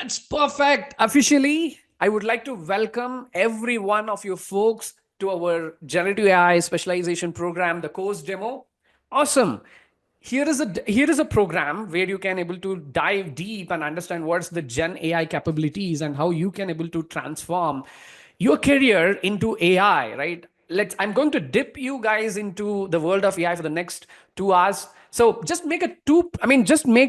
That's perfect. Officially, I would like to welcome every one of you folks to our Generative AI Specialization program, the course demo. Awesome. Here is a program where you can able to dive deep and understand what's the Gen AI capabilities and how you can able to transform your career into AI, right? I'm going to dip you guys into the world of AI for the next 2 hours. So just make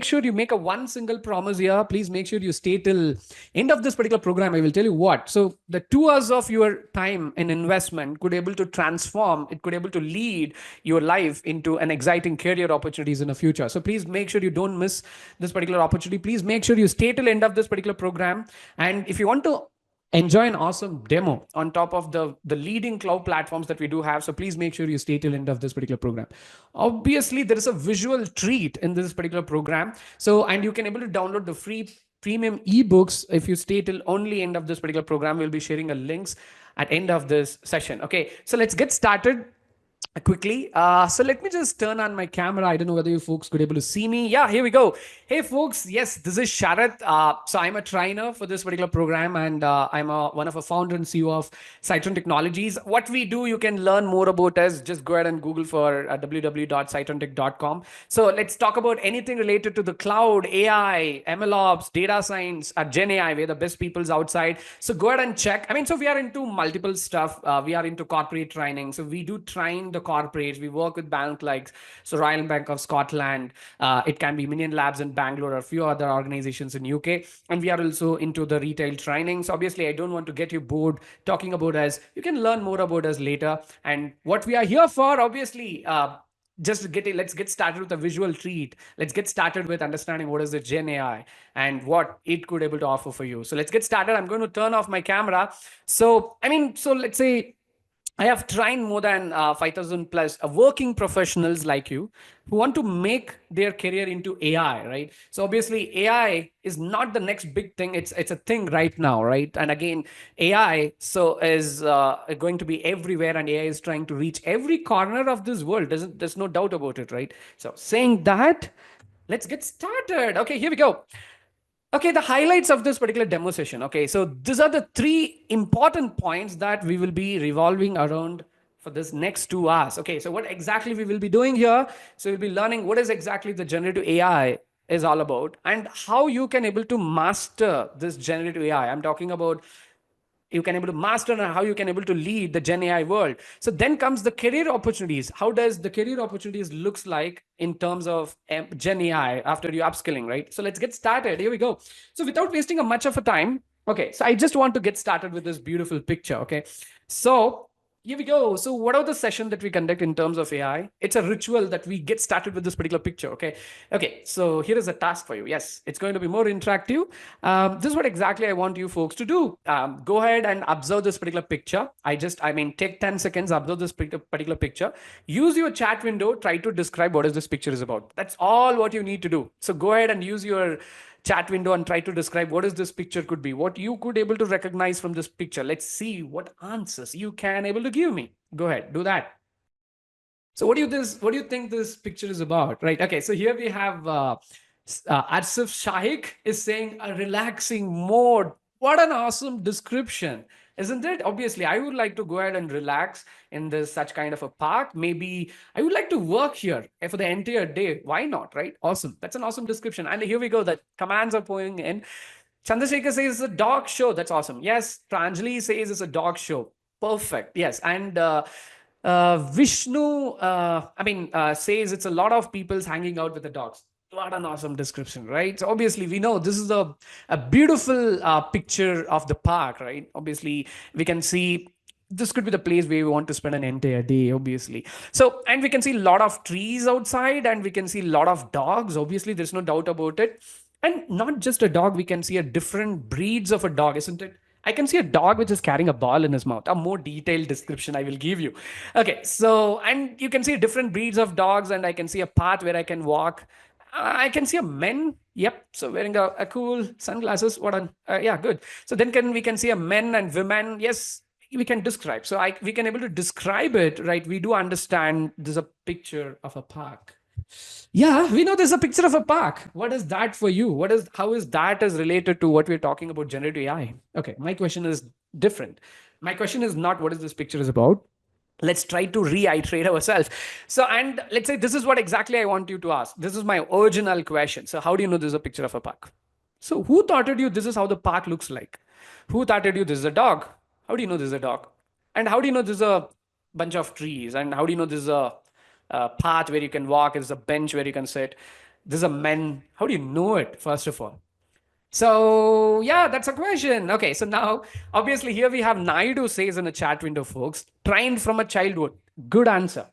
sure you make a one single promise here. Please make sure you stay till end of this particular program. I will tell you what. So the 2 hours of your time and investment could able to transform, it could able to lead your life into an exciting career opportunities in the future. So please make sure you don't miss this particular opportunity. Please make sure you stay till end of this particular program. And if you want to enjoy an awesome demo on top of the leading cloud platforms that we do have, so please make sure you stay till end of this particular program. Obviously there is a visual treat in this particular program, so and you can able to download the free premium ebooks if you stay till only end of this particular program. We'll be sharing a links at end of this session. Okay, so let's get started quickly. So let me just turn on my camera. I don't know whether you folks could able to see me. Yeah, here we go. Hey folks, yes, this is Sarath. So I'm a trainer for this particular program, and I'm one of a founder and CEO of Psitron Technologies. What we do, you can learn more about us. Just go ahead and Google for www.citrontech.com. So let's talk about anything related to the cloud, AI, MLOps, data science, Gen AI. We're the best peoples outside. So go ahead and check. I mean, so we are into multiple stuff. We are into corporate training. So we do train the corporates. We work with banks like so Royal Bank of Scotland. It can be Minion Labs in Bangalore or a few other organizations in UK. And we are also into the retail training. So obviously, I don't want to get you bored talking about us. You can learn more about us later. And what we are here for, obviously, let's get started with a visual treat. Let's get started with understanding what is the Gen AI and what it could able to offer for you. So let's get started. I'm going to turn off my camera. So let's say I have trained more than 5,000 plus working professionals like you who want to make their career into AI, right? So obviously AI is not the next big thing. It's a thing right now, right? And again, AI is going to be everywhere, and AI is trying to reach every corner of this world. There's no doubt about it, right? So saying that, let's get started. Okay, here we go. Okay, the highlights of this particular demo session. Okay, so these are the three important points that we will be revolving around for this next 2 hours. Okay, so what exactly we will be doing here? So we'll be learning what is exactly the generative AI is all about and how you can able to master this generative AI. I'm talking about you can able to master and how you can able to lead the Gen AI world. So then comes the career opportunities. How does the career opportunities looks like in terms of Gen AI after you upskilling, right? So let's get started. Here we go. So without wasting a much of a time, okay, so I just want to get started with this beautiful picture. Okay, so here we go. So what are the session that we conduct in terms of AI? It's a ritual that we get started with this particular picture. Okay. Okay. So here is a task for you. Yes, it's going to be more interactive. This is what exactly I want you folks to do. Go ahead and observe this particular picture. Take 10 seconds, observe this particular picture. Use your chat window. Try to describe what is this picture is about. That's all what you need to do. So go ahead and use your chat window and try to describe what is this picture could be, what you could able to recognize from this picture. Let's see what answers you can able to give me. Go ahead, do that. So what do you think this picture is about, right? Okay, so here we have Arsif Shahik is saying a relaxing mode. What an awesome description, isn't it? Obviously, I would like to go ahead and relax in this such kind of a park. Maybe I would like to work here for the entire day. Why not, right? Awesome. That's an awesome description. And here we go. The commands are pouring in. Chandrasekhar says it's a dog show. That's awesome. Yes. Pranjali says it's a dog show. Perfect. Yes. And Vishnu, says it's a lot of people's hanging out with the dogs. What an awesome description, right? So obviously, we know this is a beautiful picture of the park, right? Obviously, we can see this could be the place where we want to spend an entire day, obviously. So, and we can see a lot of trees outside, and we can see a lot of dogs. Obviously, there's no doubt about it. And not just a dog, we can see a different breeds of a dog, isn't it? I can see a dog which is carrying a ball in his mouth. A more detailed description I will give you. Okay, so, and you can see different breeds of dogs, and I can see a path where I can walk. I can see a men. Yep. So wearing a cool sunglasses. What on? Yeah, good. So then we can see a men and women. Yes, we can describe. So we can able to describe it, right? We do understand there's a picture of a park. Yeah, we know there's a picture of a park. What is that for you? How is that is related to what we're talking about generative AI? Okay, my question is different. My question is not what is this picture is about. Let's try to reiterate ourselves. So, and let's say this is what exactly I want you to ask. This is my original question. So, how do you know this is a picture of a park? So, who taught you this is how the park looks like? Who taught you this is a dog? How do you know this is a dog? And how do you know this is a bunch of trees? And how do you know this is a path where you can walk? It's a bench where you can sit. This is a men. How do you know it, first of all? So yeah, that's a question. Okay, so now obviously here we have Naidu says in the chat window, folks, trained from a childhood. Good answer.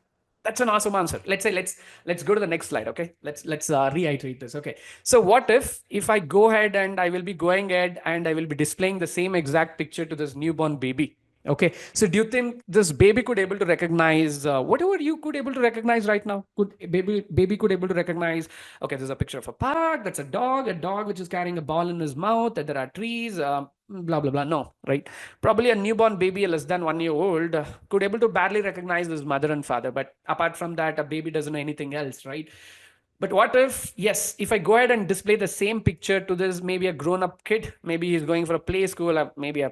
That's an awesome answer. Let's say let's go to the next slide. Okay, let's reiterate this. Okay, so what if I go ahead and I will be going ahead and I will be displaying the same exact picture to this newborn baby. Okay, so do you think this baby could able to recognize whatever you could able to recognize right now? Could baby could able to recognize? Okay, there's a picture of a park. That's a dog which is carrying a ball in his mouth. That there are trees. Blah blah blah. No, right? Probably a newborn baby less than 1 year old could able to barely recognize his mother and father. But apart from that, a baby doesn't know anything else, right? But what if, yes, if I go ahead and display the same picture to this maybe a grown up kid, maybe he's going for a play school, or maybe a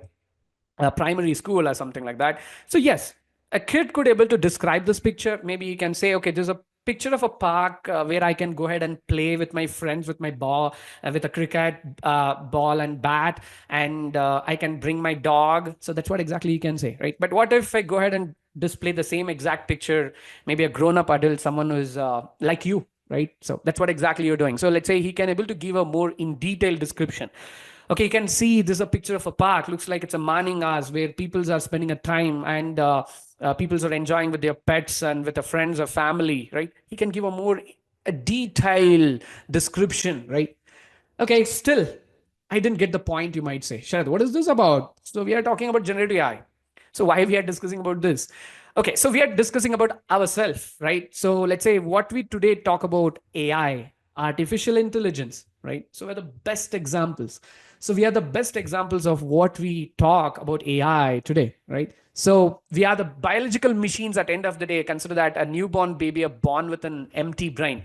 primary school or something like that. So yes, a kid could able to describe this picture. Maybe you can say, okay, there's a picture of a park where I can go ahead and play with my friends with my ball, with a cricket ball and bat, and I can bring my dog. So that's what exactly you can say, right? But what if I go ahead and display the same exact picture, maybe a grown-up adult, someone who is like you, right? So that's what exactly you're doing. So let's say he can able to give a more in detail description. Okay, you can see this is a picture of a park. Looks like it's a morning hours where people are spending a time and people are enjoying with their pets and with their friends or family, right? He can give a more a detailed description, right? Okay, still, I didn't get the point, you might say. Sharad, what is this about? So we are talking about generative AI. So why we are discussing about this? Okay, so we are discussing about ourselves, right? So let's say what we today talk about AI, artificial intelligence, right? So we're the best examples. So we are the best examples of what we talk about AI today, right? So we are the biological machines at the end of the day. Consider that a newborn baby, a born with an empty brain.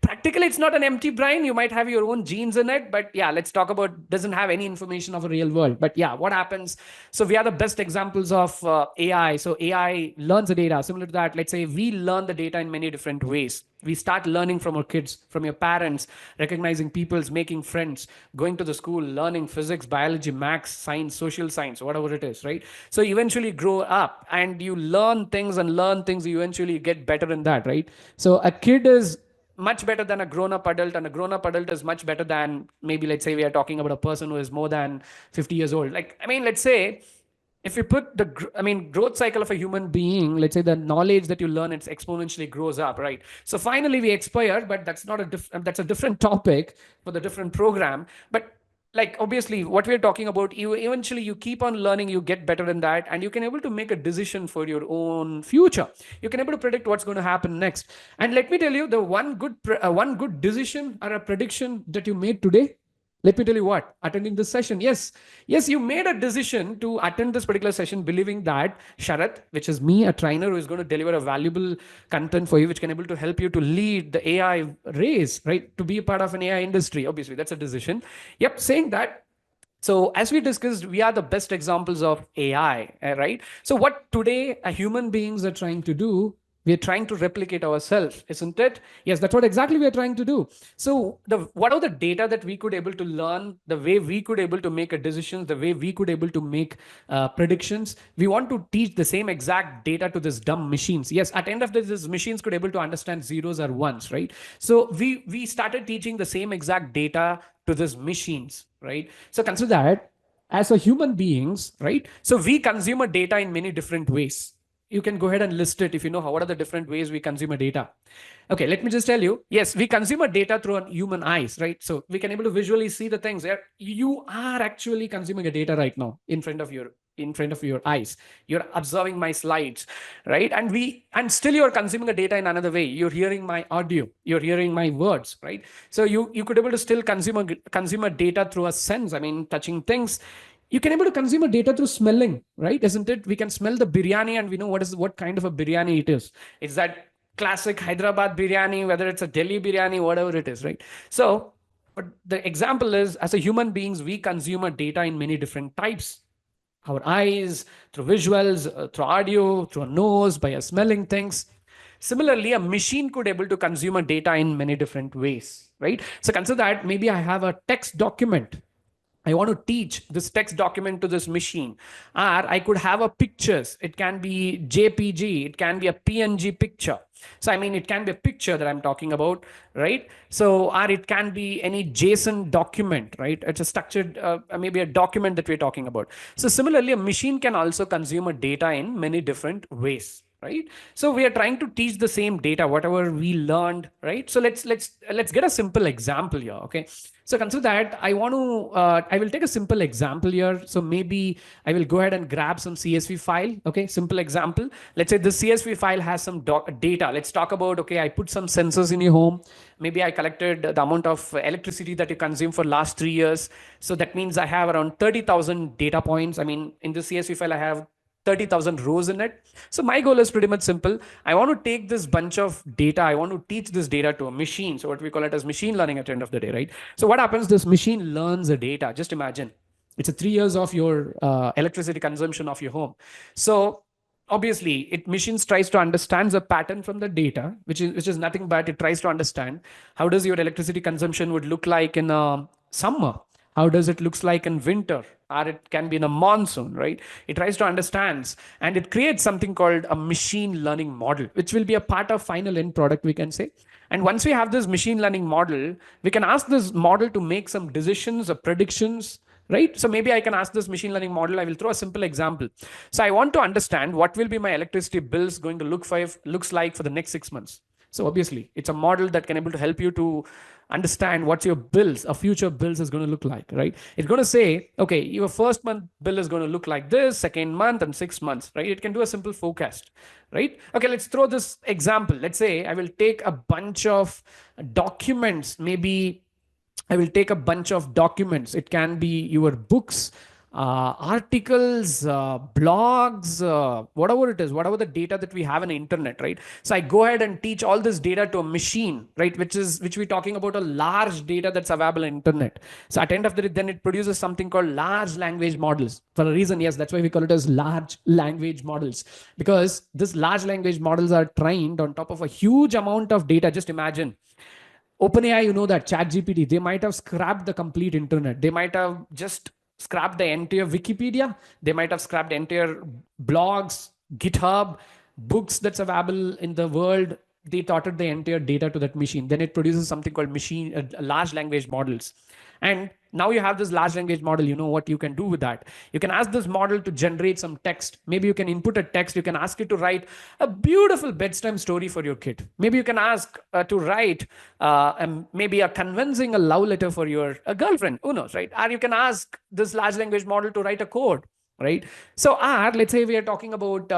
Practically, it's not an empty brain. You might have your own genes in it, but yeah, let's talk about doesn't have any information of a real world. But yeah, what happens? So we are the best examples of AI. So AI learns the data. Similar to that, let's say we learn the data in many different ways. We start learning from our kids, from your parents, recognizing people's, making friends, going to the school, learning physics, biology, maths, science, social science, whatever it is, right? So eventually grow up and you learn things and learn things, you eventually get better in that, right? So a kid is much better than a grown-up adult, and a grown-up adult is much better than, maybe let's say we are talking about a person who is more than 50 years old. Like, I mean, let's say if you put growth cycle of a human being, let's say the knowledge that you learn, it's exponentially grows up, right? So finally we expire, but that's not that's a different topic for the different program. But like obviously what we're talking about, you eventually you keep on learning, you get better in that, and you can able to make a decision for your own future. You can able to predict what's going to happen next. And let me tell you, the one good decision or a prediction that you made today, let me tell you what, attending this session. Yes, you made a decision to attend this particular session, believing that Sharath, which is me, a trainer who is going to deliver a valuable content for you, which can able to help you to lead the AI race, right? To be a part of an AI industry. Obviously, that's a decision. Yep, saying that, so as we discussed, we are the best examples of AI, right? So what today human beings are trying to do, we are trying to replicate ourselves, isn't it? Yes, that's what exactly we are trying to do. So what are the data that we could able to learn, the way we could able to make a decision, the way we could able to make predictions. We want to teach the same exact data to this dumb machines. Yes, at the end of this, these machines could able to understand zeros or ones, right? So we started teaching the same exact data to these machines, right? So consider that as a human beings, right? So we consume a data in many different ways. You can go ahead and list it if you know what are the different ways we consume a data. Okay, let me just tell you. Yes, we consume a data through human eyes, right? So we can able to visually see the things there. You are actually consuming a data right now in front of your eyes. You're observing my slides, right? And still you're consuming a data in another way. You're hearing my audio, you're hearing my words, right? So you could able to still consume a data through a sense. I mean, touching things. You can able to consume a data through smelling, right? Isn't it? We can smell the biryani and we know what kind of a biryani it is. It's that classic Hyderabad biryani, whether it's a Delhi biryani, whatever it is, right? So, but the example is, as a human beings, we consume a data in many different types. Our eyes, through visuals, through audio, through a nose, by a smelling things. Similarly, a machine could able to consume a data in many different ways, right? So consider that maybe I have a text document. I want to teach this text document to this machine. Or I could have a pictures. It can be JPG. It can be a PNG picture. So, I mean, it can be a picture that I'm talking about, right? So, or it can be any JSON document, right? It's a structured, maybe a document that we're talking about. So, similarly, a machine can also consume a data in many different ways, right? So we are trying to teach the same data, whatever we learned, right? So let's get a simple example here, okay? So consider that I will take a simple example here. So maybe I will go ahead and grab some CSV file. Okay, simple example. Let's say this CSV file has some data. Let's talk about, okay, I put some sensors in your home. Maybe I collected the amount of electricity that you consume for last 3 years. So that means I have around 30,000 data points. I mean, in this CSV file, I have 30,000 rows in it. So my goal is pretty much simple. I want to take this bunch of data. I want to teach this data to a machine. So what we call it as machine learning at the end of the day, right? So what happens? This machine learns the data. Just imagine it's a 3 years of your electricity consumption of your home. So obviously it machines tries to understand the pattern from the data, which is nothing but it tries to understand how does your electricity consumption would look like in summer, how does it looks like in winter, or it can be in a monsoon, right? It tries to understand and it creates something called a machine learning model, which will be a part of final end product, we can say. And once we have this machine learning model, we can ask this model to make some decisions or predictions, right? So maybe I can ask this machine learning model. I will throw a simple example. So I want to understand what will be my electricity bills going to looks like for the next 6 months. So obviously, it's a model that can able to help you to understand what your bills, a future bills is going to look like, right? It's going to say, okay, your first month bill is going to look like this, second month and 6 months, right? It can do a simple forecast, right? Okay, let's throw this example. Let's say I will take a bunch of documents, maybe I will take a bunch of documents. It can be your books, articles, blogs, whatever it is, whatever the data that we have on the internet, right? So I go ahead and teach all this data to a machine, right? Which we're talking about a large data that's available on internet. So at the end of the day, then it produces something called large language models. For a reason, yes, that's why we call it as large language models, because this large language models are trained on top of a huge amount of data. Just imagine OpenAI, you know that ChatGPT, they might have scrapped the complete internet. They might have just scrapped the entire Wikipedia. They might have scrapped entire blogs, GitHub, books that's available in the world. They taught the entire data to that machine. Then it produces something called large language models. And now you have this large language model. You know what you can do with that. You can ask this model to generate some text. Maybe you can input a text. You can ask it to write a beautiful bedtime story for your kid. Maybe you can ask to write maybe a convincing a love letter for your girlfriend. Who knows, right? Or you can ask this large language model to write a code, right? So, let's say we are talking about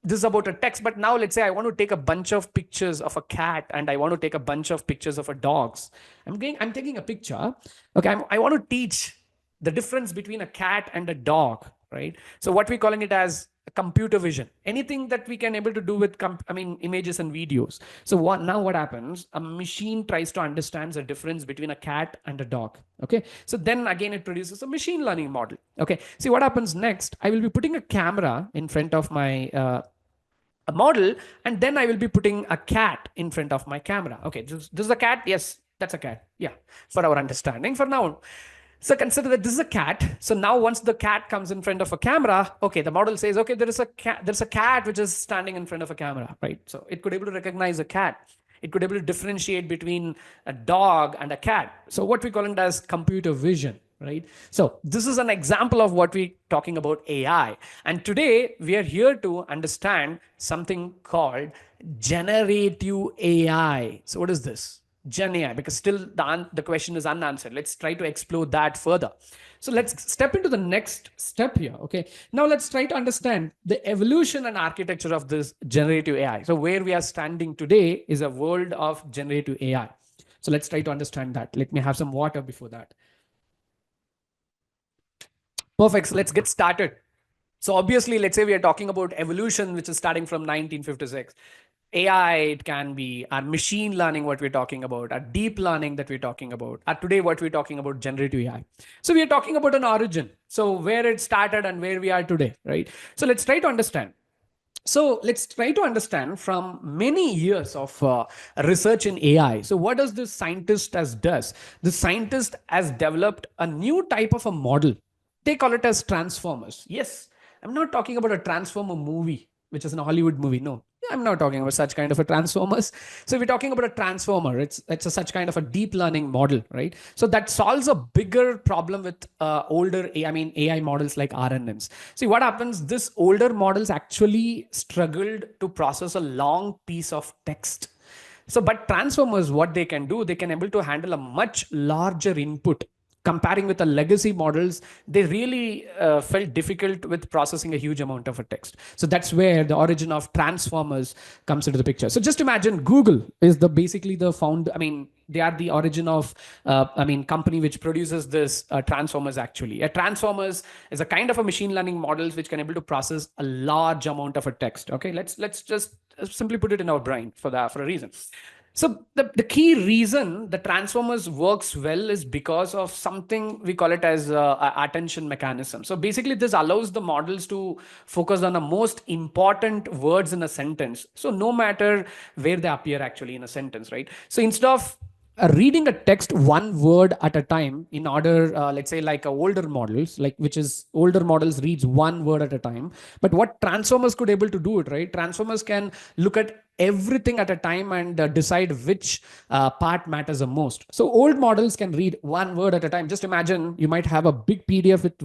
this is about a text, but now let's say I want to take a bunch of pictures of a cat and I want to take a bunch of pictures of a dogs. I'm taking a picture. Okay, I want to teach the difference between a cat and a dog, right? So what we're calling it as computer vision, anything that we can able to do with images and videos. So what happens, a machine tries to understand the difference between a cat and a dog. Okay, so then again it produces a machine learning model. Okay, see what happens next. I will be putting a camera in front of my a model, and then I will be putting a cat in front of my camera. Okay, this is a cat. Yes, that's a cat. Yeah, for our understanding for now. So consider that this is a cat. So now once the cat comes in front of a camera, okay, the model says, okay, there's a cat which is standing in front of a camera, right? So it could able to recognize a cat. It could able to differentiate between a dog and a cat. So what we call it as computer vision, right? So this is an example of what we're talking about AI. And today we are here to understand something called generative AI. So what is this? Gen AI, because still the question is unanswered. Let's try to explore that further. So let's step into the next step here. Okay. Now let's try to understand the evolution and architecture of this generative AI. So where we are standing today is a world of generative AI. So let's try to understand that. Let me have some water before that. Perfect. So let's get started. So obviously, let's say we are talking about evolution, which is starting from 1956. AI, it can be our machine learning, what we're talking about, our deep learning that we're talking about, or today what we're talking about, generative AI. So we are talking about an origin. So where it started and where we are today, right? So let's try to understand. So let's try to understand from many years of research in AI. So what does this scientist has does? The scientist has developed a new type of a model. They call it as transformers. Yes, I'm not talking about a transformer movie, which is an Hollywood movie. No, I'm not talking about such kind of a transformers. So we're talking about a transformer. It's such kind of a deep learning model, right? So that solves a bigger problem with older AI models like RNNs. See what happens. This older models actually struggled to process a long piece of text. So, but transformers, what they can do, they can able to handle a much larger input. Comparing with the legacy models, they really felt difficult with processing a huge amount of a text. So that's where the origin of transformers comes into the picture. So just imagine Google is the basically the found. I mean, they are the origin of company which produces this transformers. Actually, a transformers is a kind of a machine learning models which can able to process a large amount of a text. Okay, let's just simply put it in our brain for that for a reason. So the key reason the transformers works well is because of something we call it as attention mechanism. So basically this allows the models to focus on the most important words in a sentence. So no matter where they appear actually in a sentence, right? So instead of reading a text one word at a time in order, let's say like older models, like which is older models reads one word at a time. But what transformers could able to do it, right? Transformers can look at everything at a time and decide which part matters the most. So old models can read one word at a time. Just imagine you might have a big PDF with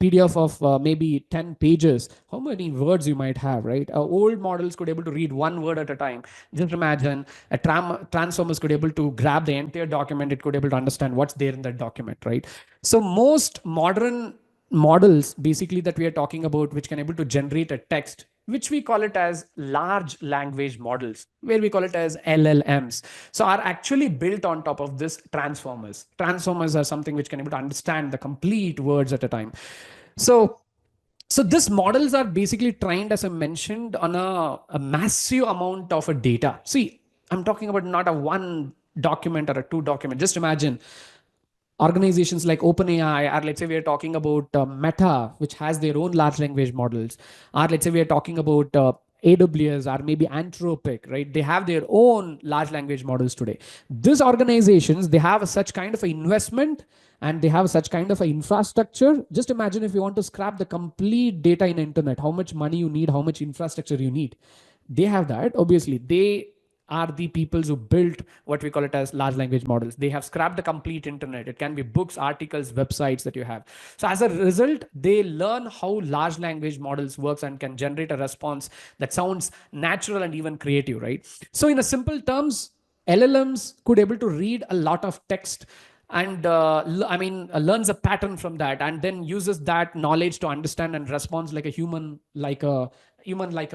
PDF of maybe 10 pages. How many words you might have, right? Old models could able to read one word at a time. Just imagine transformers could able to grab the entire document. It could able to understand what's there in that document, right? So most modern models basically that we are talking about, which can able to generate a text, which we call it as large language models, where we call it as LLMs. So are actually built on top of this transformers. Transformers are something which can able to understand the complete words at a time. So so these models are basically trained, as I mentioned, on a massive amount of a data. See, I'm talking about not a one document or a two document. Just imagine organizations like OpenAI, or let's say we are talking about Meta, which has their own large language models, or let's say we are talking about AWS or maybe Anthropic, right? They have their own large language models today. These organizations, they have such kind of an investment and they have such kind of an infrastructure. Just imagine if you want to scrap the complete data in the internet, how much money you need, how much infrastructure you need. They have that. Obviously, they are the peoples who built what we call it as large language models. They have scrapped the complete internet. It can be books, articles, websites that you have. So as a result, they learn how large language models works and can generate a response that sounds natural and even creative, right? So in a simple terms, LLMs could able to read a lot of text and learns a pattern from that and then uses that knowledge to understand and responds like a human like a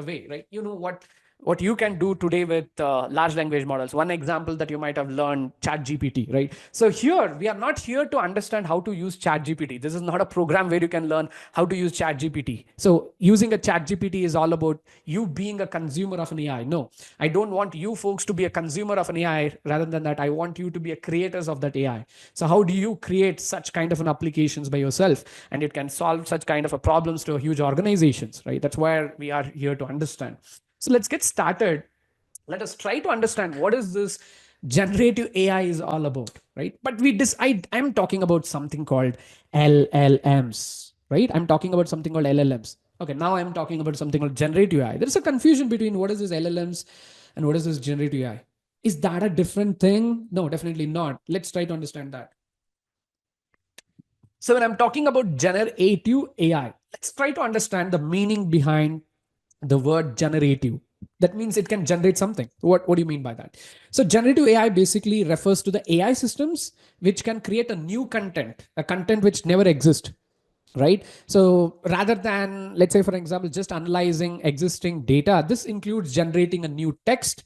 way, right? You know what you can do today with large language models. One example that you might have learned, chat gpt, right? So here we are not here to understand how to use chat gpt. This is not a program where you can learn how to use chat gpt. So using a chat gpt is all about you being a consumer of an AI. No, I don't want you folks to be a consumer of an AI. Rather than that, I want you to be a creators of that AI. So how do you create such kind of an applications by yourself, and it can solve such kind of a problems to a huge organizations, right? That's where we are here to understand. So let's get started. Let us try to understand what is this generative AI is all about, right? But I'm talking about something called LLMs, right? I'm talking about something called LLMs. Okay, now I'm talking about something called generative AI. There's a confusion between what is this LLMs and what is this generative AI. Is that a different thing? No, definitely not. Let's try to understand that. So when I'm talking about generative AI, let's try to understand the meaning behind the word generative. That means it can generate something. What do you mean by that? So generative AI basically refers to the AI systems which can create a new content, a content which never exists, right? So rather than, let's say, for example, just analyzing existing data, this includes generating a new text.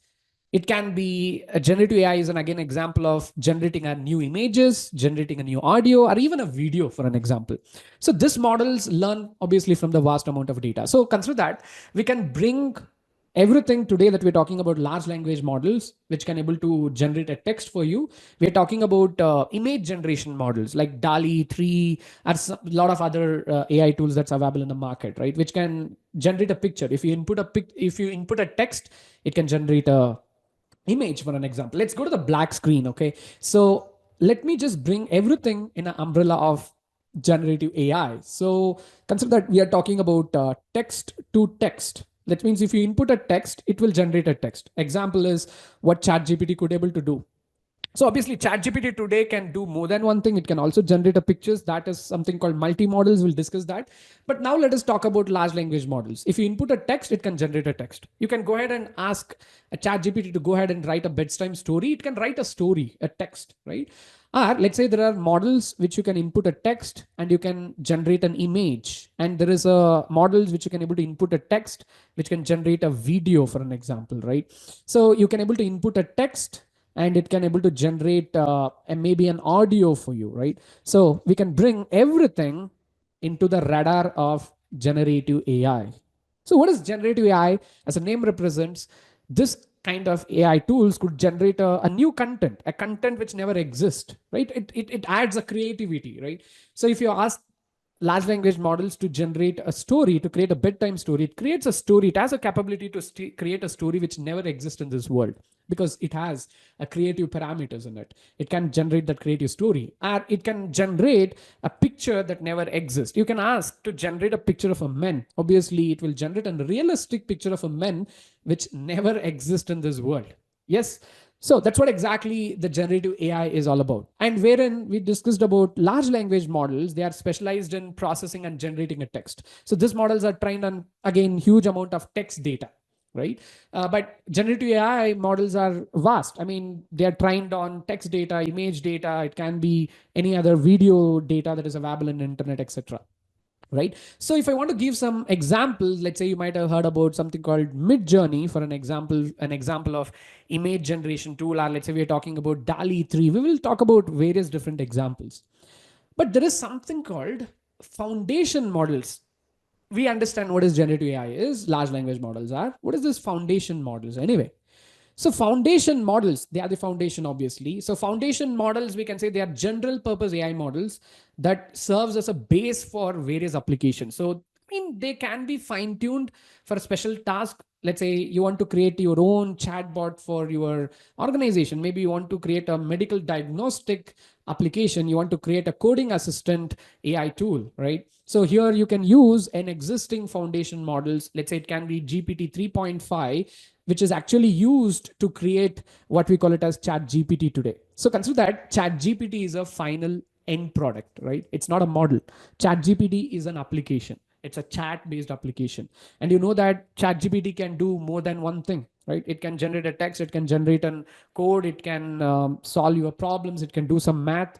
It can be a generative AI is an again example of generating a new images, generating a new audio, or even a video for an example. So these models learn obviously from the vast amount of data. So consider that we can bring everything today that we're talking about large language models, which can able to generate a text for you. We're talking about image generation models like DALI 3, or a lot of other AI tools that's available in the market, right? Which can generate a picture. If you input a text, it can generate a image for an example. Let's go to the black screen. Okay. So let me just bring everything in an umbrella of generative AI. So consider that we are talking about text to text. That means if you input a text, it will generate a text. Example is what ChatGPT could able to do. So obviously ChatGPT today can do more than one thing. It can also generate a pictures. That is something called multi-models. We'll discuss that. But now let us talk about large language models. If you input a text, it can generate a text. You can go ahead and ask a ChatGPT to go ahead and write a bedtime story. It can write a story, a text, right? Or let's say there are models which you can input a text and you can generate an image. And there is a models which you can able to input a text which can generate a video, for an example, right? So you can able to input a text and it can able to generate maybe an audio for you, right? So we can bring everything into the radar of generative AI. So what is generative AI? As the name represents, this kind of AI tools could generate a new content, a content which never exists, right? It adds a creativity, right? So if you ask large language models to generate a story, to create a bedtime story, it creates a story. It has a capability to create a story which never exists in this world because it has a creative parameters in it. It can generate that creative story, or it can generate a picture that never exists. You can ask to generate a picture of a man. Obviously, it will generate a realistic picture of a man which never exists in this world. Yes. So that's what exactly the generative AI is all about. And wherein we discussed about large language models, they are specialized in processing and generating a text. So these models are trained on, again, huge amount of text data, right? But generative AI models are vast. I mean, they are trained on text data, image data. It can be any other video data that is available in the internet, etc. Right. So if I want to give some examples, let's say you might have heard about something called Mid Journey for an example of image generation tool, or let's say we're talking about DALI 3. We will talk about various different examples. But there is something called foundation models. We understand what is generative AI is, large language models are. What is this foundation models anyway? So foundation models, they are the foundation, obviously. So foundation models, we can say they are general purpose AI models that serves as a base for various applications. So I mean, they can be fine tuned for a special task. Let's say you want to create your own chatbot for your organization. Maybe you want to create a medical diagnostic application. You want to create a coding assistant AI tool, right? So here you can use an existing foundation models. Let's say it can be GPT 3.5, which is actually used to create what we call it as chat gpt today. So consider that chat gpt is a final end product, right? It's not a model. Chat gpt is an application. It's a chat based application. And you know that chat gpt can do more than one thing, right? It can generate a text, it can generate a code, it can solve your problems, it can do some math.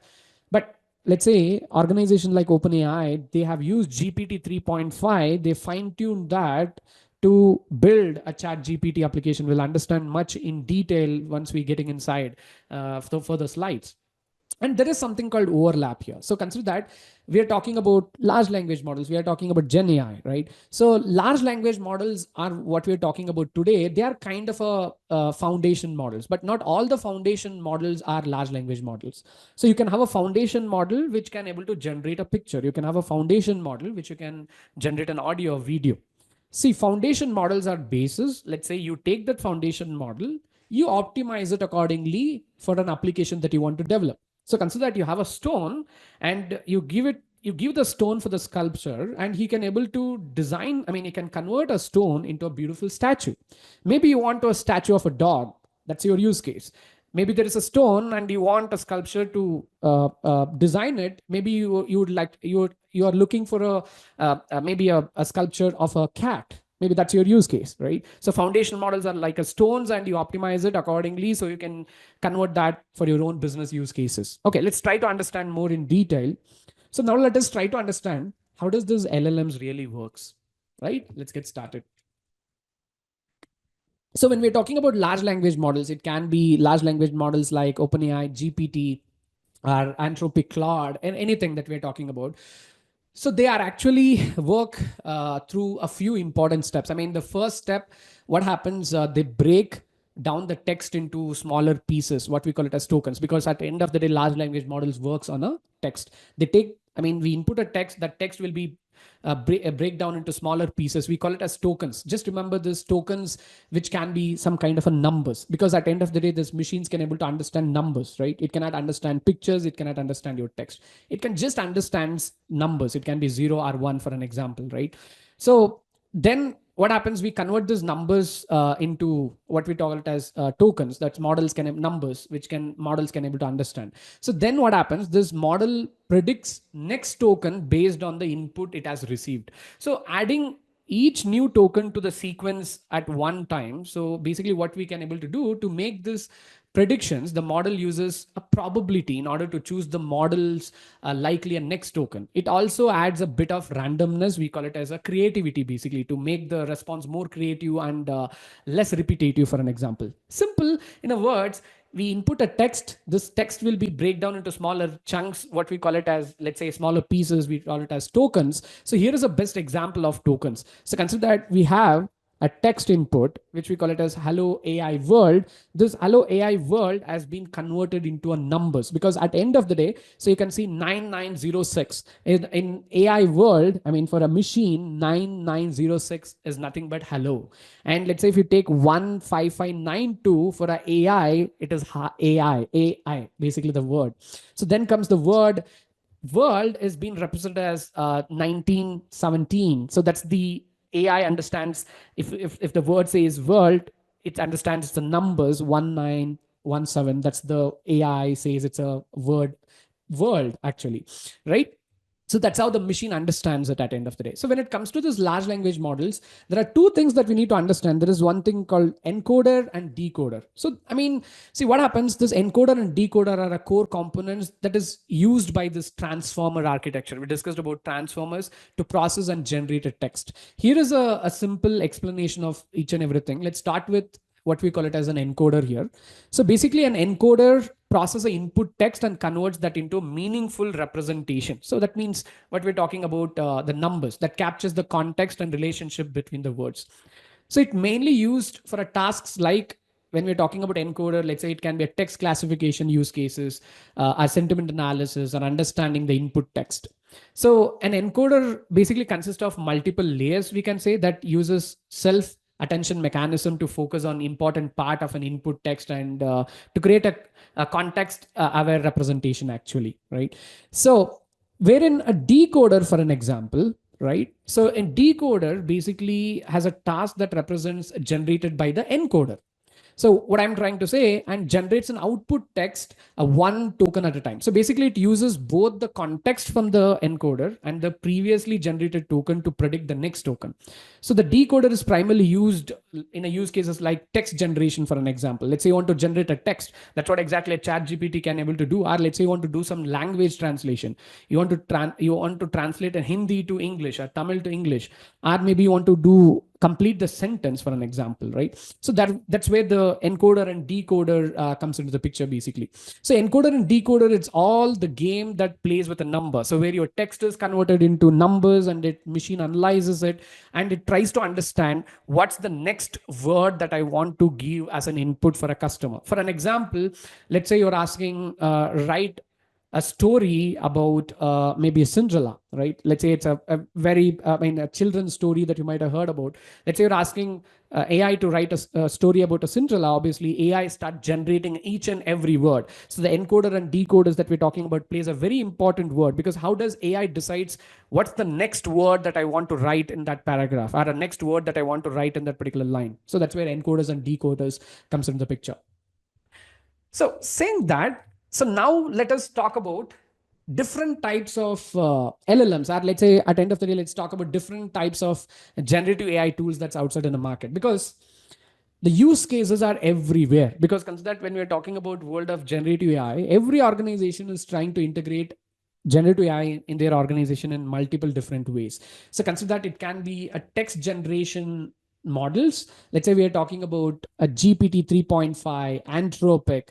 But let's say organization like OpenAI, they have used GPT 3.5. They fine tuned that to build a chat GPT application. We'll understand much in detail once we getting inside for the slides. And there is something called overlap here. So consider that we are talking about large language models. We are talking about Gen AI, right? So large language models are what we're talking about today. They are kind of a foundation models, but not all the foundation models are large language models. So you can have a foundation model which can able to generate a picture. You can have a foundation model which you can generate an audio or video. See, foundation models are bases. Let's say you take that foundation model, you optimize it accordingly for an application that you want to develop. So consider that you have a stone and you give the stone for the sculpture and he can able to design, I mean, he can convert a stone into a beautiful statue. Maybe you want a statue of a dog. That's your use case. Maybe there is a stone and you want a sculpture to design it. Maybe you would like you are looking for maybe a sculpture of a cat. Maybe that's your use case, right? So foundation models are like a stones and you optimize it accordingly so you can convert that for your own business use cases. Okay, let's try to understand more in detail. So now let us try to understand how does this LLMs really works, right? Let's get started. So when we're talking about large language models, it can be large language models like OpenAI, GPT, or Anthropic Claude, and anything that we're talking about. So they are actually work through a few important steps. I mean, the first step, what happens, they break down the text into smaller pieces, what we call it as tokens, because at the end of the day, large language models works on a text. They take, I mean, we input a text, that text will be break down into smaller pieces. We call it as tokens. Just remember this tokens, which can be some kind of a numbers, because at the end of the day, this machines can able to understand numbers, right? It cannot understand pictures. It cannot understand your text. It can just understands numbers. It can be 0 or 1 for an example, right? So then what happens, we convert these numbers into what we call it as tokens, that models can have numbers, which can models can able to understand. So then what happens, this model predicts next token based on the input it has received. So adding each new token to the sequence at one time. So basically what we can able to do to make this predictions, the model uses a probability in order to choose the model's likely a next token. It also adds a bit of randomness. We call it as a creativity, basically, to make the response more creative and less repetitive, for an example. Simple, in a words, we input a text. This text will be break down into smaller chunks, what we call it as, let's say, smaller pieces. We call it as tokens. So here is a best example of tokens. So consider that we have a text input, which we call it as hello AI world. This hello AI world has been converted into a numbers, because at the end of the day, so you can see 9906 in AI world. I mean, for a machine, 9906 is nothing but hello. And let's say if you take 15592 for a AI, it is AI, basically the word. So then comes the word world is being represented as 1917. So that's the AI understands, if the word says world, it understands the numbers 1917. That's the AI says it's a word world, actually, right? So that's how the machine understands it at the end of the day. So when it comes to these large language models, there are two things that we need to understand. There is one thing called encoder and decoder. So, I mean, see what happens, this encoder and decoder are a core components that is used by this transformer architecture. We discussed about transformers to process and generate a text. Here is a simple explanation of each and everything. Let's start with what we call it as an encoder here. So basically an encoder processes the input text and converts that into meaningful representation. So that means what we're talking about, the numbers that captures the context and relationship between the words. So it mainly used for a tasks like, when we're talking about encoder, let's say it can be a text classification use cases, a sentiment analysis, or understanding the input text. So an encoder basically consists of multiple layers, we can say, that uses self attention mechanism to focus on important part of an input text and to create a context aware representation, actually, right? So wherein a decoder, for an example, right? So a decoder basically has a task that represents generated by the encoder. So what I'm trying to say, and generates an output text one token at a time. So basically it uses both the context from the encoder and the previously generated token to predict the next token. So the decoder is primarily used in a use cases like text generation, for an example. Let's say you want to generate a text. That's what exactly a chat GPT can able to do. Or let's say you want to do some language translation. You want to translate a Hindi to English or Tamil to English, or maybe you want to do complete the sentence, for an example, right? So that's where the encoder and decoder comes into the picture, basically. So encoder and decoder, it's all the game that plays with a number. So where your text is converted into numbers, and it machine analyzes it, and it tries to understand what's the next word that I want to give as an input for a customer. For an example, let's say you're asking, write a story about maybe a Cinderella, right? Let's say it's a very, a children's story that you might have heard about. Let's say you're asking AI to write a story about a Cinderella. Obviously, AI start generating each and every word. So the encoder and decoders that we're talking about plays a very important word, because how does AI decides what's the next word that I want to write in that paragraph, or the next word that I want to write in that particular line. So that's where encoders and decoders comes into the picture. So saying that, so now let us talk about different types of LLMs. Or let's say at the end of the day, let's talk about different types of generative AI tools that's outside in the market, because the use cases are everywhere. Because consider that when we're talking about world of generative AI, every organization is trying to integrate generative AI in their organization in multiple different ways. So consider that it can be a text generation models. Let's say we are talking about a GPT 3.5, Anthropic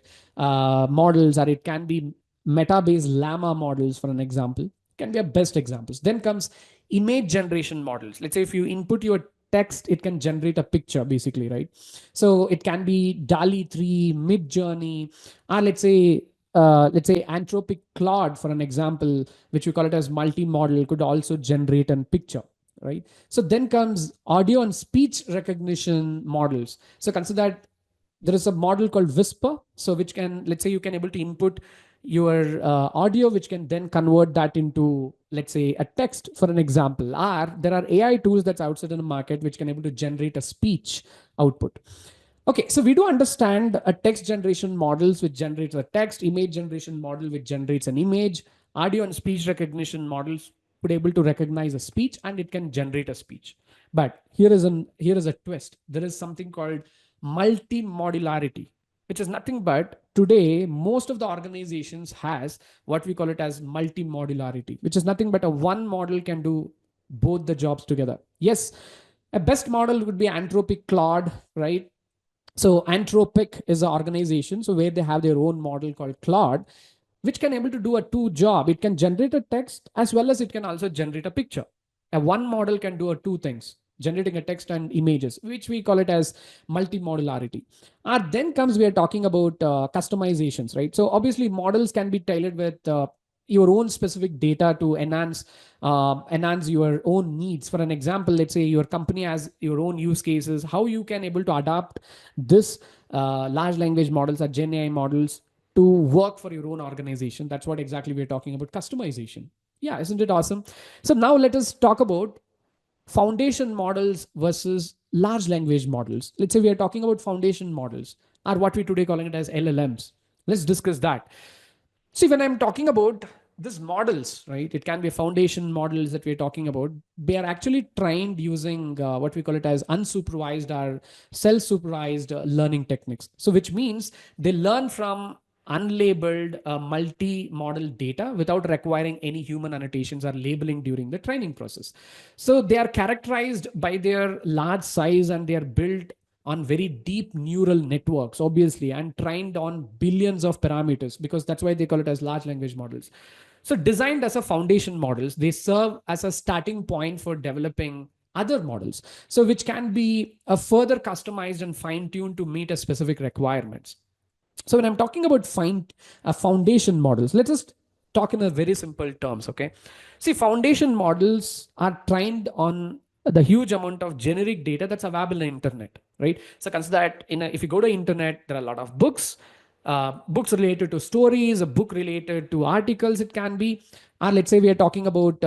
models, or it can be meta-based llama models, for an example, can be a best examples. Then comes image generation models. Let's say if you input your text, it can generate a picture basically, right? So it can be DALI 3, Mid Journey, or let's say Anthropic Claude, for an example, which we call it as multi-model, could also generate a picture, right? So then comes audio and speech recognition models. So consider that there is a model called Whisper, so which can, let's say, you can able to input your audio, which can then convert that into, let's say, a text, for an example. Or there are AI tools that's outside in the market which can able to generate a speech output. Okay, so we do understand a text generation models which generates a text, image generation model which generates an image, audio and speech recognition models would able to recognize a speech and it can generate a speech. But here is a twist. There is something called multi-modularity, which is nothing but today most of the organizations has what we call it as multi-modularity, which is nothing but a one model can do both the jobs together. Yes, a best model would be Anthropic Claude, right? So Anthropic is an organization, so where they have their own model called Claude, which can able to do a two job. It can generate a text as well as it can also generate a picture. A one model can do a two things, generating a text and images, which we call it as multi-modularity. Then comes we are talking about customizations, right? So obviously models can be tailored with your own specific data to enhance your own needs. For an example, let's say your company has your own use cases, how you can able to adapt this large language models or Gen AI models to work for your own organization. That's what exactly we're talking about, customization. Yeah, isn't it awesome? So now let us talk about foundation models versus large language models. Let's say we are talking about foundation models, or what we today calling it as LLMs. Let's discuss that. See, when I'm talking about these models, right, it can be foundation models that we're talking about. They are actually trained using what we call it as unsupervised or self-supervised learning techniques. So, which means they learn from unlabeled multi-model data without requiring any human annotations or labeling during the training process. So they are characterized by their large size and they are built on very deep neural networks, obviously, and trained on billions of parameters, because that's why they call it as large language models. So designed as a foundation models, they serve as a starting point for developing other models. So which can be a further customized and fine-tuned to meet a specific requirements. So when I'm talking about foundation models, let's just talk in a very simple terms, okay? See, foundation models are trained on the huge amount of generic data that's available on the internet, right? So consider that if you go to internet, there are a lot of books, books related to stories, a book related to articles, it can be, or let's say we are talking about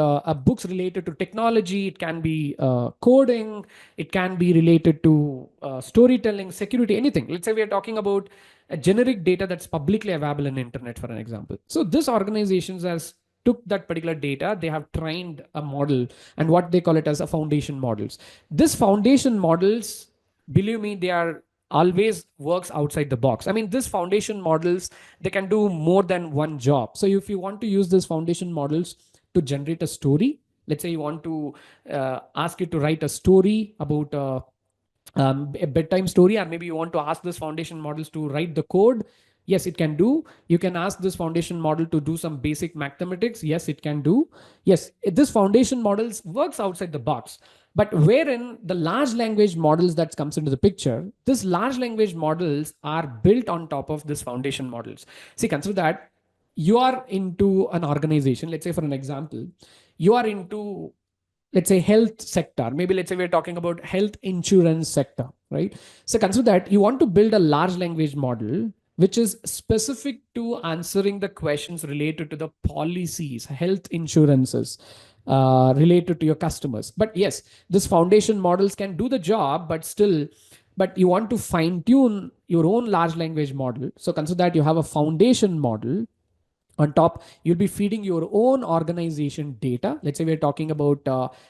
books related to technology, it can be coding, it can be related to storytelling, security, anything. Let's say we are talking about a generic data that's publicly available in the internet, for an example. So this organizations has took that particular data, they have trained a model and what they call it as a foundation models. This foundation models, believe me, they are always works outside the box. I mean, this foundation models, they can do more than one job. So if you want to use this foundation models to generate a story, let's say you want to ask it to write a story about a bedtime story, or maybe you want to ask this foundation models to write the code. Yes, it can do. You can ask this foundation model to do some basic mathematics. Yes, it can do. Yes, this foundation models works outside the box. But wherein the large language models that comes into the picture, this large language models are built on top of this foundation models. See, consider that you are into an organization. Let's say, for an example, you are into, let's say, health sector. Maybe let's say we're talking about health insurance sector, right? So consider that you want to build a large language model which is specific to answering the questions related to the policies, health insurances, related to your customers. But yes, this foundation models can do the job, but still, but you want to fine tune your own large language model. So consider that you have a foundation model. On top, you'll be feeding your own organization data. Let's say we're talking about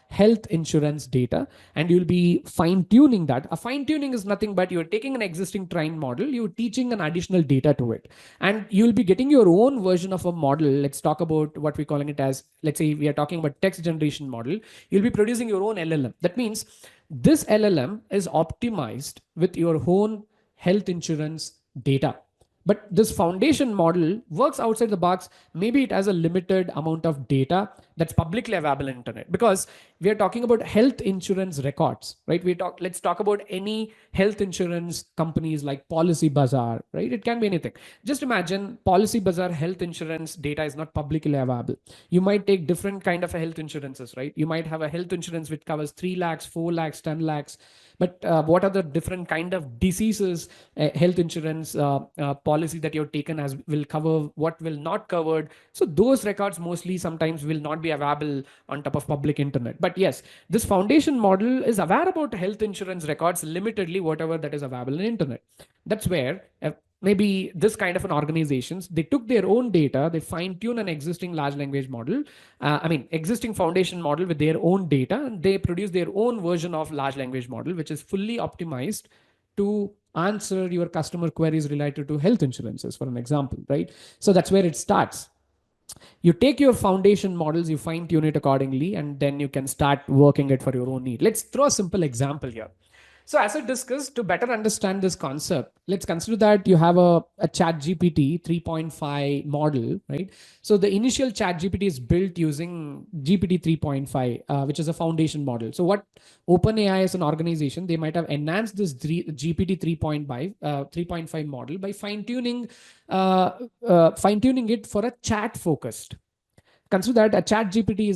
health insurance data, and you'll be fine tuning that. A fine tuning is nothing but you're taking an existing trained model, you're teaching an additional data to it, and you'll be getting your own version of a model. Let's talk about what we're calling it as, let's say we are talking about text generation model. You'll be producing your own LLM. That means this LLM is optimized with your own health insurance data. But this foundation model works outside the box. Maybe it has a limited amount of data that's publicly available on internet, because we are talking about health insurance records, right? Let's talk about any health insurance companies like Policy Bazaar, right? It can be anything. Just imagine Policy Bazaar health insurance data is not publicly available. You might take different kind of a health insurances, right? You might have a health insurance which covers 3 lakhs, 4 lakhs, 10 lakhs. But what are the different kind of diseases health insurance policy that you've taken as will cover, what will not covered? So those records mostly sometimes will not be available on top of public internet. But yes, this foundation model is aware about health insurance records limitedly, whatever that is available on internet. That's where maybe this kind of an organizations, they took their own data, they fine tune an existing large language model, existing foundation model with their own data, and they produce their own version of large language model which is fully optimized to answer your customer queries related to health insurances, for an example, right? So that's where it starts. You take your foundation models, you fine tune it accordingly, and then you can start working it for your own need. Let's throw a simple example here. So as I discussed, to better understand this concept, let's consider that you have a chat GPT 3.5 model, right? So the initial chat GPT is built using GPT 3.5, which is a foundation model. So what OpenAI as an organization, they might have enhanced this GPT 3.5 model by fine-tuning it for a chat focused. Consider that a chat GPT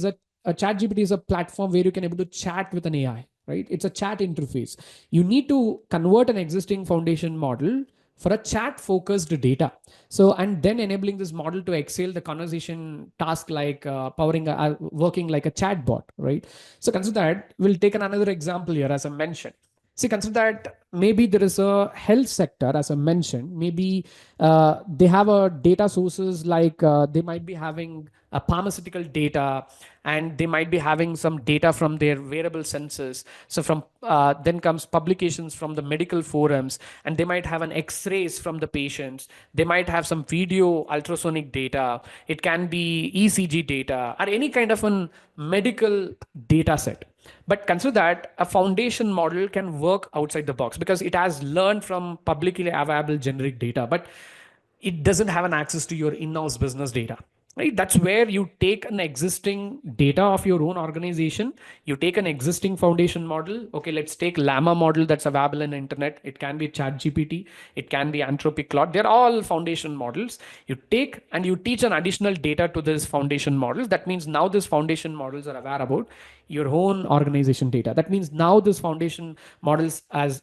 is a platform where you can able to chat with an AI, right? It's a chat interface. You need to convert an existing foundation model for a chat focused data. So, and then enabling this model to excel the conversation task like working like a chat bot, right? So consider that. We'll take another example here, as I mentioned. See, consider that maybe there is a health sector, as I mentioned. Maybe they have a data sources like they might be having a pharmaceutical data, and they might be having some data from their wearable sensors. So from then comes publications from the medical forums, and they might have an X-rays from the patients. They might have some video ultrasonic data. It can be ECG data or any kind of a medical data set. But consider that a foundation model can work outside the box because it has learned from publicly available generic data, but it doesn't have an access to your in-house business data, right? That's where you take an existing data of your own organization, you take an existing foundation model. Okay, let's take llama model that's available in the internet. It can be chat gpt, it can be anthropic claude. They're all foundation models. You take and you teach an additional data to this foundation models. That means now these foundation models are aware about your own organization data. That means now this foundation models as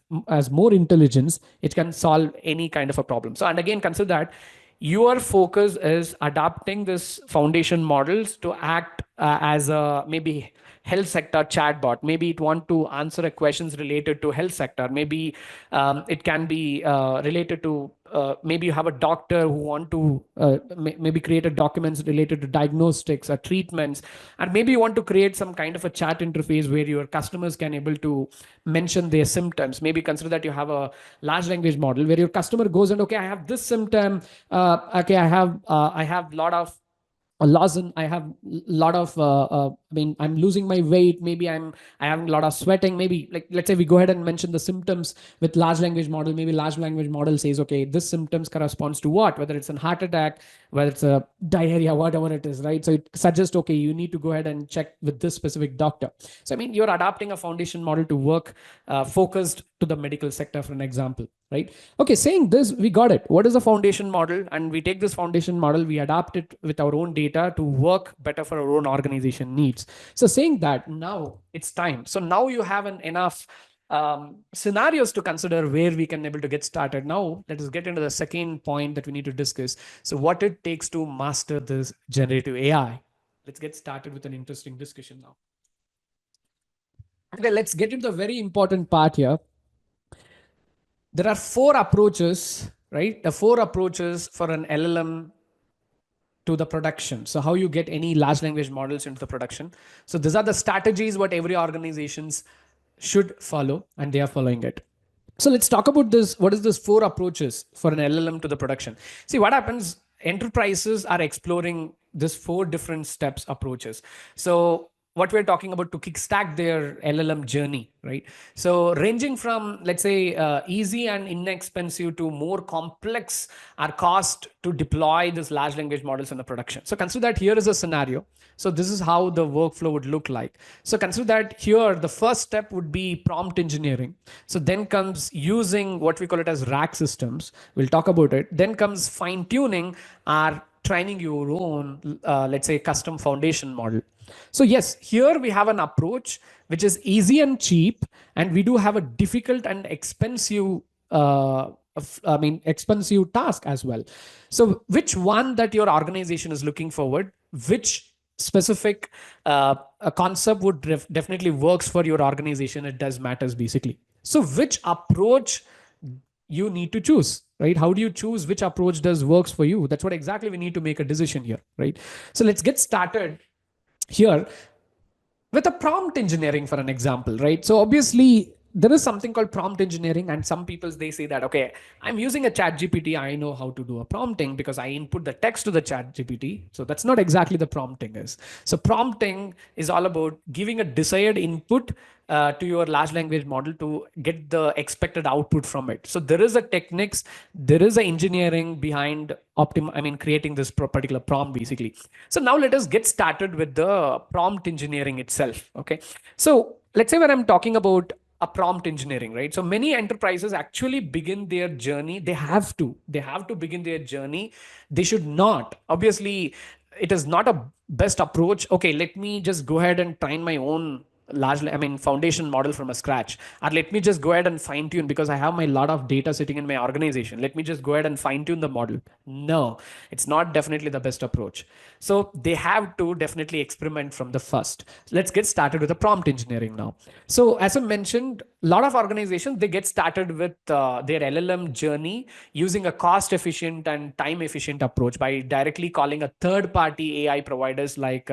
more intelligence, it can solve any kind of a problem. So, and again, consider that your focus is adapting this foundation models to act as a maybe health sector chatbot. Maybe it want to answer a questions related to health sector. Maybe it can be related to maybe you have a doctor who want to maybe create a documents related to diagnostics or treatments, and maybe you want to create some kind of a chat interface where your customers can able to mention their symptoms. Maybe consider that you have a large language model where your customer goes and, okay, I have this symptom. Okay, I have a loss in, I have a lot of I'm losing my weight. Maybe I have a lot of sweating. Maybe, like, let's say we go ahead and mention the symptoms with large language model. Maybe large language model says, okay, this symptoms corresponds to what, whether it's a heart attack, whether it's a diarrhea, whatever it is, right? So it suggests, okay, you need to go ahead and check with this specific doctor. So I mean, you're adapting a foundation model to work focused to the medical sector, for an example, right? Okay, saying this, we got it. What is a foundation model? And we take this foundation model, we adapt it with our own data to work better for our own organization needs. So saying that, now it's time. So now you have enough scenarios to consider where we can able to get started. Now let us get into the second point that we need to discuss. So what it takes to master this generative AI. Let's get started with an interesting discussion now. Okay, let's get into the very important part here. There are 4 approaches, right? The 4 approaches for an LLM to the production. So how you get any large language models into the production. So these are the strategies what every organizations should follow, and they are following it. So let's talk about this. What is this 4 approaches for an LLM to the production? See, what happens, enterprises are exploring this 4 different steps approaches. So what we're talking about to kickstart their LLM journey, right? So ranging from, let's say, easy and inexpensive to more complex or cost to deploy this large language models in the production. So consider that here is a scenario. So this is how the workflow would look like. So consider that here the first step would be prompt engineering. So then comes using what we call it as rack systems. We'll talk about it. Then comes fine tuning or training your own, let's say, custom foundation model. So yes, here we have an approach which is easy and cheap, and we do have a difficult and expensive, expensive task as well. So which one that your organization is looking forward, which specific a concept would definitely works for your organization, it does matters basically. So which approach you need to choose, right? How do you choose which approach does works for you? That's what exactly we need to make a decision here, right? So let's get started here with a prompt engineering for an example, right? So obviously there is something called prompt engineering, and some people they say that, okay, I'm using a chat GPT, I know how to do a prompting because I input the text to the chat GPT. So that's not exactly the prompting is. So prompting is all about giving a desired input to your large language model to get the expected output from it. So there is a techniques, there is a engineering behind creating this particular prompt basically. So now let us get started with the prompt engineering itself. Okay. So let's say when I'm talking about a prompt engineering, right? So many enterprises actually begin their journey. They have to begin their journey. They should not, obviously, it is not a best approach. Okay, let me just go ahead and train my own foundation model from a scratch, or let me just go ahead and fine tune because I have my lot of data sitting in my organization, let me just go ahead and fine tune the model. No, it's not definitely the best approach. So they have to definitely experiment from the first. Let's get started with the prompt engineering now. So as I mentioned, a lot of organizations, they get started with their LLM journey using a cost efficient and time efficient approach by directly calling a third party AI providers, like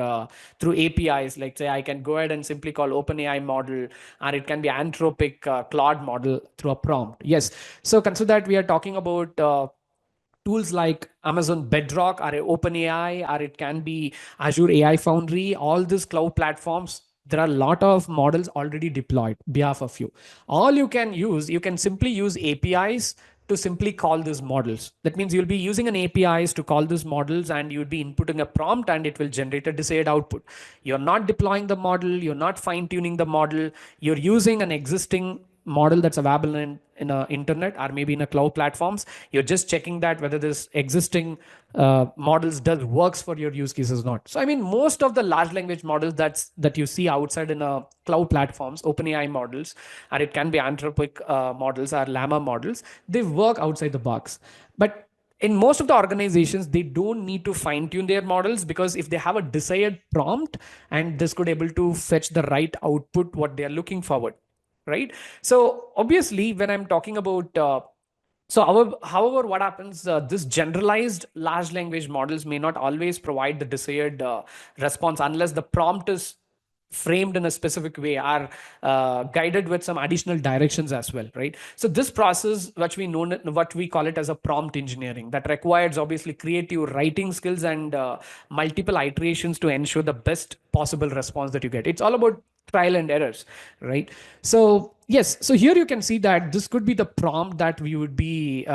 through APIs. Like say I can go ahead and simply call OpenAI model, or it can be Anthropic Claude model through a prompt. Yes. So consider that we are talking about tools like Amazon Bedrock or OpenAI, or it can be Azure AI Foundry, all these cloud platforms. There are a lot of models already deployed behalf of you. All you can use, you can simply use APIs to simply call these models. That means you'll be using an APIs to call these models, and you'll be inputting a prompt and it will generate a desired output. You're not deploying the model, you're not fine tuning the model, you're using an existing model that's available in a internet or maybe in a cloud platforms. You're just checking that whether this existing models does works for your use cases or not. So I mean, most of the large language models that you see outside in a cloud platforms, OpenAI models, or it can be Anthropic models or Llama models, they work outside the box. But in most of the organizations, they don't need to fine tune their models, because if they have a desired prompt, and this could able to fetch the right output what they are looking forward, right? So obviously when I'm talking about however, what happens, this generalized large language models may not always provide the desired response unless the prompt is framed in a specific way, or guided with some additional directions as well, right? So this process, what we call it as a prompt engineering, that requires obviously creative writing skills and multiple iterations to ensure the best possible response that you get. It's all about trial and errors, right? So yes, so here you can see that this could be the prompt that we would be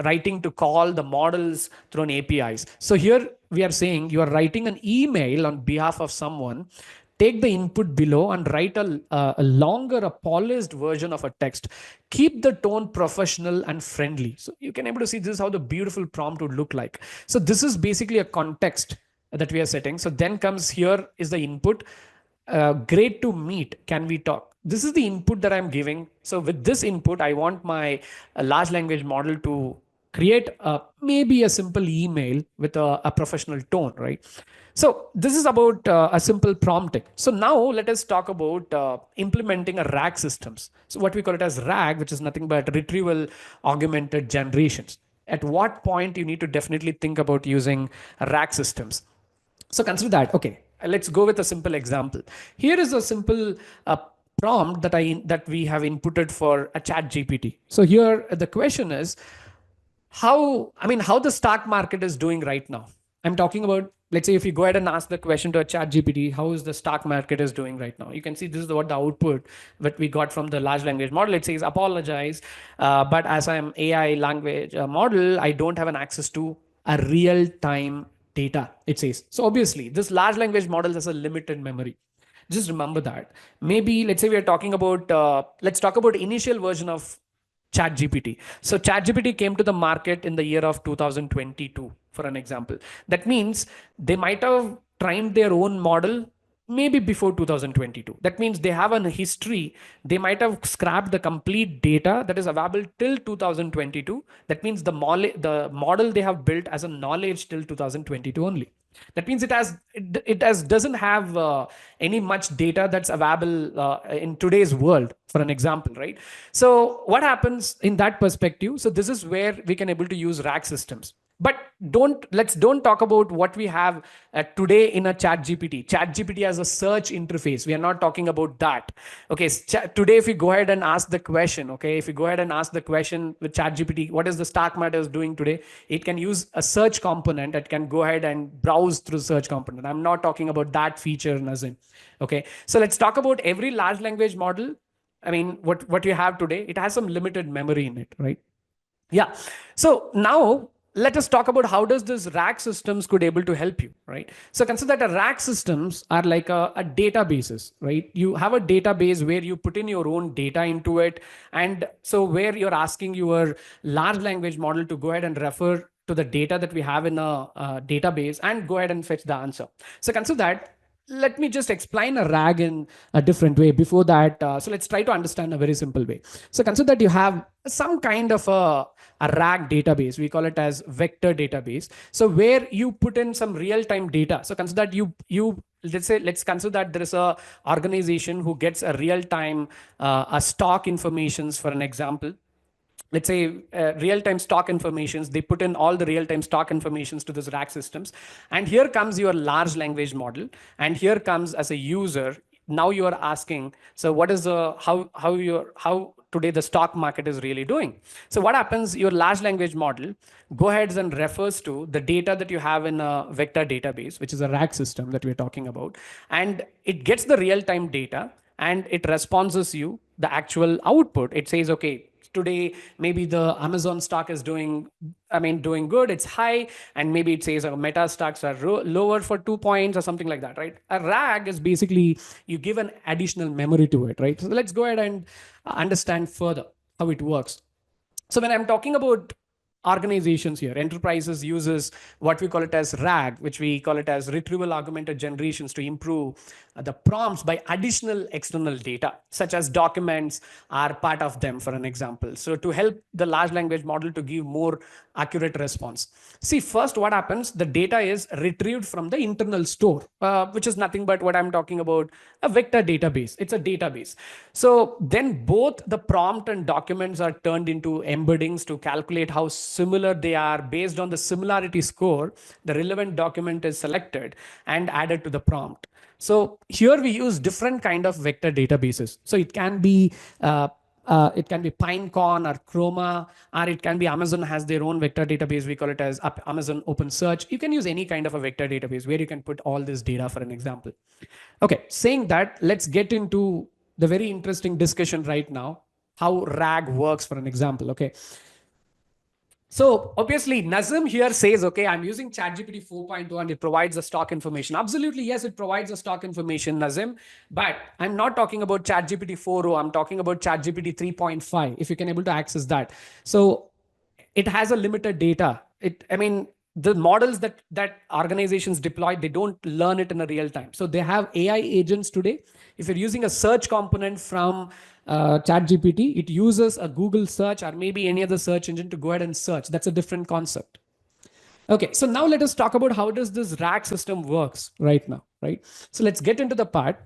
writing to call the models through an APIs. So here we are saying you are writing an email on behalf of someone. Take the input below and write a longer, a polished version of a text. Keep the tone professional and friendly. So you can able to see this is how the beautiful prompt would look like. So this is basically a context that we are setting. So then comes here is the input. Great to meet. Can we talk? This is the input that I'm giving. So with this input, I want my large language model to create maybe a simple email with a professional tone, right? So this is about a simple prompting. So now let us talk about implementing a RAG systems. So what we call it as RAG, which is nothing but retrieval augmented generations. At what point you need to definitely think about using RAG systems. So consider that. Okay, let's go with a simple example. Here is a simple prompt that we have inputted for a chat GPT. So here the question is how the stock market is doing right now. I'm talking about, let's say if you go ahead and ask the question to a chat GPT, how is the stock market is doing right now? You can see this is what the output that we got from the large language model. It says, apologize, but as I'm AI language model, I don't have an access to a real time data, it says. So obviously this large language model has a limited memory. Just remember that. Maybe let's say we are talking about, let's talk about initial version of ChatGPT. So ChatGPT came to the market in the year of 2022, for an example. That means they might have trained their own model maybe before 2022. That means they have a history. They might have scrapped the complete data that is available till 2022. That means the model they have built as a knowledge till 2022 only. That means it doesn't have any much data that's available in today's world, for an example, right? So what happens in that perspective? So this is where we can able to use rack systems. But don't talk about what we have today in a chat gpt. Chat gpt has a search interface. We are not talking about that. Okay, today if you go ahead and ask the question, okay, if you go ahead and ask the question with chat gpt, what is the stock market is doing today, it can use a search component. It can go ahead and browse through search component. I'm not talking about that feature, Nazim. Okay, so let's talk about every large language model. I mean, what you have today, it has some limited memory in it, right? Yeah. So now let us talk about how does this rack systems could able to help you, right? So consider that a rack systems are like a databases, right? You have a database where you put in your own data into it. And so where you're asking your large language model to go ahead and refer to the data that we have in a database and go ahead and fetch the answer. So consider that. Let me just explain a RAG in a different way. Before that, so let's try to understand a very simple way. So consider that you have some kind of a RAG database. We call it as vector database. So where you put in some real-time data. So consider that let's consider that there is a organization who gets a real-time a stock informations, for an example. Let's say real-time stock informations. They put in all the real-time stock informations to this rack systems. And here comes your large language model. And here comes as a user, now you are asking, so what is the, how today the stock market is really doing? So what happens, your large language model go ahead and refers to the data that you have in a vector database, which is a rack system that we're talking about. And it gets the real-time data and it responses you the actual output. It says, okay, today maybe the Amazon stock is doing good, it's high, and maybe it says Meta stocks are lower for 2 points or something like that, right? A RAG is basically you give an additional memory to it, right? So let's go ahead and understand further how it works. So when I'm talking about organizations here, enterprises uses what we call it as RAG, which we call it as retrieval augmented generations, to improve the prompts by additional external data, such as documents are part of them, for an example. So to help the large language model to give more accurate response. See, first what happens, the data is retrieved from the internal store, which is nothing but what I'm talking about, a vector database. It's a database. So then both the prompt and documents are turned into embeddings to calculate how similar they are. Based on the similarity score, the relevant document is selected and added to the prompt. So here we use different kind of vector databases. So it can be Pinecone or Chroma, or it can be Amazon has their own vector database. We call it as Amazon Open Search. You can use any kind of a vector database where you can put all this data, for an example. Okay, saying that, let's get into the very interesting discussion right now, how RAG works, for an example. Okay. So obviously Nazim here says, okay, I'm using ChatGPT 4.2 and it provides the stock information. Absolutely, yes, it provides the stock information, Nazim. But I'm not talking about ChatGPT 4.0. I'm talking about ChatGPT 3.5, if you can able to access that. So it has a limited data. The models that organizations deploy, they don't learn it in a real time. So they have AI agents today. If you're using a search component from ChatGPT, it uses a Google search or maybe any other search engine to go ahead and search. That's a different concept. Okay, so now let us talk about how does this rack system works right now, right? So let's get into the part.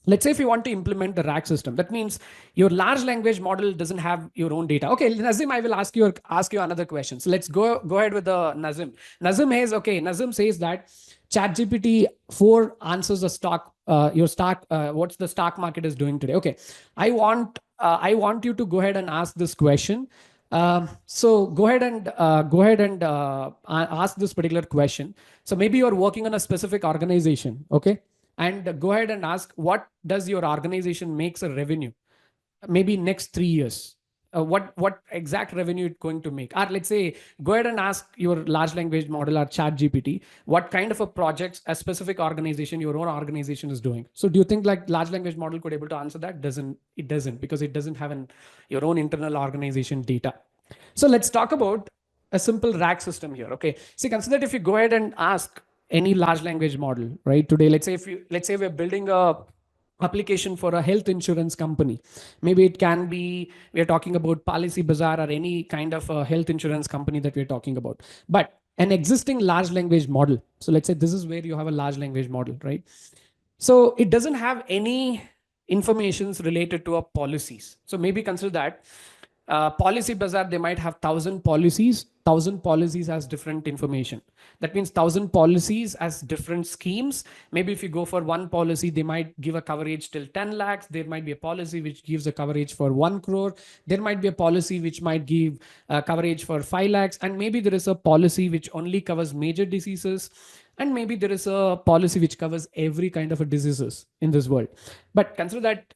Let's say if you want to implement the rack system, that means your large language model doesn't have your own data. Okay, Nazim, I will ask you another question. So let's go ahead with the Nazim. Nazim says that ChatGPT 4 answers the stock, what's the stock market is doing today. Okay, I want you to go ahead and ask this question. So go ahead and ask this particular question. So maybe you're working on a specific organization, okay? And go ahead and ask, what does your organization makes a revenue? Maybe next 3 years. What exact revenue it's going to make? Or let's say, go ahead and ask your large language model or chat GPT, what kind of a project a specific organization, your own organization is doing. So do you think like large language model could able to answer that? Doesn't, because it doesn't have your own internal organization data. So let's talk about a simple rack system here. Okay. See, consider that if you go ahead and ask any large language model, right? Today, let's say we're building a application for a health insurance company. Maybe it can be, we're talking about Policy Bazaar or any kind of a health insurance company that we're talking about. But an existing large language model. So let's say this is where you have a large language model, right? So it doesn't have any informations related to our policies. So maybe consider that Policy Bazaar, they might have 1,000 policies. 1,000 policies has different information. That means 1,000 policies has different schemes. Maybe if you go for one policy, they might give a coverage till 10 lakhs. There might be a policy which gives a coverage for 1 crore. There might be a policy which might give coverage for 5 lakhs. And maybe there is a policy which only covers major diseases. And maybe there is a policy which covers every kind of a diseases in this world. But consider that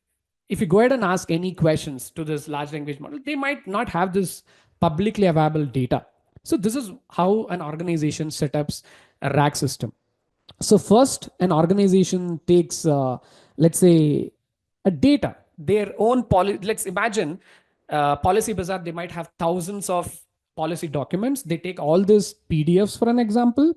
if you go ahead and ask any questions to this large language model, they might not have this publicly available data. So this is how an organization set up a rack system. So first, an organization takes, let's say, a data, their own policy. Let's imagine Policy Bazaar, they might have thousands of policy documents. They take all these PDFs for an example,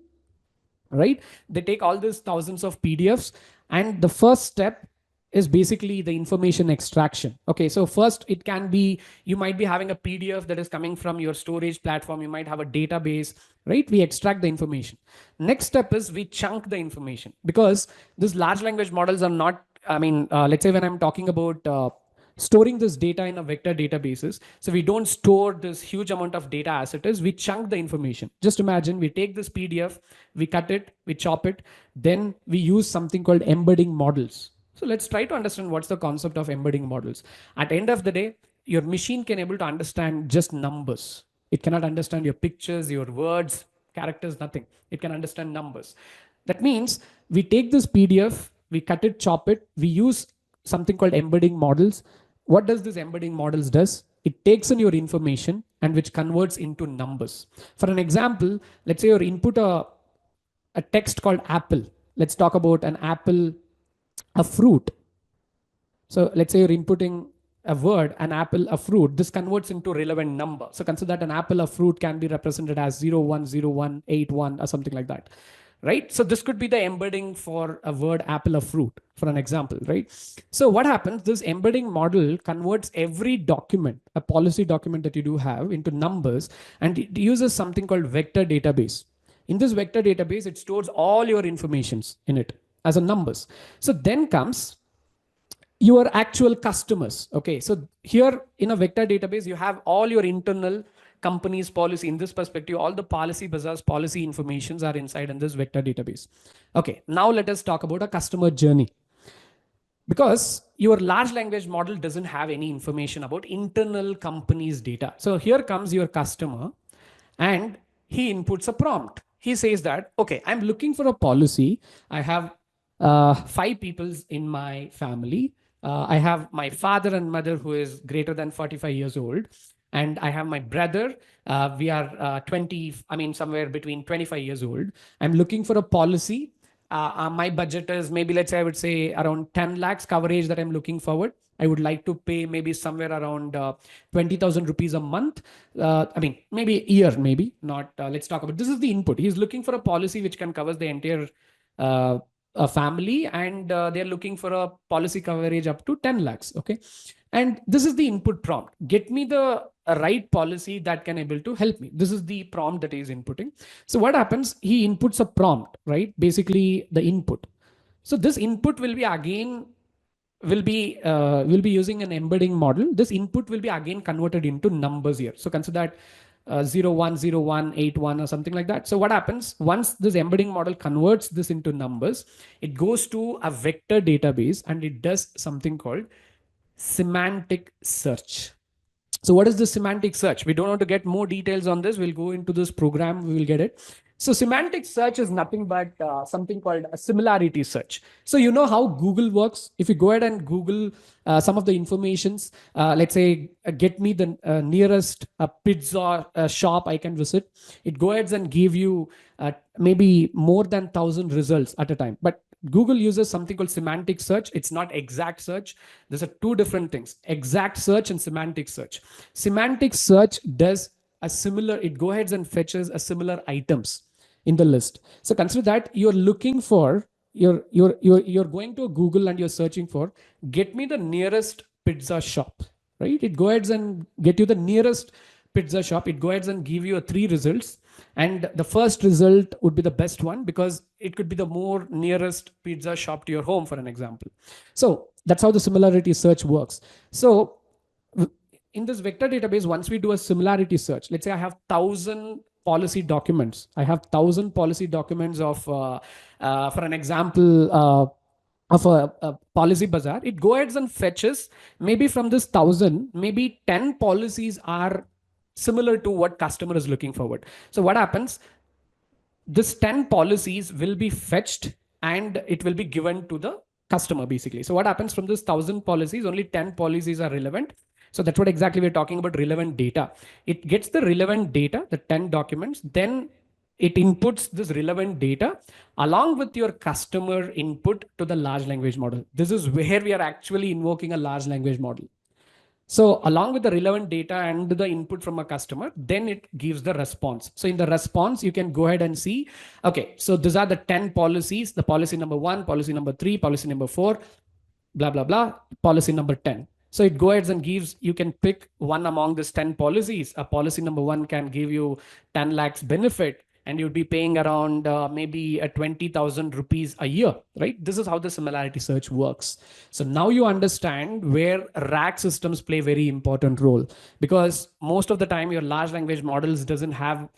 right? They take all these thousands of PDFs, and the first step is basically the information extraction. Okay, so first it can be, you might be having a PDF that is coming from your storage platform. You might have a database, right? We extract the information. Next step is we chunk the information, because these large language models are not, I mean, let's say when I'm talking about storing this data in a vector databases. So we don't store this huge amount of data as it is. We chunk the information. Just imagine we take this PDF, we cut it, we chop it, then we use something called embedding models. So let's try to understand what's the concept of embedding models. At the end of the day, your machine can able to understand just numbers. It cannot understand your pictures, your words, characters, nothing. It can understand numbers. That means we take this PDF, we cut it, chop it, we use something called embedding models. What does this embedding models does? It takes in your information and which converts into numbers. For an example, let's say you input a text called apple. Let's talk about an apple, a fruit. So let's say you're inputting a word, an apple, a fruit. This converts into relevant number. So consider that an apple, a fruit can be represented as 010181 or something like that, right? So this could be the embedding for a word apple, a fruit, for an example, right? So what happens, this embedding model converts every document, a policy document that you do have, into numbers, and it uses something called vector database. In this vector database, it stores all your informations in it as a numbers. So then comes your actual customers. Okay, so here in a vector database, you have all your internal company's policy. In this perspective, all the Policy Bazaar's policy informations are inside in this vector database. Okay, now let us talk about a customer journey. Because your large language model doesn't have any information about internal company's data. So here comes your customer and he inputs a prompt. He says that, okay, I'm looking for a policy. I have 5 people in my family. I have my father and mother who is greater than 45 years old. And I have my brother. We are 20, I mean, somewhere between 25 years old. I'm looking for a policy. My budget is maybe, let's say, I would say around 10 lakhs coverage that I'm looking forward. I would like to pay maybe somewhere around 20,000 rupees a month. I mean, maybe a year, maybe not. Let's talk about, this is the input. He's looking for a policy which can cover the entire family, and they're looking for a policy coverage up to 10 lakhs. Okay. And this is the input prompt. Get me the right policy that can able to help me. This is the prompt that he's inputting. So what happens? He inputs a prompt, right? Basically the input. So this input will be again will be using an embedding model. This input will be again converted into numbers here. So consider that 010181 or something like that. So what happens once this embedding model converts this into numbers, it goes to a vector database and it does something called semantic search. So what is the semantic search? We don't want to get more details on this. We'll go into this program. We will get it. So semantic search is nothing but something called a similarity search. So you know how Google works. If you go ahead and Google some of the informations, let's say get me the nearest pizza shop I can visit. It go ahead and give you maybe more than 1,000 results at a time. But Google uses something called semantic search. It's not exact search. There's a two different things: exact search and semantic search. Semantic search does a similar, it go ahead and fetches a similar items in the list. So consider that you're looking for, you're going to Google and you're searching for, get me the nearest pizza shop, right? It go ahead and get you the nearest pizza shop. It go ahead and give you a three results, and the first result would be the best one because it could be the more nearest pizza shop to your home, for an example. So that's how the similarity search works. So in this vector database, once we do a similarity search, let's say I have 1,000 policy documents. I have 1,000 policy documents of, for an example, of a policy bazaar. It go ahead and fetches maybe from this 1,000, maybe 10 policies are similar to what customer is looking forward. So what happens? This 10 policies will be fetched and it will be given to the customer basically. So what happens from this 1,000 policies, only 10 policies are relevant. So that's what exactly we're talking about, relevant data. It gets the relevant data, the 10 documents, then it inputs this relevant data along with your customer input to the large language model. This is where we are actually invoking a large language model. So along with the relevant data and the input from a customer, then it gives the response. So in the response, you can go ahead and see, okay, so these are the 10 policies, the policy number 1, policy number 3, policy number 4, blah, blah, blah, policy number 10. So it goes ahead and gives, you can pick one among these 10 policies. A policy number 1 can give you 10 lakhs benefit, and you'd be paying around maybe 20,000 rupees a year, right? This is how the similarity search works. So now you understand where RAG systems play very important role, because most of the time your large language models doesn't have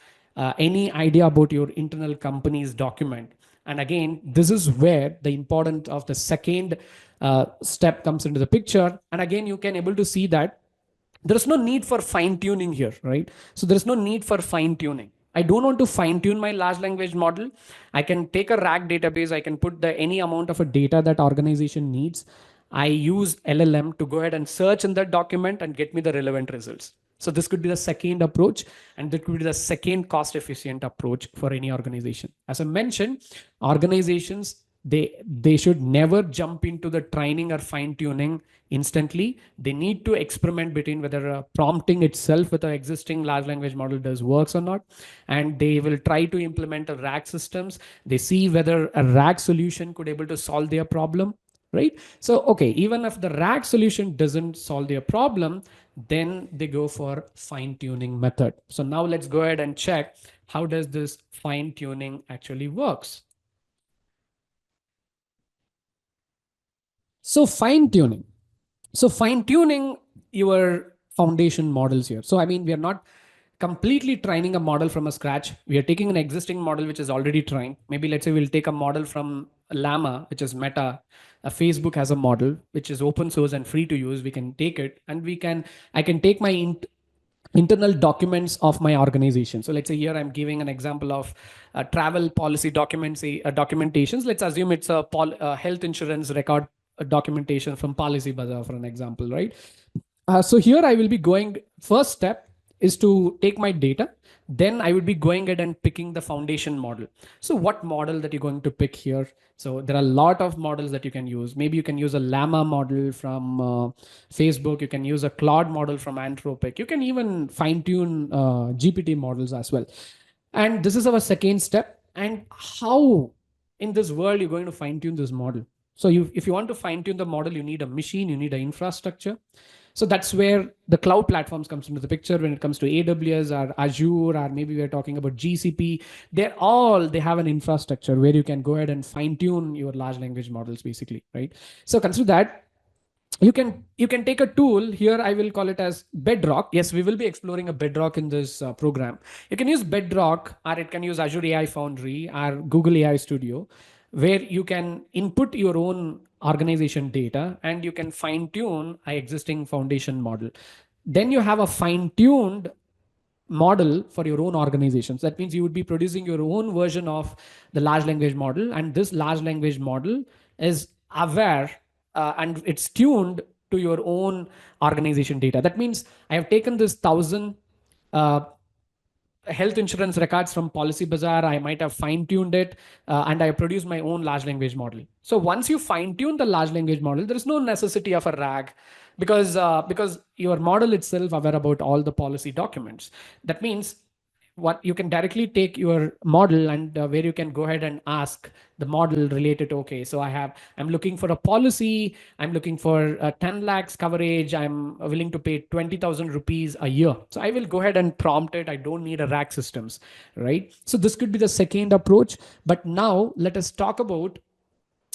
any idea about your internal company's document. And again, this is where the importance of the second step comes into the picture. And again, you can able to see that there is no need for fine tuning here, right? So there is no need for fine tuning. I don't want to fine tune my large language model. I can take a RAG database. I can put the any amount of a data that organization needs. I use LLM to go ahead and search in that document and get me the relevant results. So this could be the second approach, and that could be the second cost efficient approach for any organization. As I mentioned, organizations, they should never jump into the training or fine tuning instantly. They need to experiment between whether prompting itself with an existing large language model does works or not, and they will try to implement a RAG systems. They see whether a RAG solution could able to solve their problem, right? So okay, even if the RAG solution doesn't solve their problem, then they go for fine tuning method. So now let's go ahead and check how does this fine tuning actually works. So fine tuning. So fine tuning your foundation models here. So I mean, we are not completely training a model from a scratch. We are taking an existing model which is already trained. Maybe let's say we'll take a model from Llama, which is Meta. Facebook has a model which is open source and free to use. We can take it and I can take my internal documents of my organization. So let's say here I'm giving an example of travel policy documents, documentations. Let's assume it's a health insurance record documentation from Policy Bazaar, for an example, right? So here I will be going, first step is to take my data. Then I would be going ahead and picking the foundation model. So what model that you're going to pick here? So there are a lot of models that you can use. Maybe you can use a Llama model from Facebook. You can use a Claude model from Anthropic. You can even fine tune GPT models as well. And this is our second step. And how in this world you're going to fine tune this model? So if you want to fine tune the model, you need a machine, you need an infrastructure. So that's where the cloud platforms comes into the picture. When it comes to AWS or Azure, or maybe we're talking about GCP, they have an infrastructure where you can go ahead and fine tune your large language models basically, right? So consider that you can take a tool here. I will call it as Bedrock. Yes, we will be exploring a Bedrock in this program. You can use Bedrock, or it can use Azure AI Foundry or Google AI Studio, where you can input your own organization data and you can fine tune an existing foundation model. Then you have a fine-tuned model for your own organizations. That means you would be producing your own version of the large language model, and this large language model is aware and it's tuned to your own organization data. That means I have taken this 1,000 uh, health insurance records from Policy Bazaar. I might have fine tuned it and I produce my own large language model. So once you fine tune the large language model, there is no necessity of a RAG because your model itself aware about all the policy documents. That means what you can directly take your model and where you can go ahead and ask the model related to, okay, so I'm looking for a policy, I'm looking for 10 lakhs coverage, I'm willing to pay 20,000 rupees a year. So I will go ahead and prompt it. I don't need a rack systems, right? So this could be the second approach. But now let us talk about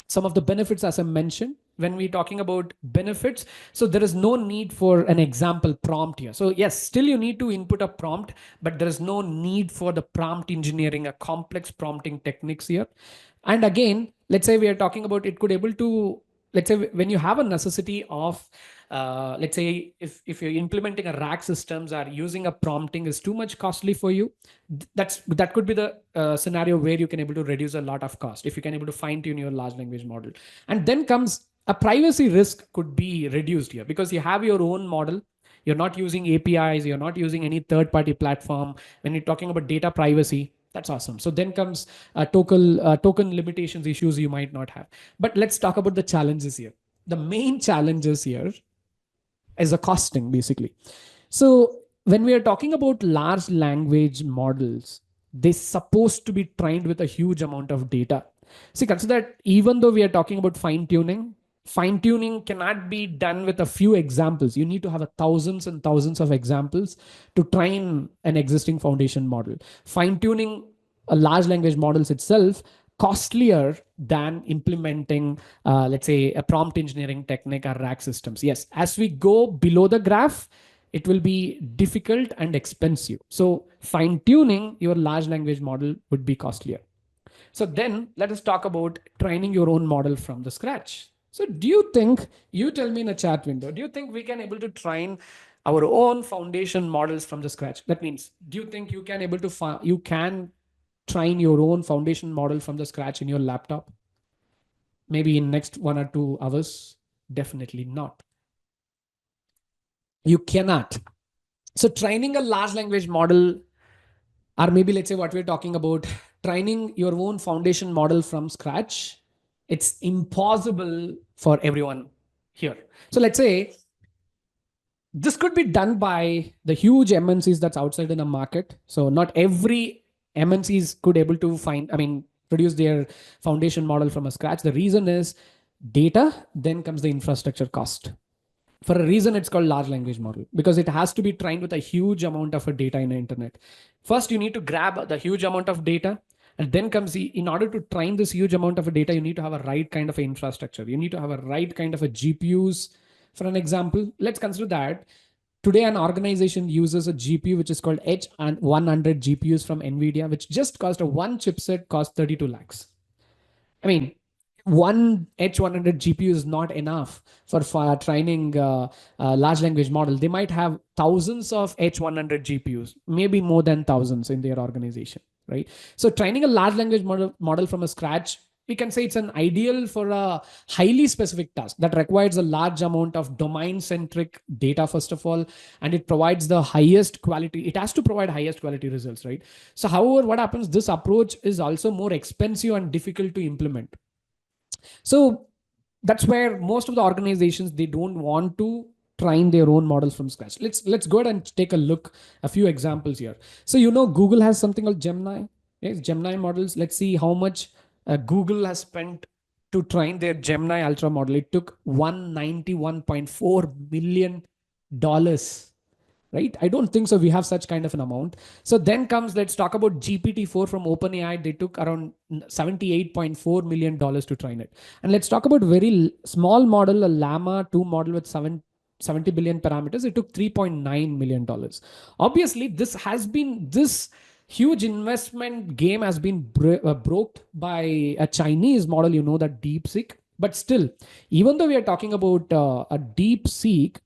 some of the benefits as I mentioned. When we're talking about benefits, so there is no need for an example prompt here. So yes, still you need to input a prompt, but there is no need for the prompt engineering, a complex prompting techniques here. And again, let's say we are talking about it could able to, let's say when you have a necessity of let's say if you're implementing a rack systems or using a prompting is too much costly for you, that could be the scenario where you can able to reduce a lot of cost if you can able to fine tune your large language model. And then comes a privacy risk could be reduced here because you have your own model. You're not using APIs, you're not using any third party platform. When you're talking about data privacy, that's awesome. So then comes token limitations issues you might not have. But let's talk about the challenges here. The main challenges here is the costing basically. So when we are talking about large language models, they're supposed to be trained with a huge amount of data. See, consider that even though we are talking about fine tuning cannot be done with a few examples. You need to have thousands and thousands of examples to train an existing foundation model. Fine tuning a large language models itself costlier than implementing, let's say, a prompt engineering technique or rack systems. Yes, as we go below the graph, it will be difficult and expensive. So fine tuning your large language model would be costlier. So then let us talk about training your own model from the scratch. So do you think, you tell me in a chat window, do you think we can able to train our own foundation models from the scratch? That means, do you think you can able to, you can train your own foundation model from the scratch in your laptop? Maybe in next 1 or 2 hours? Definitely not. You cannot. So training a large language model, or maybe let's say what we're talking about, training your own foundation model from scratch, it's impossible for everyone here. So let's say this could be done by the huge MNCs that's outside in the market. So not every MNCs could able to produce their foundation model from a scratch. The reason is data, then comes the infrastructure cost. For a reason, it's called large language model because it has to be trained with a huge amount of data in the internet. First, you need to grab the huge amount of data, and then comes in order to train this huge amount of data, you need to have a right kind of infrastructure. You need to have a right kind of a GPUs. For an example, let's consider that today an organization uses a GPU which is called H100 GPUs from NVIDIA, which just cost one chipset cost 32 lakhs. I mean, one H100 GPU is not enough for training large language model. They might have thousands of H100 GPUs, maybe more than thousands in their organization, right? So training a large language model from a scratch, we can say it's an ideal for a highly specific task that requires a large amount of domain-centric data, first of all, and it provides the highest quality. It has to provide highest quality results, right? So however, what happens, this approach is also more expensive and difficult to implement. So that's where most of the organizations, they don't want to train their own models from scratch. Let's go ahead and take a look a few examples here. So Google has something called Gemini. Yes, Gemini models. Let's see how much Google has spent to train their Gemini Ultra model. It took $191.4 million, right? I don't think so we have such kind of an amount. So then comes, let's talk about GPT-4 from OpenAI. They took around $78.4 million to train it. And let's talk about very small model, a Llama 2 model with 70 billion parameters. It took $3.9 million. Obviously, this huge investment game has been broke by a Chinese model, that DeepSeek. But still, even though we are talking about a DeepSeek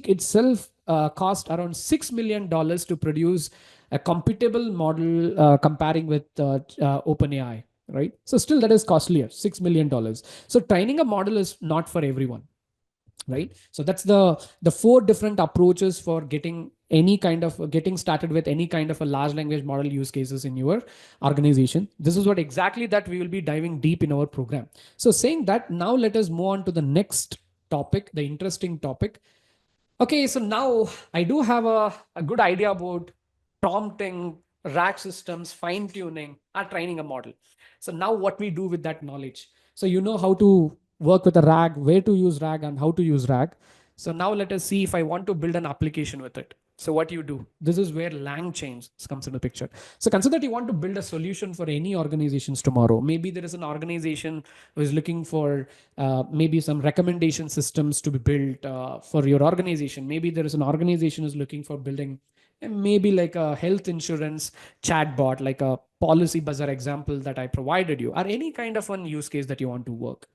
itself cost around $6 million to produce a computable model comparing with OpenAI, right? So still that is costlier, $6 million. So training a model is not for everyone, right? So that's the four different approaches for getting started with any kind of a large language model use cases in your organization. This is what exactly that we will be diving deep in our program. So saying that, now let us move on to the next topic, the interesting topic. Okay, so now I do have a good idea about prompting, rack systems, fine tuning, or training a model. So now what we do with that knowledge. So you know how to work with a RAG, where to use RAG, and how to use RAG. So now let us see if I want to build an application with it. So what you do, this is where lang chains comes into the picture. So consider that you want to build a solution for any organizations tomorrow. Maybe there is an organization who is looking for maybe some recommendation systems to be built for your organization. Maybe there is an organization who's looking for building maybe like a health insurance chatbot, like a policy buzzer example that I provided you, or any kind of one use case that you want to work.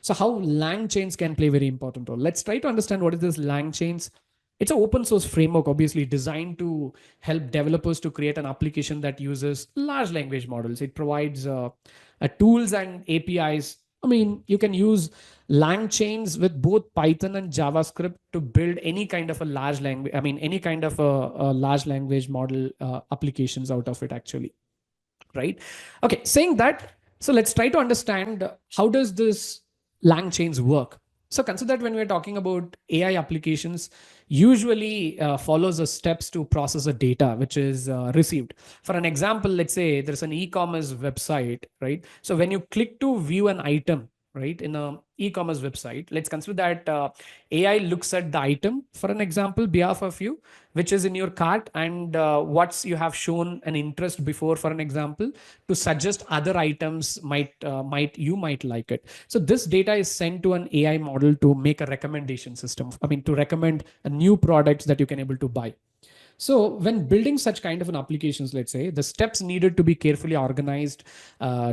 So how lang chains can play a very important role. Let's try to understand what is this lang chains. It's an open source framework, obviously designed to help developers to create an application that uses large language models. It provides tools and APIs. I mean, you can use lang chains with both Python and JavaScript to build any kind of a large language. I mean, any kind of a large language model applications out of it, actually, right? Okay, saying that, so let's try to understand how does this lang chains work. So consider that when we're talking about AI applications, usually follows the steps to process the data which is received. For an example, let's say there's an e-commerce website, right? So when you click to view an item, right, in a e-commerce website, let's consider that AI looks at the item, for an example, behalf of you, which is in your cart, and what's you have shown an interest before, for an example, to suggest other items might like it. So this data is sent to an AI model to make a recommendation system. I mean, to recommend a new products that you can able to buy. So when building such kind of an applications, let's say, the steps needed to be carefully organized,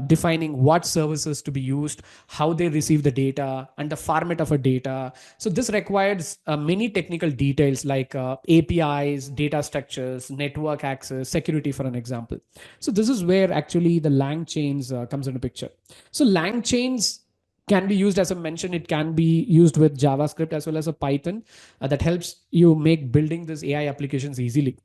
defining what services to be used, how they receive the data, and the format of a data. So this requires many technical details like APIs, data structures, network access, security, for an example. So this is where actually the lang chains comes into picture. So lang chains can be used, as I mentioned, it can be used with JavaScript as well as a Python that helps you make building these AI applications easily.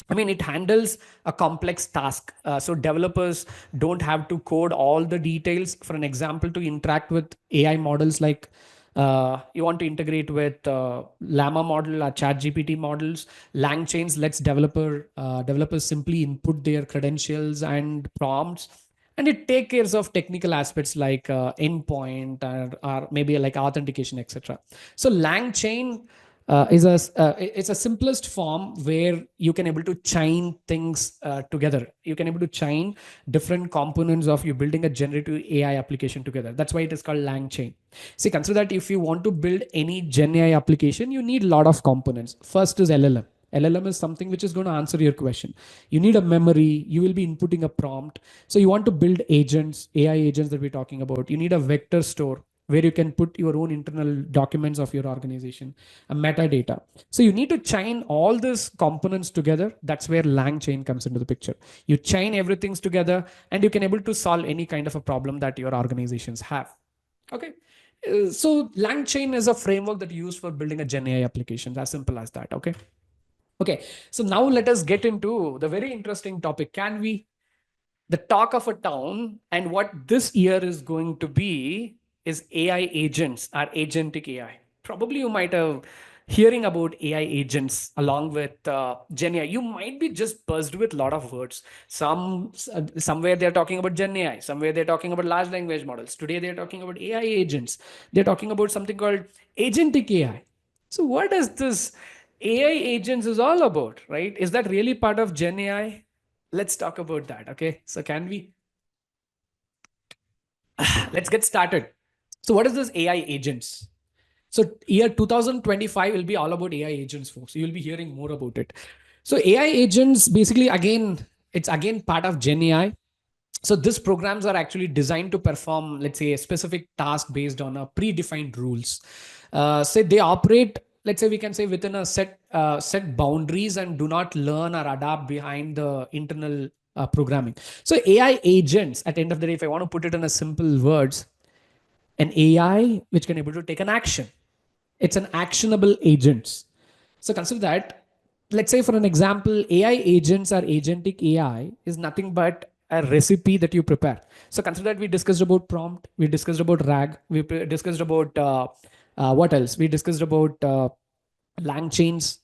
I mean, it handles a complex task. So developers don't have to code all the details. For an example, to interact with AI models, like you want to integrate with Llama model or ChatGPT models, LangChains lets developers simply input their credentials and prompts, and it take cares of technical aspects like endpoint or maybe like authentication, etc. So LangChain it's a simplest form where you can able to chain things together. You can able to chain different components of you building a generative AI application together. That's why it is called LangChain. See, consider that if you want to build any Gen AI application, you need a lot of components. First is LLM. LLM is something which is going to answer your question. You need a memory. You will be inputting a prompt. So you want to build agents, AI agents that we're talking about. You need a vector store where you can put your own internal documents of your organization, a metadata. So you need to chain all these components together. That's where LangChain comes into the picture. You chain everything together and you can able to solve any kind of a problem that your organizations have. Okay. So LangChain is a framework that you use for building a Gen AI application. As simple as that. Okay. Okay, so now let us get into the very interesting topic. The talk of a town, and what this year is going to be is AI agents or agentic AI. Probably you might have hearing about AI agents along with Gen AI. You might be just buzzed with a lot of words. Somewhere they're talking about Gen AI, somewhere they're talking about large language models. Today they're talking about AI agents. They're talking about something called agentic AI. So what is this AI agents is all about, right? Is that really part of Gen AI? Let's talk about that. Okay. So can we, let's get started. So what is this AI agents? So year 2025 will be all about AI agents, folks. You'll be hearing more about it. So AI agents, basically, again, it's again part of Gen AI. So these programs are actually designed to perform, let's say, a specific task based on a predefined rules. Say they operate, let's say we can say within a set set boundaries and do not learn or adapt behind the internal programming. So AI agents, at the end of the day, if I want to put it in a simple words, an AI which can able to take an action. It's an actionable agents. So consider that, let's say for an example, AI agents or agentic AI is nothing but a recipe that you prepare. So consider that we discussed about prompt, we discussed about RAG, we discussed about what else? We discussed about lang chains,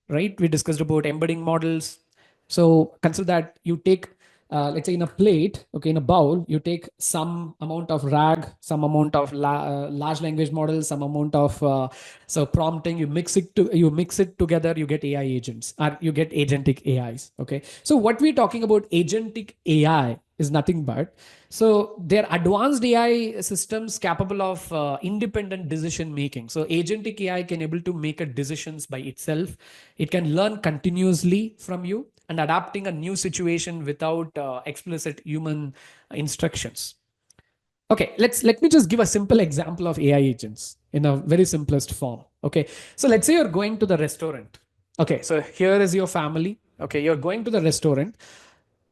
right? We discussed about embedding models. So consider that you take, let's say in a plate, okay, in a bowl, you take some amount of RAG, some amount of large language models, some amount of so prompting. You mix it together, you get AI agents, or you get agentic AIs. Okay, so what we're talking about agentic AI is nothing but, so they're advanced AI systems capable of independent decision making. So agentic AI can able to make a decisions by itself. It can learn continuously from you and adapting a new situation without explicit human instructions. Okay, let me just give a simple example of AI agents in a very simplest form. Okay, so let's say you're going to the restaurant. Okay, so here is your family. Okay, you're going to the restaurant.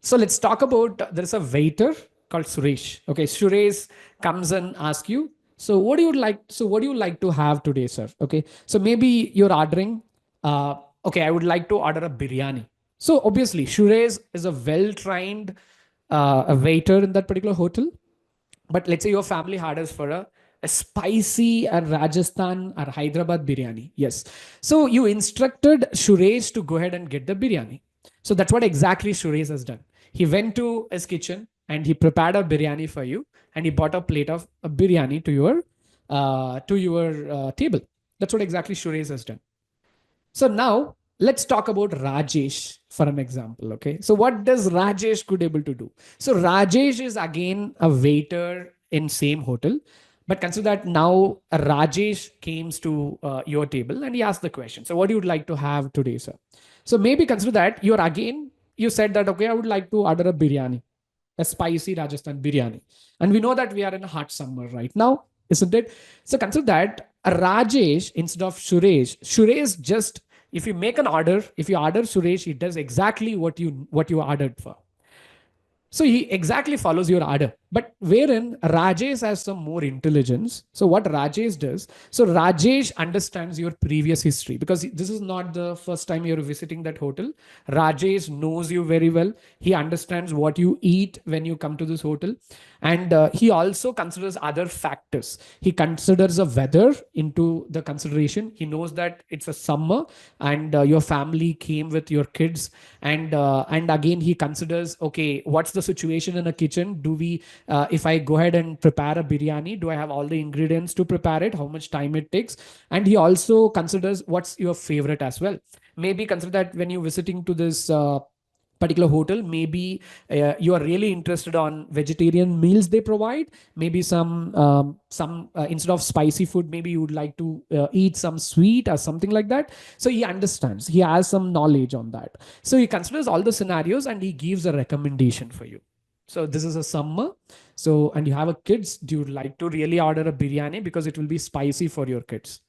So let's talk about, there's a waiter called Suresh. Okay, Suresh comes and asks you, so what do you like? So what do you like to have today, sir? Okay, so maybe you're ordering. Okay, I would like to order a biryani. So obviously, Suresh is a well-trained a waiter in that particular hotel. But let's say your family orders for a spicy or Rajasthan or Hyderabad biryani. Yes. So you instructed Suresh to go ahead and get the biryani. So that's what exactly Suresh has done. He went to his kitchen and he prepared a biryani for you, and he bought a plate of a biryani to your table. That's what exactly Suresh has done. So now let's talk about Rajesh for an example. Okay. So what does Rajesh could able to do? So Rajesh is again a waiter in same hotel, but consider that now Rajesh came to your table and he asked the question. So what you would like to have today, sir? So maybe consider that you said that, okay, I would like to order a biryani, a spicy Rajasthan biryani. And we know that we are in a hot summer right now, isn't it? So consider that Rajesh instead of Suresh just, if you make an order, if you order Suresh, he does exactly what you ordered for. So he exactly follows your order. But wherein Rajesh has some more intelligence. So what Rajesh does, so Rajesh understands your previous history, because this is not the first time you're visiting that hotel. Rajesh knows you very well. He understands what you eat when you come to this hotel. And he also considers other factors. He considers the weather into the consideration. He knows that it's a summer and your family came with your kids, and again he considers, okay, what's the situation in a kitchen? Do we if I go ahead and prepare a biryani, do I have all the ingredients to prepare it? How much time it takes? And he also considers what's your favorite as well. Maybe consider that when you're visiting to this particular hotel, maybe you are really interested on vegetarian meals they provide. Maybe some instead of spicy food, maybe you would like to eat some sweet or something like that. So he understands, he has some knowledge on that. So he considers all the scenarios and he gives a recommendation for you. So this is a summer, so and you have a kids, do you like to really order a biryani because it will be spicy for your kids?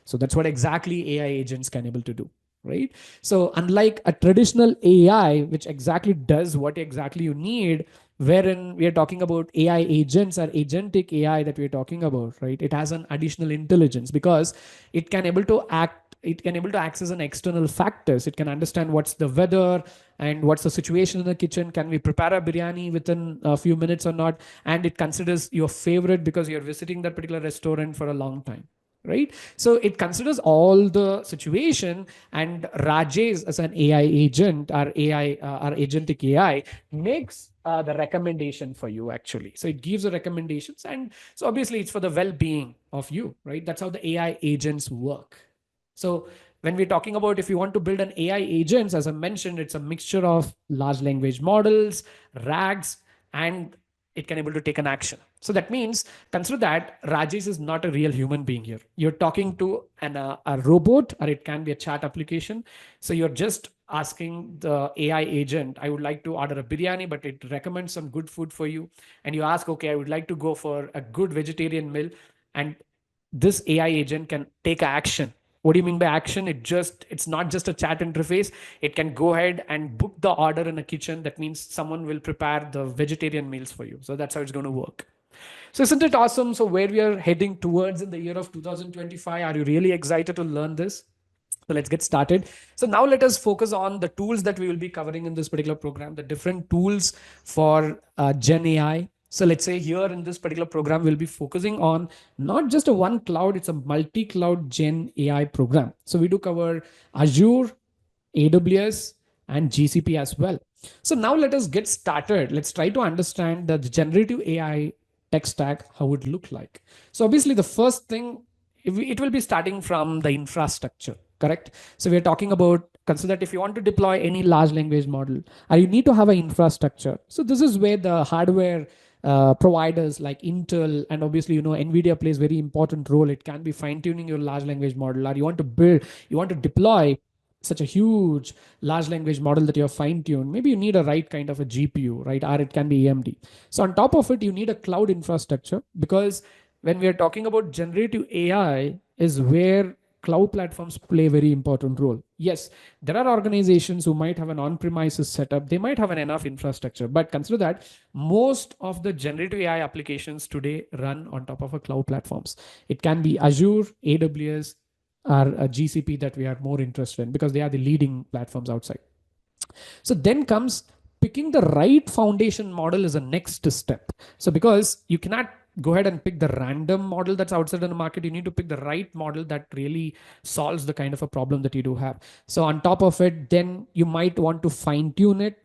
So that's what exactly AI agents can able to do, right? So unlike a traditional AI, which exactly does what exactly you need, wherein we are talking about AI agents or agentic AI that we're talking about, right? It has an additional intelligence because it can able to act, it can able to access an external factors. It can understand what's the weather and what's the situation in the kitchen. Can we prepare a biryani within a few minutes or not? And it considers your favorite because you're visiting that particular restaurant for a long time, right? So it considers all the situation, and Rajesh as an AI agent or AI or agentic AI makes the recommendation for you actually. So it gives the recommendations, and so obviously it's for the well-being of you, right? That's how the AI agents work. So when we're talking about, if you want to build an AI agents, as I mentioned, it's a mixture of large language models, RAGs, and it can able to take an action. So that means consider that Rajesh is not a real human being here. You're talking to a robot, or it can be a chat application. So you're just asking the AI agent, I would like to order a biryani, but it recommends some good food for you. And you ask, okay, I would like to go for a good vegetarian meal. And this AI agent can take action What do you mean by action? It's not just a chat interface. It can go ahead and book the order in a kitchen. That means someone will prepare the vegetarian meals for you. So that's how it's going to work. So isn't it awesome? So where we are heading towards in the year of 2025, are you really excited to learn this? So let's get started. So now let us focus on the tools that we will be covering in this particular program, the different tools for Gen AI. So let's say here in this particular program, we'll be focusing on not just a one cloud, it's a multi-cloud Gen AI program. So we do cover Azure, AWS, and GCP as well. So now let us get started. Let's try to understand the generative AI tech stack, how it look like. So obviously the first thing, it will be starting from the infrastructure, correct? So we're talking about, consider that if you want to deploy any large language model, you need to have an infrastructure. So this is where the hardware providers like Intel and obviously Nvidia plays very important role. It can be fine tuning your large language model, or you want to build, you want to deploy such a huge large language model that you have fine tuned. Maybe you need a right kind of a GPU, right? Or it can be AMD. So on top of it, you need a cloud infrastructure, because when we are talking about generative AI is where cloud platforms play a very important role. Yes, there are organizations who might have an on-premises setup. They might have an enough infrastructure, but consider that most of the generative AI applications today run on top of a cloud platforms. It can be Azure, AWS, or a GCP that we are more interested in, because they are the leading platforms outside. So then comes picking the right foundation model is a next step. So because you cannot go ahead and pick the random model that's outside in the market, you need to pick the right model that really solves the kind of a problem that you do have. So on top of it, then you might want to fine tune it.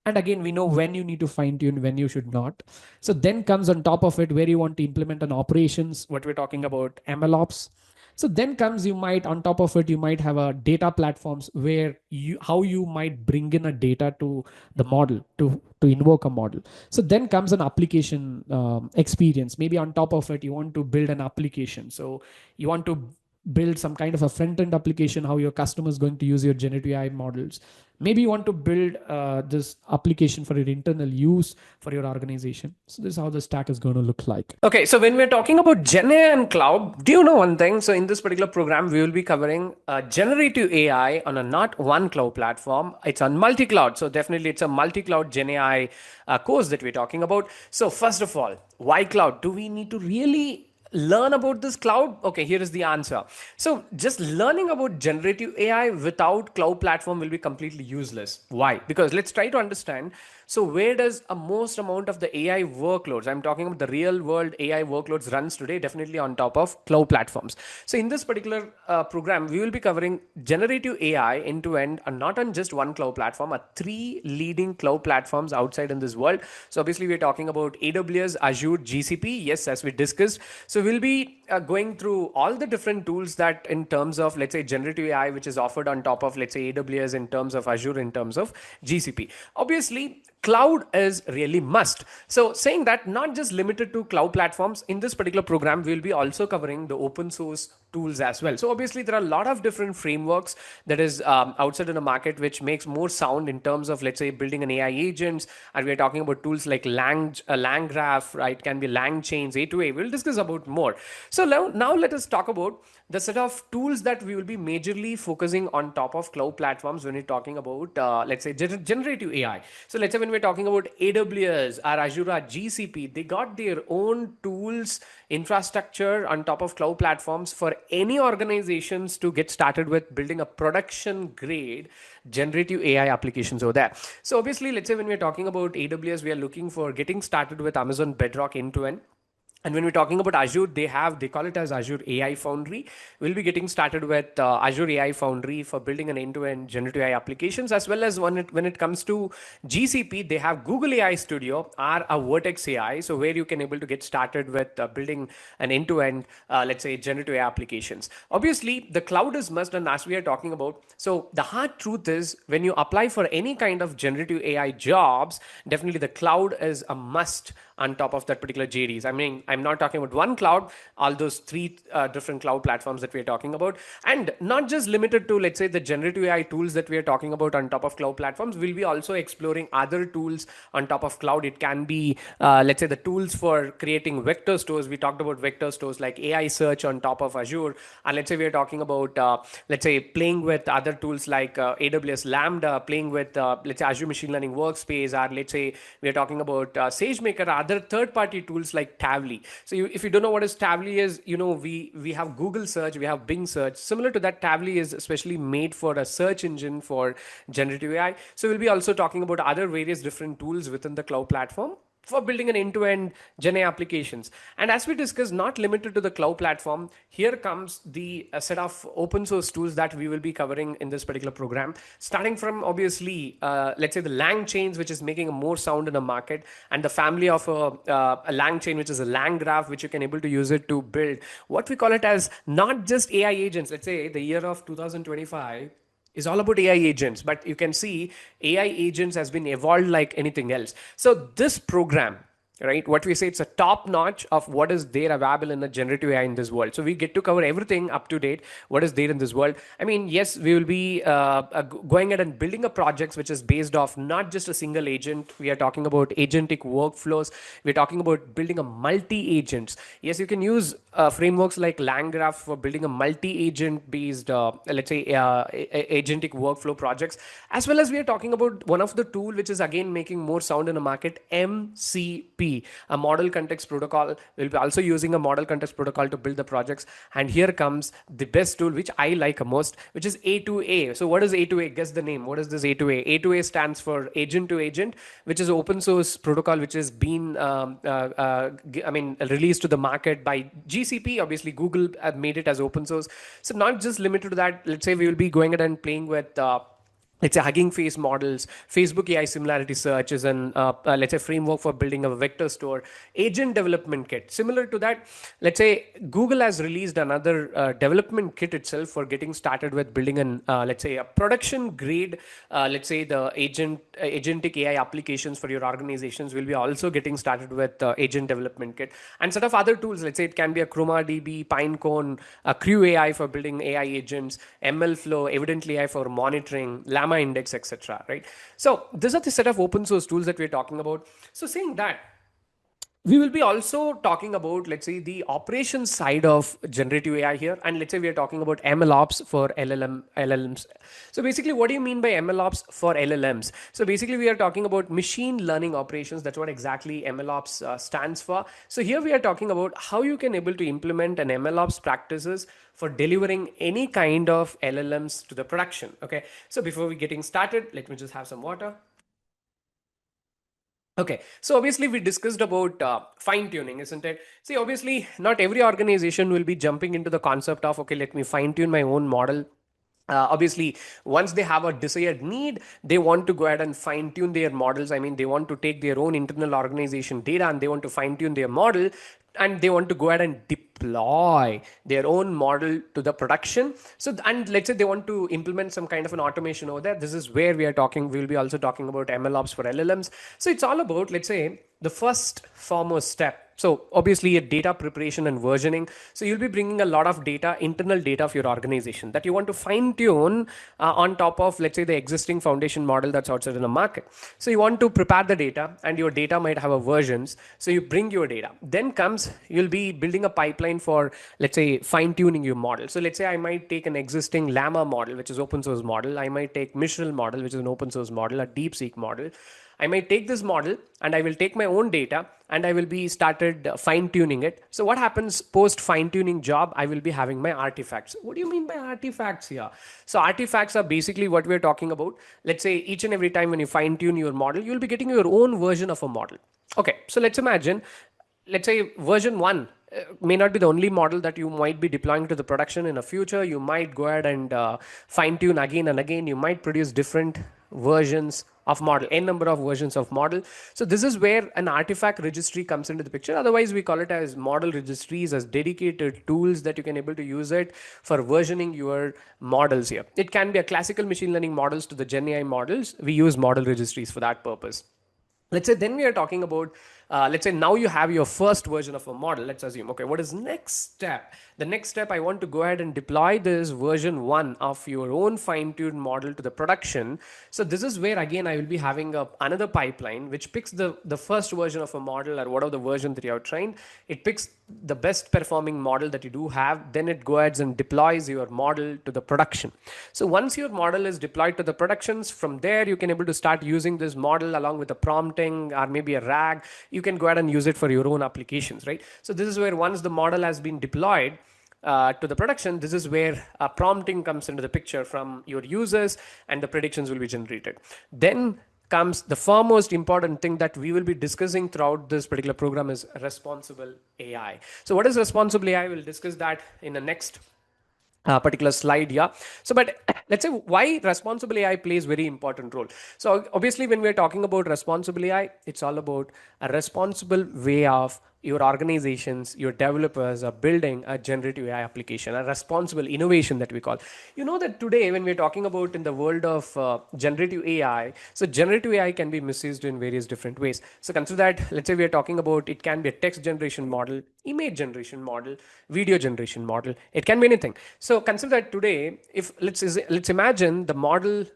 And again, we know when you need to fine tune, when you should not. So then comes on top of it where you want to implement an operations, what we're talking about, MLOps. So then comes, you might on top of it, you might have a data platforms where you, how you might bring in a data to the model to invoke a model. So then comes an application experience. Maybe on top of it, you want to build an application. So you want to build some kind of a front end application, how your customer is going to use your generative AI models. Maybe you want to build this application for your internal use for your organization. So this is how the stack is going to look like. Okay, so when we're talking about Gen AI and cloud, do you know one thing? So in this particular program, we will be covering generative AI on a not one cloud platform. It's on multi-cloud. So definitely it's a multi-cloud Gen AI course that we're talking about. So first of all, why cloud? Do we need to really learn about this cloud? Okay, here is the answer. So just learning about generative AI without cloud platform will be completely useless. Why? Because let's try to understand. So where does a most amount of the AI workloads, I'm talking about the real world AI workloads, runs today? Definitely on top of cloud platforms. So in this particular program, we will be covering generative AI end to end, and not on just one cloud platform, three leading cloud platforms outside in this world. So obviously we're talking about AWS, Azure, GCP. Yes, as we discussed. So we'll be going through all the different tools that in terms of, let's say, generative AI, which is offered on top of, let's say, AWS, in terms of Azure, in terms of GCP. Obviously, cloud is really must. So saying that, not just limited to cloud platforms, in this particular program, we'll be also covering the open source tools as well. So obviously there are a lot of different frameworks that is outside in the market, which makes more sound in terms of, let's say, building an AI agents. And we're talking about tools like LangGraph, right? Can be LangChains, A2A. We'll discuss about more. So now let us talk about the set of tools that we will be majorly focusing on top of cloud platforms when we're talking about, let's say, generative AI. So let's say when we're talking about AWS or Azure or GCP, they got their own tools, infrastructure on top of cloud platforms for any organizations to get started with building a production grade generative AI applications over there. So obviously, let's say when we're talking about AWS, we are looking for getting started with Amazon Bedrock end to end. And when we're talking about Azure, they call it as Azure AI Foundry. We'll be getting started with Azure AI Foundry for building an end-to-end generative AI applications, as well as when it comes to GCP, they have Google AI Studio or a Vertex AI, so where you can able to get started with building an end-to-end, let's say, generative AI applications. Obviously, the cloud is must, and as we are talking about, so the hard truth is when you apply for any kind of generative AI jobs, definitely the cloud is a must on top of that particular JDs. I'm not talking about one cloud, all those three different cloud platforms that we're talking about. And not just limited to, let's say, the generative AI tools that we are talking about on top of cloud platforms. We'll be also exploring other tools on top of cloud. It can be, let's say, the tools for creating vector stores. We talked about vector stores like AI search on top of Azure. And let's say we are talking about, let's say, playing with other tools like AWS Lambda, playing with, let's say, Azure Machine Learning Workspace, or let's say we are talking about SageMaker, other third-party tools like Tavly. So if you don't know what is Tavly is, we have Google search, we have Bing search. Similar to that, Tavly is especially made for a search engine for generative AI. So we'll be also talking about other various different tools within the cloud platform for building an end-to-end Gen AI applications. And as we discussed, not limited to the cloud platform, here comes the set of open source tools that we will be covering in this particular program, starting from obviously, let's say the Lang chains, which is making a more sound in the market, and the family of a Lang chain, which is a Lang graph, which you can able to use it to build what we call it as not just AI agents. Let's say the year of 2025 is all about AI agents, but you can see AI agents has been evolved like anything else. So this program, right, what we say, it's a top notch of what is there available in the generative AI in this world. So we get to cover everything up to date, what is there in this world. I mean, yes, we will be going ahead and building a project which is based off not just a single agent. We are talking about agentic workflows. We're talking about building a multi-agents. Yes, you can use frameworks like LangGraph for building a multi-agent based, let's say, agentic workflow projects, as well as we are talking about one of the tool which is again making more sound in the market, MCP, a model context protocol. We'll be also using a model context protocol to build the projects. And here comes the best tool, which I like most, which is A2A. So what is A2A? Guess the name. What is this A2A? A2A stands for agent to agent, which is open source protocol, which has been, released to the market by GCP. Obviously, Google have made it as open source. So not just limited to that. Let's say we will be going ahead and playing with let's say Hugging Face models, Facebook AI similarity search is an let's say framework for building a vector store, agent development kit. Similar to that, let's say Google has released another development kit itself for getting started with building an let's say a production grade, let's say the agentic AI applications for your organizations. Will be also getting started with agent development kit and set of other tools. Let's say it can be a ChromaDB, Pinecone, a Crew AI for building AI agents, MLflow, Evidently AI for monitoring, Llama Index, etc. Right? So these are the set of open source tools that we're talking about. So saying that, we will be also talking about, let's say, the operations side of generative AI here. And let's say we are talking about MLOps for LLMs. So basically, what do you mean by MLOps for LLMs? So basically, we are talking about machine learning operations. That's what exactly MLOps stands for. So here we are talking about how you can able to implement an MLOps practices for delivering any kind of LLMs to the production. Okay. So before we getting started, let me just have some water. Okay, so obviously we discussed about fine tuning, isn't it? See, obviously, not every organization will be jumping into the concept of, okay, let me fine tune my own model. Obviously, once they have a desired need, they want to go ahead and fine tune their models. I mean, they want to take their own internal organization data and they want to fine tune their model, and they want to go ahead and deploy their own model to the production. So, and let's say they want to implement some kind of an automation over there. This is where we are talking. We'll be also talking about MLOps for LLMs. So it's all about, let's say, the first foremost step. So obviously a data preparation and versioning. So you'll be bringing a lot of data, internal data of your organization that you want to fine tune on top of, let's say, the existing foundation model that's outside in the market. So you want to prepare the data, and your data might have a versions. So you bring your data. Then comes, you'll be building a pipeline for, let's say, fine tuning your model. So let's say I might take an existing Llama model, which is open source model. I might take Mistral model, which is an open source model, a DeepSeek model. I might take this model and I will take my own data and I will be started fine tuning it. So what happens post fine tuning job? I will be having my artifacts. What do you mean by artifacts here? So artifacts are basically what we're talking about. Let's say each and every time when you fine tune your model, you'll be getting your own version of a model. Okay, so let's imagine, let's say version 1 may not be the only model that you might be deploying to the production in the future. You might go ahead and fine tune again and again. You might produce different versions of model, n number of versions of model. So this is where an artifact registry comes into the picture. Otherwise, we call it as model registries, as dedicated tools that you can able to use it for versioning your models here. It can be a classical machine learning models to the Gen AI models. We use model registries for that purpose. Let's say then we are talking about let's say now you have your first version of a model. Let's assume, okay, what is next step? The next step, I want to go ahead and deploy this version 1 of your own fine-tuned model to the production. So this is where again I will be having another pipeline which picks the first version of a model or whatever the version that you have trained. It picks the best performing model that you do have, then it goes ahead and deploys your model to the production. So once your model is deployed to the productions, from there you can able to start using this model along with the prompting or maybe a RAG. You can go ahead and use it for your own applications, right? So this is where once the model has been deployed to the production, this is where prompting comes into the picture from your users and the predictions will be generated. Then comes the foremost important thing that we will be discussing throughout this particular program is responsible AI. So what is responsible AI? We'll discuss that in the next particular slide here. So, but let's say why responsible AI plays very important role. So obviously when we're talking about responsible AI, it's all about a responsible way of your organizations, your developers are building a generative AI application, a responsible innovation that we call. You know that today when we're talking about in the world of generative AI, so generative AI can be misused in various different ways. So consider that, let's say we are talking about, it can be a text generation model, image generation model, video generation model. It can be anything. So consider that today, if let's imagine the model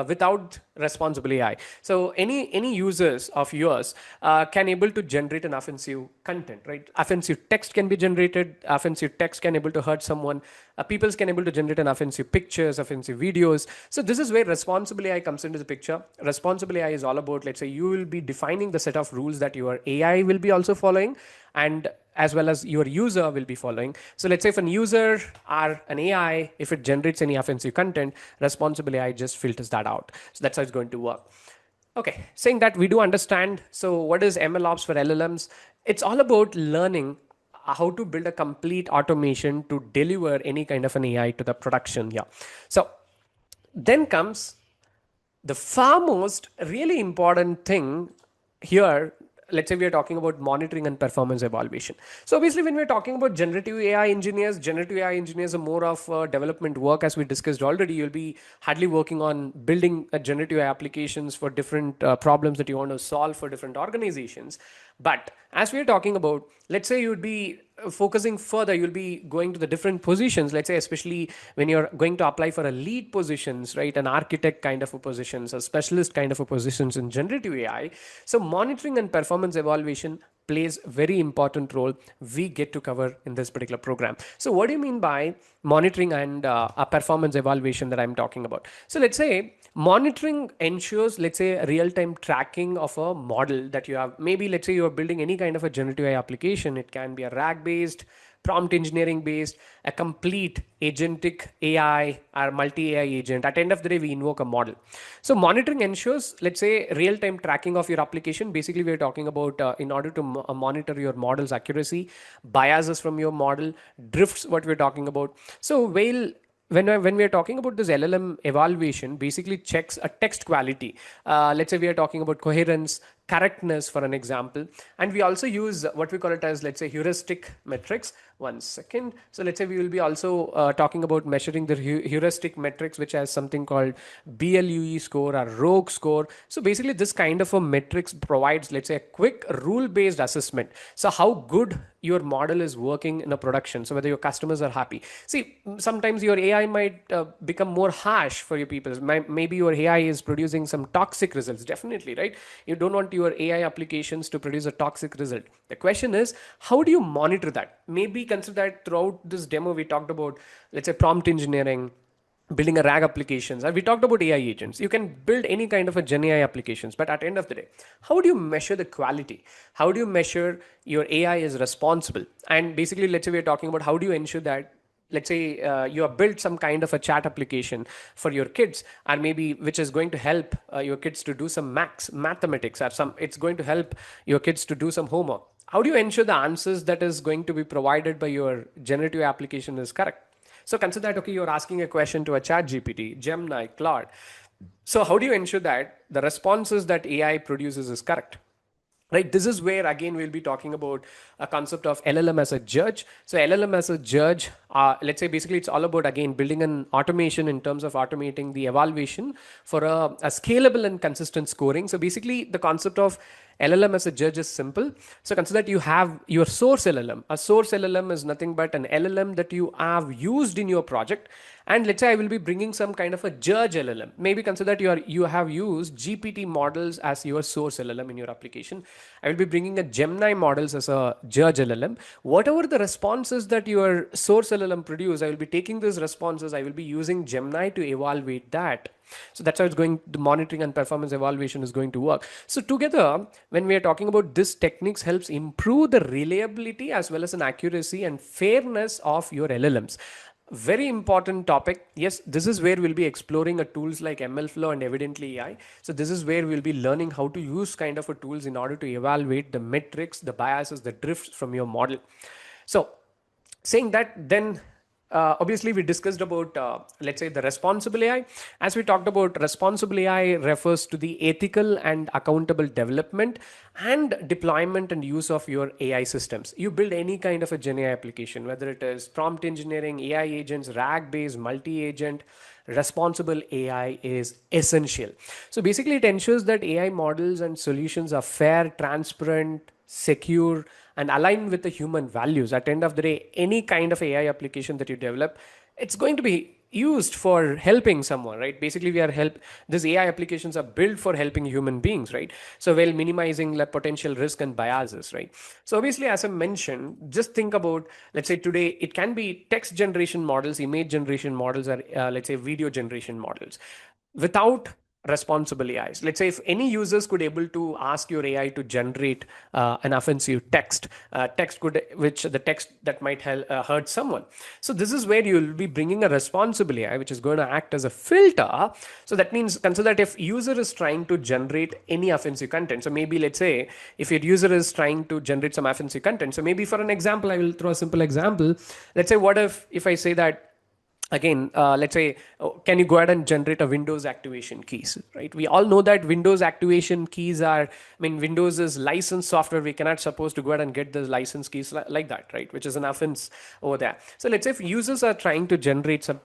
without responsible AI. So any users of yours can able to generate an offensive content, right? Offensive text can be generated. Offensive text can able to hurt someone. People can able to generate an offensive pictures, offensive videos. So this is where responsible AI comes into the picture. Responsible AI is all about, let's say you will be defining the set of rules that your AI will be also following, and as well as your user will be following. So let's say if an user or an AI, if it generates any offensive content, responsible AI just filters that out. So that's how it's going to work. Okay, saying that we do understand. So what is MLOps for LLMs? It's all about learning how to build a complete automation to deliver any kind of an AI to the production here. So then comes the far most really important thing here. Let's say we are talking about monitoring and performance evaluation. So obviously when we're talking about generative AI engineers are more of development work. As we discussed already, you'll be hardly working on building a generative AI applications for different problems that you want to solve for different organizations. But as we're talking about, let's say you'd be focusing further, you'll be going to the different positions. Let's say especially when you're going to apply for a lead positions, right, an architect kind of a positions, a specialist kind of a positions in generative AI. So monitoring and performance evaluation plays very important role we get to cover in this particular program. So what do you mean by monitoring and a performance evaluation that I'm talking about? So let's say monitoring ensures, let's say, real-time tracking of a model that you have. Maybe let's say you're building any kind of a generative AI application. It can be a RAG based, prompt engineering based, a complete agentic AI or multi-AI agent. At the end of the day, we invoke a model. So monitoring ensures, let's say, real-time tracking of your application. Basically, we're talking about in order to monitor your model's accuracy, biases from your model, drifts, what we're talking about. So when we are talking about this LLM evaluation, basically checks a text quality. Let's say we are talking about coherence, correctness for an example. And we also use what we call it as, let's say, heuristic metrics. One second. So let's say we will be also talking about measuring the heuristic metrics, which has something called BLUE score or ROGUE score. So basically this kind of a metrics provides, let's say, a quick rule-based assessment. So how good your model is working in a production. So whether your customers are happy. See, sometimes your AI might become more harsh for your people. Maybe your AI is producing some toxic results. Definitely, right? You don't want your AI applications to produce a toxic result. The question is, how do you monitor that? Maybe consider that throughout this demo, we talked about, let's say, prompt engineering, building a RAG applications. And we talked about AI agents. You can build any kind of a Gen AI applications, but at the end of the day, how do you measure the quality? How do you measure your AI is responsible? And basically, let's say we're talking about how do you ensure that, let's say you have built some kind of a chat application for your kids, or maybe which is going to help your kids to do some mathematics, or it's going to help your kids to do some homework. How do you ensure the answers that is going to be provided by your generative application is correct? So consider that, okay, you're asking a question to a chat GPT, Gemini, Claude. So how do you ensure that the responses that AI produces is correct? Right, this is where again we'll be talking about a concept of LLM as a judge. So LLM as a judge, let's say basically it's all about again building an automation in terms of automating the evaluation for a scalable and consistent scoring. So basically the concept of LLM as a judge is simple. So consider that you have your source LLM. A source LLM is nothing but an LLM that you have used in your project. And let's say I will be bringing some kind of a judge LLM. Maybe consider that you have used GPT models as your source LLM in your application. I will be bringing a Gemini models as a judge LLM. Whatever the responses that your source LLM produce, I will be taking those responses. I will be using Gemini to evaluate that. So that's how it's going, the monitoring and performance evaluation is going to work. So together, when we are talking about this, techniques helps improve the reliability as well as an accuracy and fairness of your LLMs. Very important topic. Yes, this is where we'll be exploring a tools like MLflow and Evidently AI. So this is where we'll be learning how to use kind of a tools in order to evaluate the metrics, the biases, the drifts from your model. So saying that, then obviously we discussed about let's say the responsible AI. As we talked about, responsible AI refers to the ethical and accountable development and deployment and use of your AI systems. You build any kind of a Gen AI application, whether it is prompt engineering, AI agents, RAG based, multi-agent, responsible AI is essential. So basically it ensures that AI models and solutions are fair, transparent, secure, and aligned with the human values. At the end of the day, any kind of AI application that you develop, it's going to be used for helping someone, right? Basically, we are help. These AI applications are built for helping human beings, right? So while minimizing the potential risk and biases, right? So obviously, as I mentioned, just think about, let's say today it can be text generation models, image generation models, or let's say video generation models. Without responsible AIs. Let's say if any users could able to ask your AI to generate an offensive text, text could, which the text that might hurt someone. So this is where you'll be bringing a responsible AI, which is going to act as a filter. So that means consider that if user is trying to generate any offensive content. So maybe let's say if your user is trying to generate some offensive content. So maybe for an example, I will throw a simple example. Let's say what if I say that, again, let's say, can you go ahead and generate a Windows activation keys, right? We all know that Windows activation keys are, I mean, Windows is licensed software. We cannot suppose to go ahead and get the license keys like that, right? Which is an offense over there. So let's say if users are trying to generate some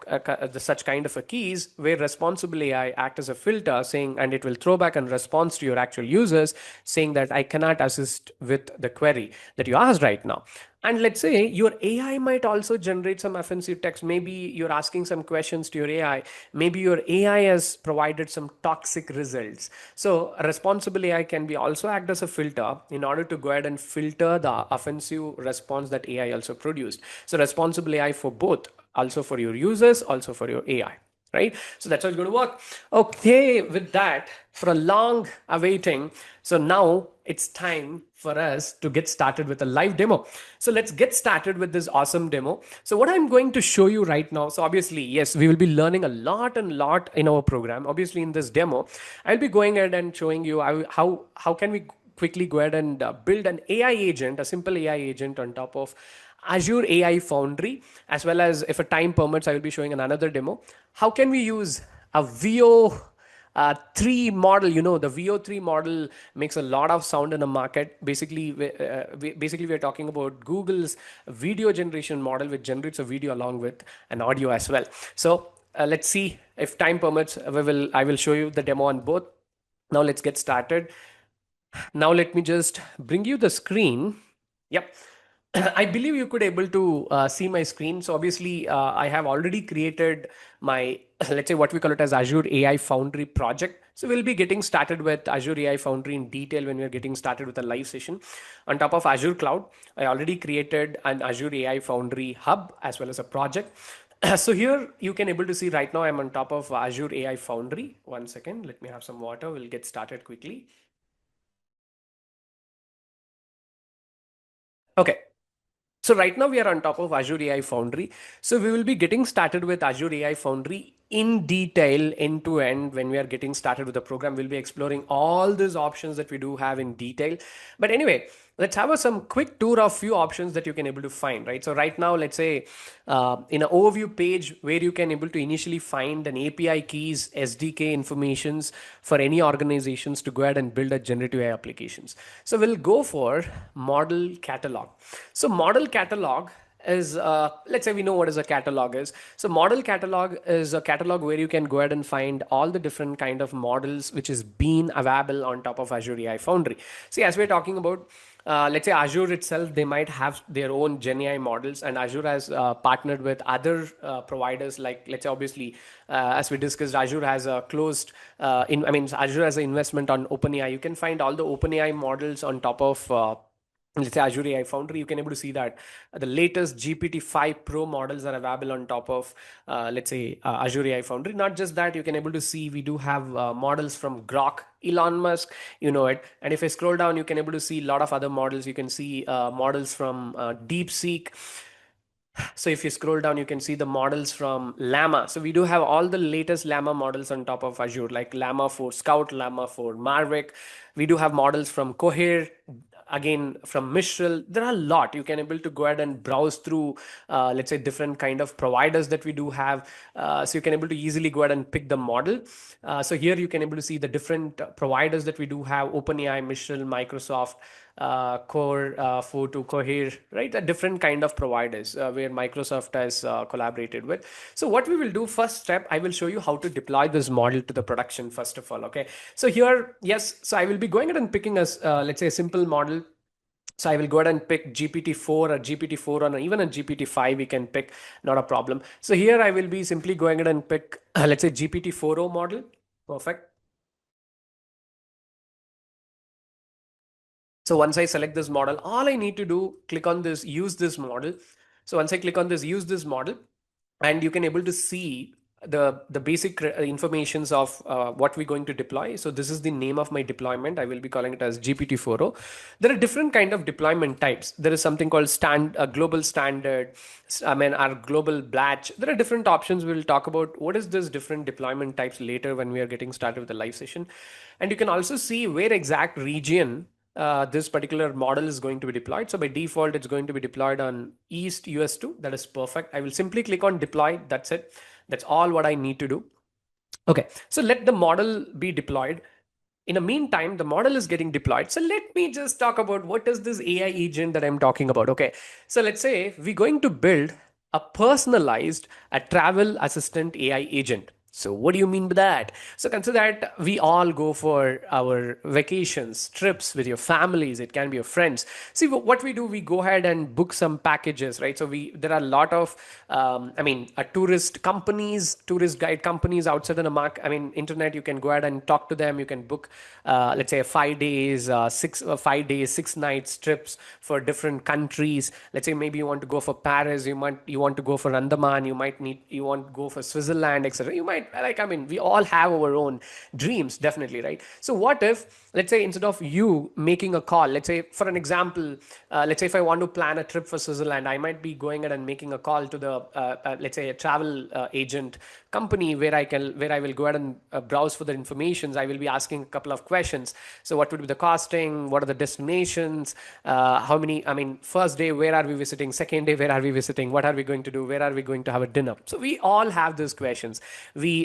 such kind of a keys, where responsible AI act as a filter saying, and it will throw back and response to your actual users saying that I cannot assist with the query that you asked right now. And let's say your AI might also generate some offensive text. Maybe you're asking some questions to your AI. Maybe your AI has provided some toxic results. So a responsible AI can be also act as a filter in order to go ahead and filter the offensive response that AI also produced. So responsible AI for both, also for your users, also for your AI. Right? So that's how it's going to work. Okay, with that, for a long awaiting, so now it's time for us to get started with a live demo. So let's get started with this awesome demo. So what I'm going to show you right now, so obviously, yes, we will be learning a lot in our program. Obviously, in this demo, I'll be going ahead and showing you how can we quickly go ahead and build an AI agent, a simple AI agent on top of Azure AI Foundry, as well as, if a time permits, I will be showing another demo. How can we use a VO 3 model? You know, the VO3 model makes a lot of sound in the market. Basically, we're talking about Google's video generation model, which generates a video along with an audio as well. So let's see, if time permits, I will show you the demo on both. Now let's get started. Now let me just bring you the screen. Yep. I believe you could able to see my screen. So obviously, I have already created my, let's say what we call it as Azure AI Foundry project. So we'll be getting started with Azure AI Foundry in detail when we're getting started with a live session. On top of Azure Cloud, I already created an Azure AI Foundry hub as well as a project. So here you can able to see right now I'm on top of Azure AI Foundry. One second, let me have some water. We'll get started quickly. Okay. So right now we are on top of Azure AI Foundry. So we will be getting started with Azure AI Foundry in detail, end to end. When we are getting started with the program, we'll be exploring all these options that we do have in detail. But anyway, let's have some quick tour of few options that you can able to find, right? So right now, let's say in an overview page where you can able to initially find an API keys, SDK informations for any organizations to go ahead and build a generative AI applications. So we'll go for model catalog. So model catalog, is, let's say we know what is a catalog is. So model catalog is a catalog where you can go ahead and find all the different kind of models which is been available on top of Azure AI Foundry. See, as we're talking about, let's say Azure itself, they might have their own GenAI models, and Azure has partnered with other providers. Like, let's say, obviously, as we discussed, Azure has a closed, I mean, Azure has an investment on OpenAI. You can find all the OpenAI models on top of. Let's say Azure AI Foundry, you can able to see that the latest GPT-5 Pro models are available on top of, let's say, Azure AI Foundry. Not just that, you can able to see we do have models from Grok, Elon Musk, you know it. And if I scroll down, you can able to see a lot of other models. You can see models from DeepSeek. So if you scroll down, you can see the models from Llama. So we do have all the latest Llama models on top of Azure, like Llama for Scout, Llama for Mavic. We do have models from Cohere, again from Mistral. There are a lot. You can able to go ahead and browse through, let's say, different kind of providers that we do have. So you can able to easily go ahead and pick the model. So here you can able to see the different providers that we do have: OpenAI, Mistral, Microsoft, Core, Photo, Cohere, right? A different kind of providers where Microsoft has collaborated with. So what we will do, first step, I will show you how to deploy this model to the production first of all. Okay. So here, yes. So I will be going ahead and picking a, let's say, a simple model. So I will go ahead and pick GPT-4 or GPT-4 or even a GPT-5 we can pick, not a problem. So here I will be simply going ahead and pick, let's say, GPT-4o model. Perfect. So once I select this model, all I need to do, click on this, use this model. So once I click on this, use this model, and you can able to see the basic informations of what we're going to deploy. So this is the name of my deployment. I will be calling it as GPT-4o. There are different kind of deployment types. There is something called global standard, I mean, our global batch. There are different options. We'll talk about what is this different deployment types later when we are getting started with the live session. And you can also see where exact region this particular model is going to be deployed. So by default, it's going to be deployed on East US2. That is perfect. I will simply click on deploy. That's it. That's all what I need to do. Okay, so let the model be deployed. In the meantime, the model is getting deployed. So let me just talk about what is this AI agent that I'm talking about. Okay, so let's say we're going to build a personalized a travel assistant AI agent. So what do you mean by that? So consider that we all go for our vacations, trips with your families. It can be your friends. See what we do. We go ahead and book some packages, right? So there are a lot of, I mean, tourist guide companies outside in the market. I mean, internet. You can go ahead and talk to them. You can book, let's say, 5 days, 5 days, 6 nights trips for different countries. Let's say maybe you want to go for Paris. You want to go for Andaman. You want to go for Switzerland, etc. You might, like, I mean, we all have our own dreams, definitely, right? So what if, let's say, instead of you making a call, let's say, for an example, let's say if I want to plan a trip for Switzerland, I might be going ahead and making a call to the, let's say, a travel agent company where I will go ahead and browse for the informations. I will be asking a couple of questions. So what would be the costing? What are the destinations? How many, I mean, first day, where are we visiting? Second day, where are we visiting? What are we going to do? Where are we going to have a dinner? So we all have those questions.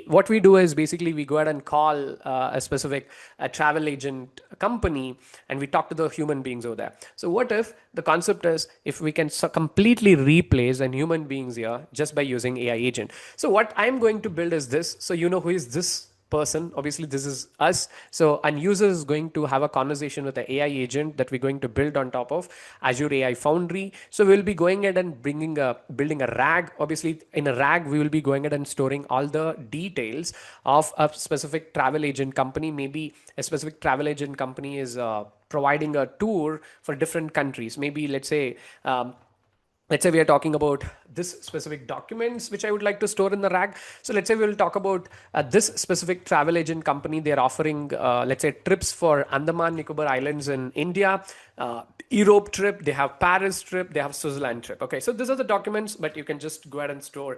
What we do is basically we go ahead and call a specific travel agent company, and we talk to the human beings over there. So what if the concept is if we can completely replace a human beings here just by using AI agent? So what I'm going to build is this. So you know who is this person? Obviously this is us. So an user is going to have a conversation with the AI agent that we're going to build on top of Azure AI Foundry. So we'll be going ahead and building a RAG. Obviously in a RAG we will be going ahead and storing all the details of a specific travel agent company. Maybe a specific travel agent company is providing a tour for different countries. Maybe let's say we are talking about this specific documents which I would like to store in the RAG. So let's say we will talk about this specific travel agent company. They're offering, let's say, trips for Andaman Nicobar Islands in India, Europe trip, they have Paris trip, they have Switzerland trip. Okay, so these are the documents, but you can just go ahead and store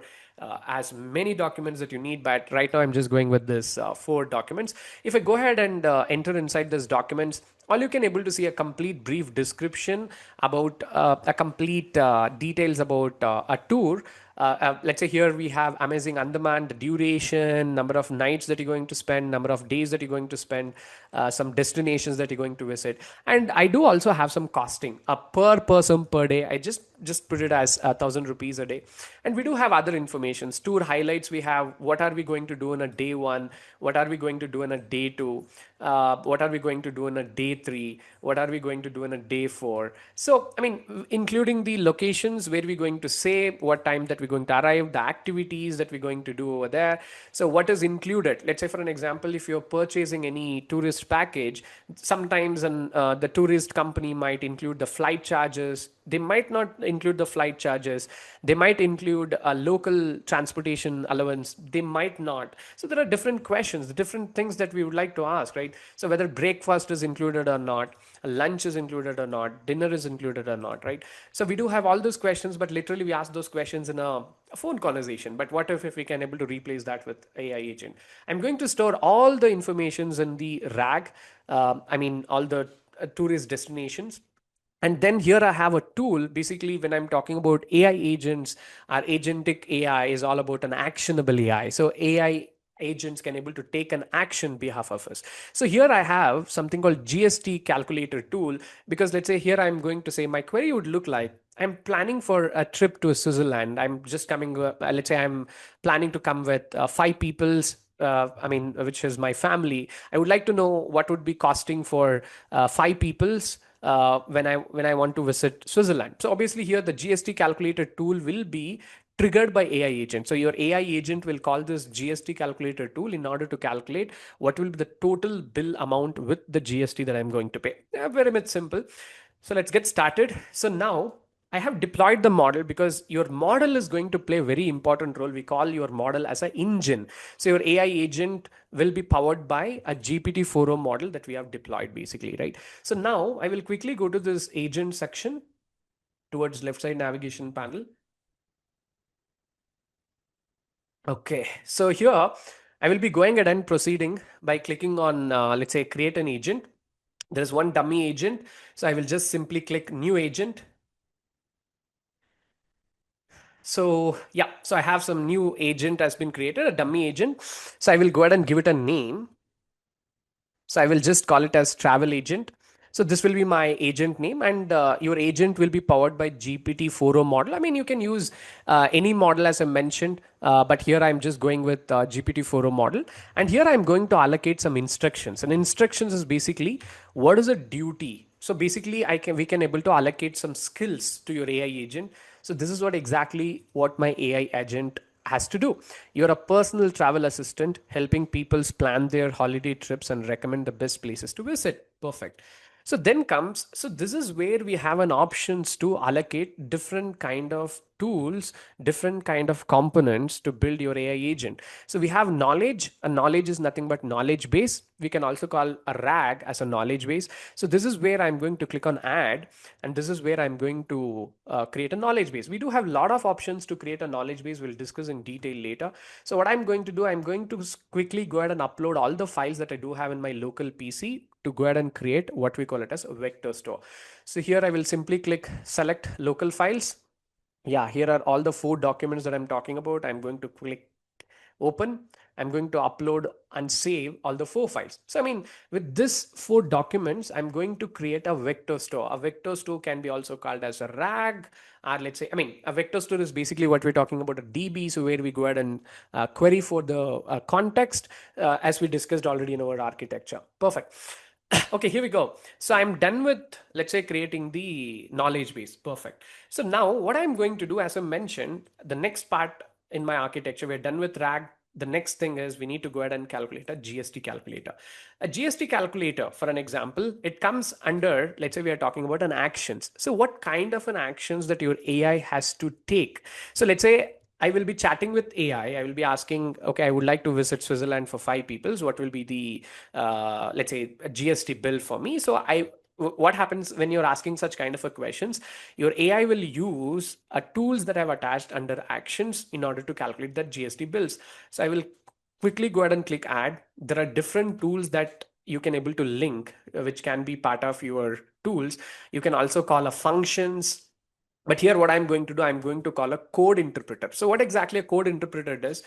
as many documents that you need. But right now I'm just going with this 4 documents. If I go ahead and enter inside this documents, all you can able to see a complete brief description about a complete details about a tour, Let's say here we have amazing Andaman, the duration, number of nights that you're going to spend, number of days that you're going to spend, some destinations that you're going to visit. And I do also have some costing, a per person per day. I just put it as 1,000 rupees a day. And we do have other informations, tour highlights. We have what are we going to do in a day one, what are we going to do in a day two, what are we going to do in a day three, what are we going to do in a day four. So I mean, including the locations where we're going to stay, what time that we're going to arrive, the activities that we're going to do over there. So what is included? Let's say for an example, if you're purchasing any tourist package, sometimes the tourist company might include the flight charges, they might not include the flight charges, they might include a local transportation allowance, they might not. So there are different questions, different things that we would like to ask, right? So whether breakfast is included or not, lunch is included or not, dinner is included or not, right? So we do have all those questions, but literally we ask those questions in a phone conversation. But what if we can able to replace that with AI agent? I'm going to store all the informations in the RAG, I mean all the tourist destinations. And then here I have a tool. Basically, when I'm talking about AI agents, our agentic AI is all about an actionable AI. So AI agents can able to take an action behalf of us. So here I have something called GST calculator tool, because let's say here I'm going to say my query would look like, I'm planning for a trip to Switzerland. I'm just coming, let's say I'm planning to come with five people's, I mean, which is my family. I would like to know what would be costing for five people's when I want to visit Switzerland. So obviously here the GST calculator tool will be triggered by AI agent. So your AI agent will call this GST calculator tool in order to calculate what will be the total bill amount with the GST that I'm going to pay. Very much simple. So let's get started. So now I have deployed the model, because your model is going to play a very important role. We call your model as an engine. So your AI agent will be powered by a GPT-4o model that we have deployed basically, right? So now I will quickly go to this agent section towards left side navigation panel. Okay, so here I will be going ahead and proceeding by clicking on, let's say, create an agent. There is one dummy agent. So I will just simply click new agent. So yeah, so I have some new agent has been created, a dummy agent. So I will go ahead and give it a name. So I will just call it as travel agent. So this will be my agent name, and your agent will be powered by GPT-4o model. I mean, you can use any model as I mentioned, but here I'm just going with GPT-4o model. And here I'm going to allocate some instructions. And instructions is basically what is a duty. So basically we can able to allocate some skills to your AI agent. So this is what my AI agent has to do. You're a personal travel assistant helping people plan their holiday trips and recommend the best places to visit. Perfect. So then comes, so this is where we have an options to allocate different kind of tools, different kind of components to build your AI agent. So we have knowledge, and knowledge is nothing but knowledge base. We can also call a RAG as a knowledge base. So this is where I'm going to click on add, and this is where I'm going to create a knowledge base. We do have a lot of options to create a knowledge base. We'll discuss in detail later. So what I'm going to do, I'm going to quickly go ahead and upload all the files that I do have in my local PC to go ahead and create what we call it as a vector store. So here I will simply click select local files. Yeah, here are all the four documents that I'm talking about. I'm going to click open. I'm going to upload and save all the four files. So I mean, with this four documents, I'm going to create a vector store. A vector store can be also called as a RAG, or let's say, I mean, a vector store is basically what we're talking about, a DB. So where we go ahead and query for the context, as we discussed already in our architecture. Perfect. Okay, here we go. So I'm done with, let's say, creating the knowledge base. Perfect. So now what I'm going to do, as I mentioned, the next part in my architecture, we're done with RAG. The next thing is we need to go ahead and calculate a GST calculator. A GST calculator, for an example, it comes under, let's say we are talking about an actions. So what kind of an actions that your AI has to take? So let's say I will be chatting with AI. I will be asking, okay, I would like to visit Switzerland for five people. So what will be the, let's say, a GST bill for me? So what happens when you're asking such kind of a questions? Your AI will use tools that I've attached under actions in order to calculate that GST bills. So I will quickly go ahead and click add. There are different tools that you can able to link, which can be part of your tools. You can also call a functions. But here, what I'm going to do, I'm going to call a code interpreter. So what exactly a code interpreter does?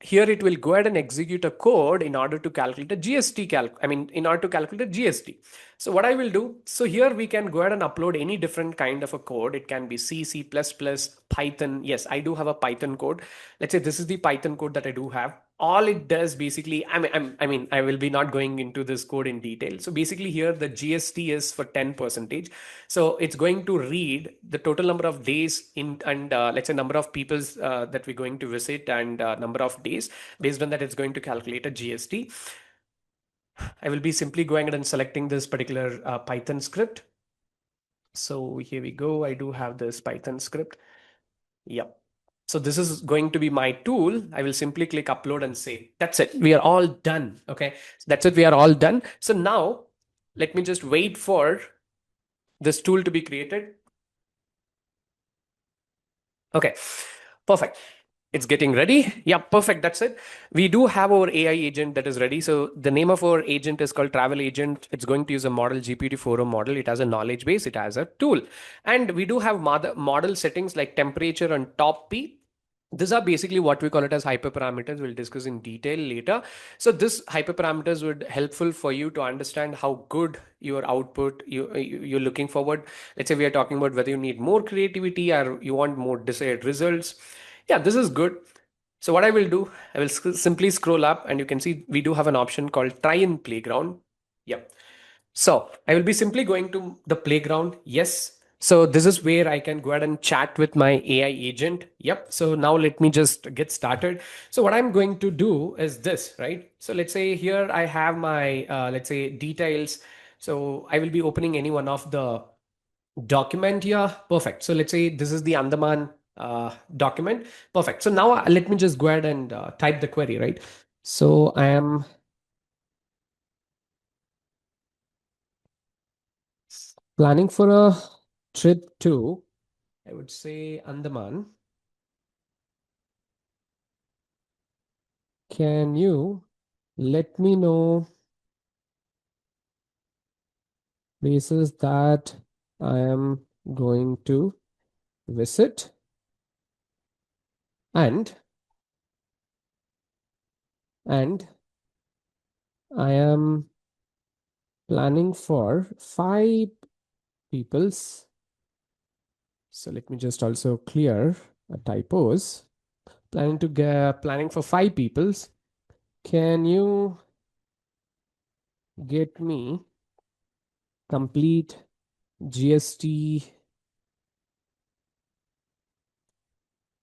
Here it will go ahead and execute a code in order to calculate a in order to calculate a GST. So what I will do, so here we can go ahead and upload any different kind of a code. It can be C, C++, Python. Yes, I do have a Python code. Let's say this is the Python code that I do have. All it does basically, I will be not going into this code in detail. So basically here the GST is for 10%. So it's going to read the total number of days in and let's say number of peoples that we're going to visit and number of days. Based on that, it's going to calculate a GST. I will be simply going ahead and selecting this particular Python script. So here we go. I do have this Python script. Yep. So this is going to be my tool. I will simply click upload and say, that's it. We are all done. Okay. So that's it. We are all done. So now let me just wait for this tool to be created. Okay, perfect. It's getting ready. Yeah, perfect. That's it. We do have our AI agent that is ready. So the name of our agent is called Travel Agent. It's going to use a model GPT-4o model. It has a knowledge base. It has a tool. And we do have model settings like temperature and top P. These are basically what we call it as hyperparameters. We'll discuss in detail later. So this hyperparameters would helpful for you to understand how good your output you're looking forward. Let's say we are talking about whether you need more creativity or you want more desired results. Yeah, this is good. So what I will do, I will simply scroll up and you can see we do have an option called try in playground. Yep. So I will be simply going to the playground. Yes. So this is where I can go ahead and chat with my AI agent. Yep. So now let me just get started. So what I'm going to do is this, right? So let's say here I have my, let's say details. So I will be opening any one of the document here. Perfect. So let's say this is the Andaman document. Perfect. So now let me just go ahead and type the query, right? So I am planning for a trip to, I would say, Andaman. Can you let me know places that I am going to visit? And I am planning for 5 peoples. So let me just also clear typos. Planning for 5 peoples. Can you get me complete GST?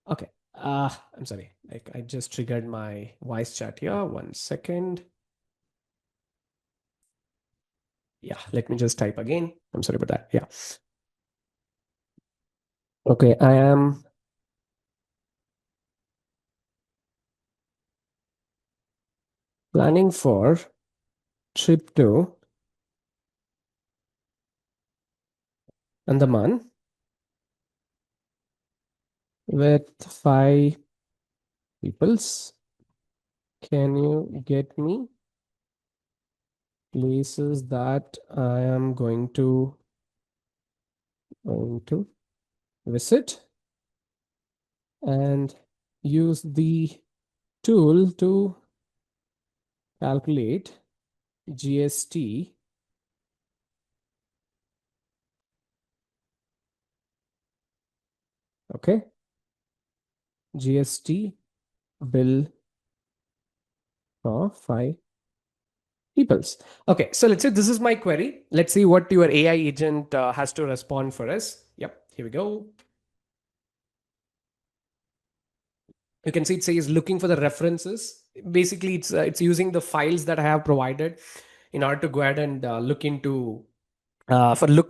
Okay. I'm sorry. I just triggered my voice chat here. 1 second. Yeah, let me just type again. I'm sorry about that. Yeah. Okay, I am planning for trip to Andaman with 5 peoples. Can you get me places that I am going to visit and use the tool to calculate GST? Okay, GST bill for 5 peoples. Okay, so let's say this is my query. Let's see what your AI agent has to respond for us. Yep, here we go. You can see it says looking for the references. Basically, it's using the files that I have provided in order to go ahead and look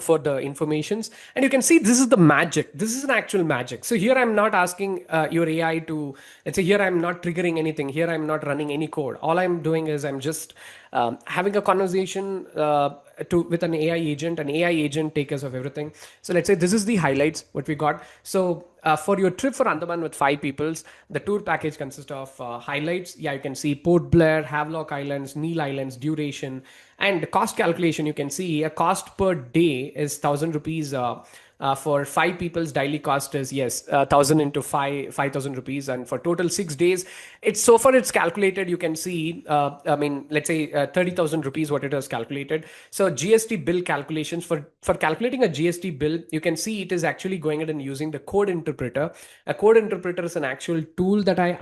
for the informations. And you can see this is the magic. This is an actual magic. So here I'm not asking your AI to, let's say here I'm not triggering anything. Here I'm not running any code. All I'm doing is I'm just having a conversation with an AI agent. An AI agent takes care of everything. So let's say this is the highlights what we got. So for your trip for Andaman with 5 peoples, the tour package consists of highlights. Yeah, you can see Port Blair, Havelock Islands, Neil Islands, duration, and cost calculation. You can see a cost per day is 1,000 rupees For 5 people's daily cost is, yes, 1,000 into 5,000 rupees. And for total 6 days, it's so far it's calculated. You can see, I mean, let's say 30,000 rupees, what it has calculated. So GST bill calculations, for calculating a GST bill, you can see it is actually going ahead and using the code interpreter. A code interpreter is an actual tool that I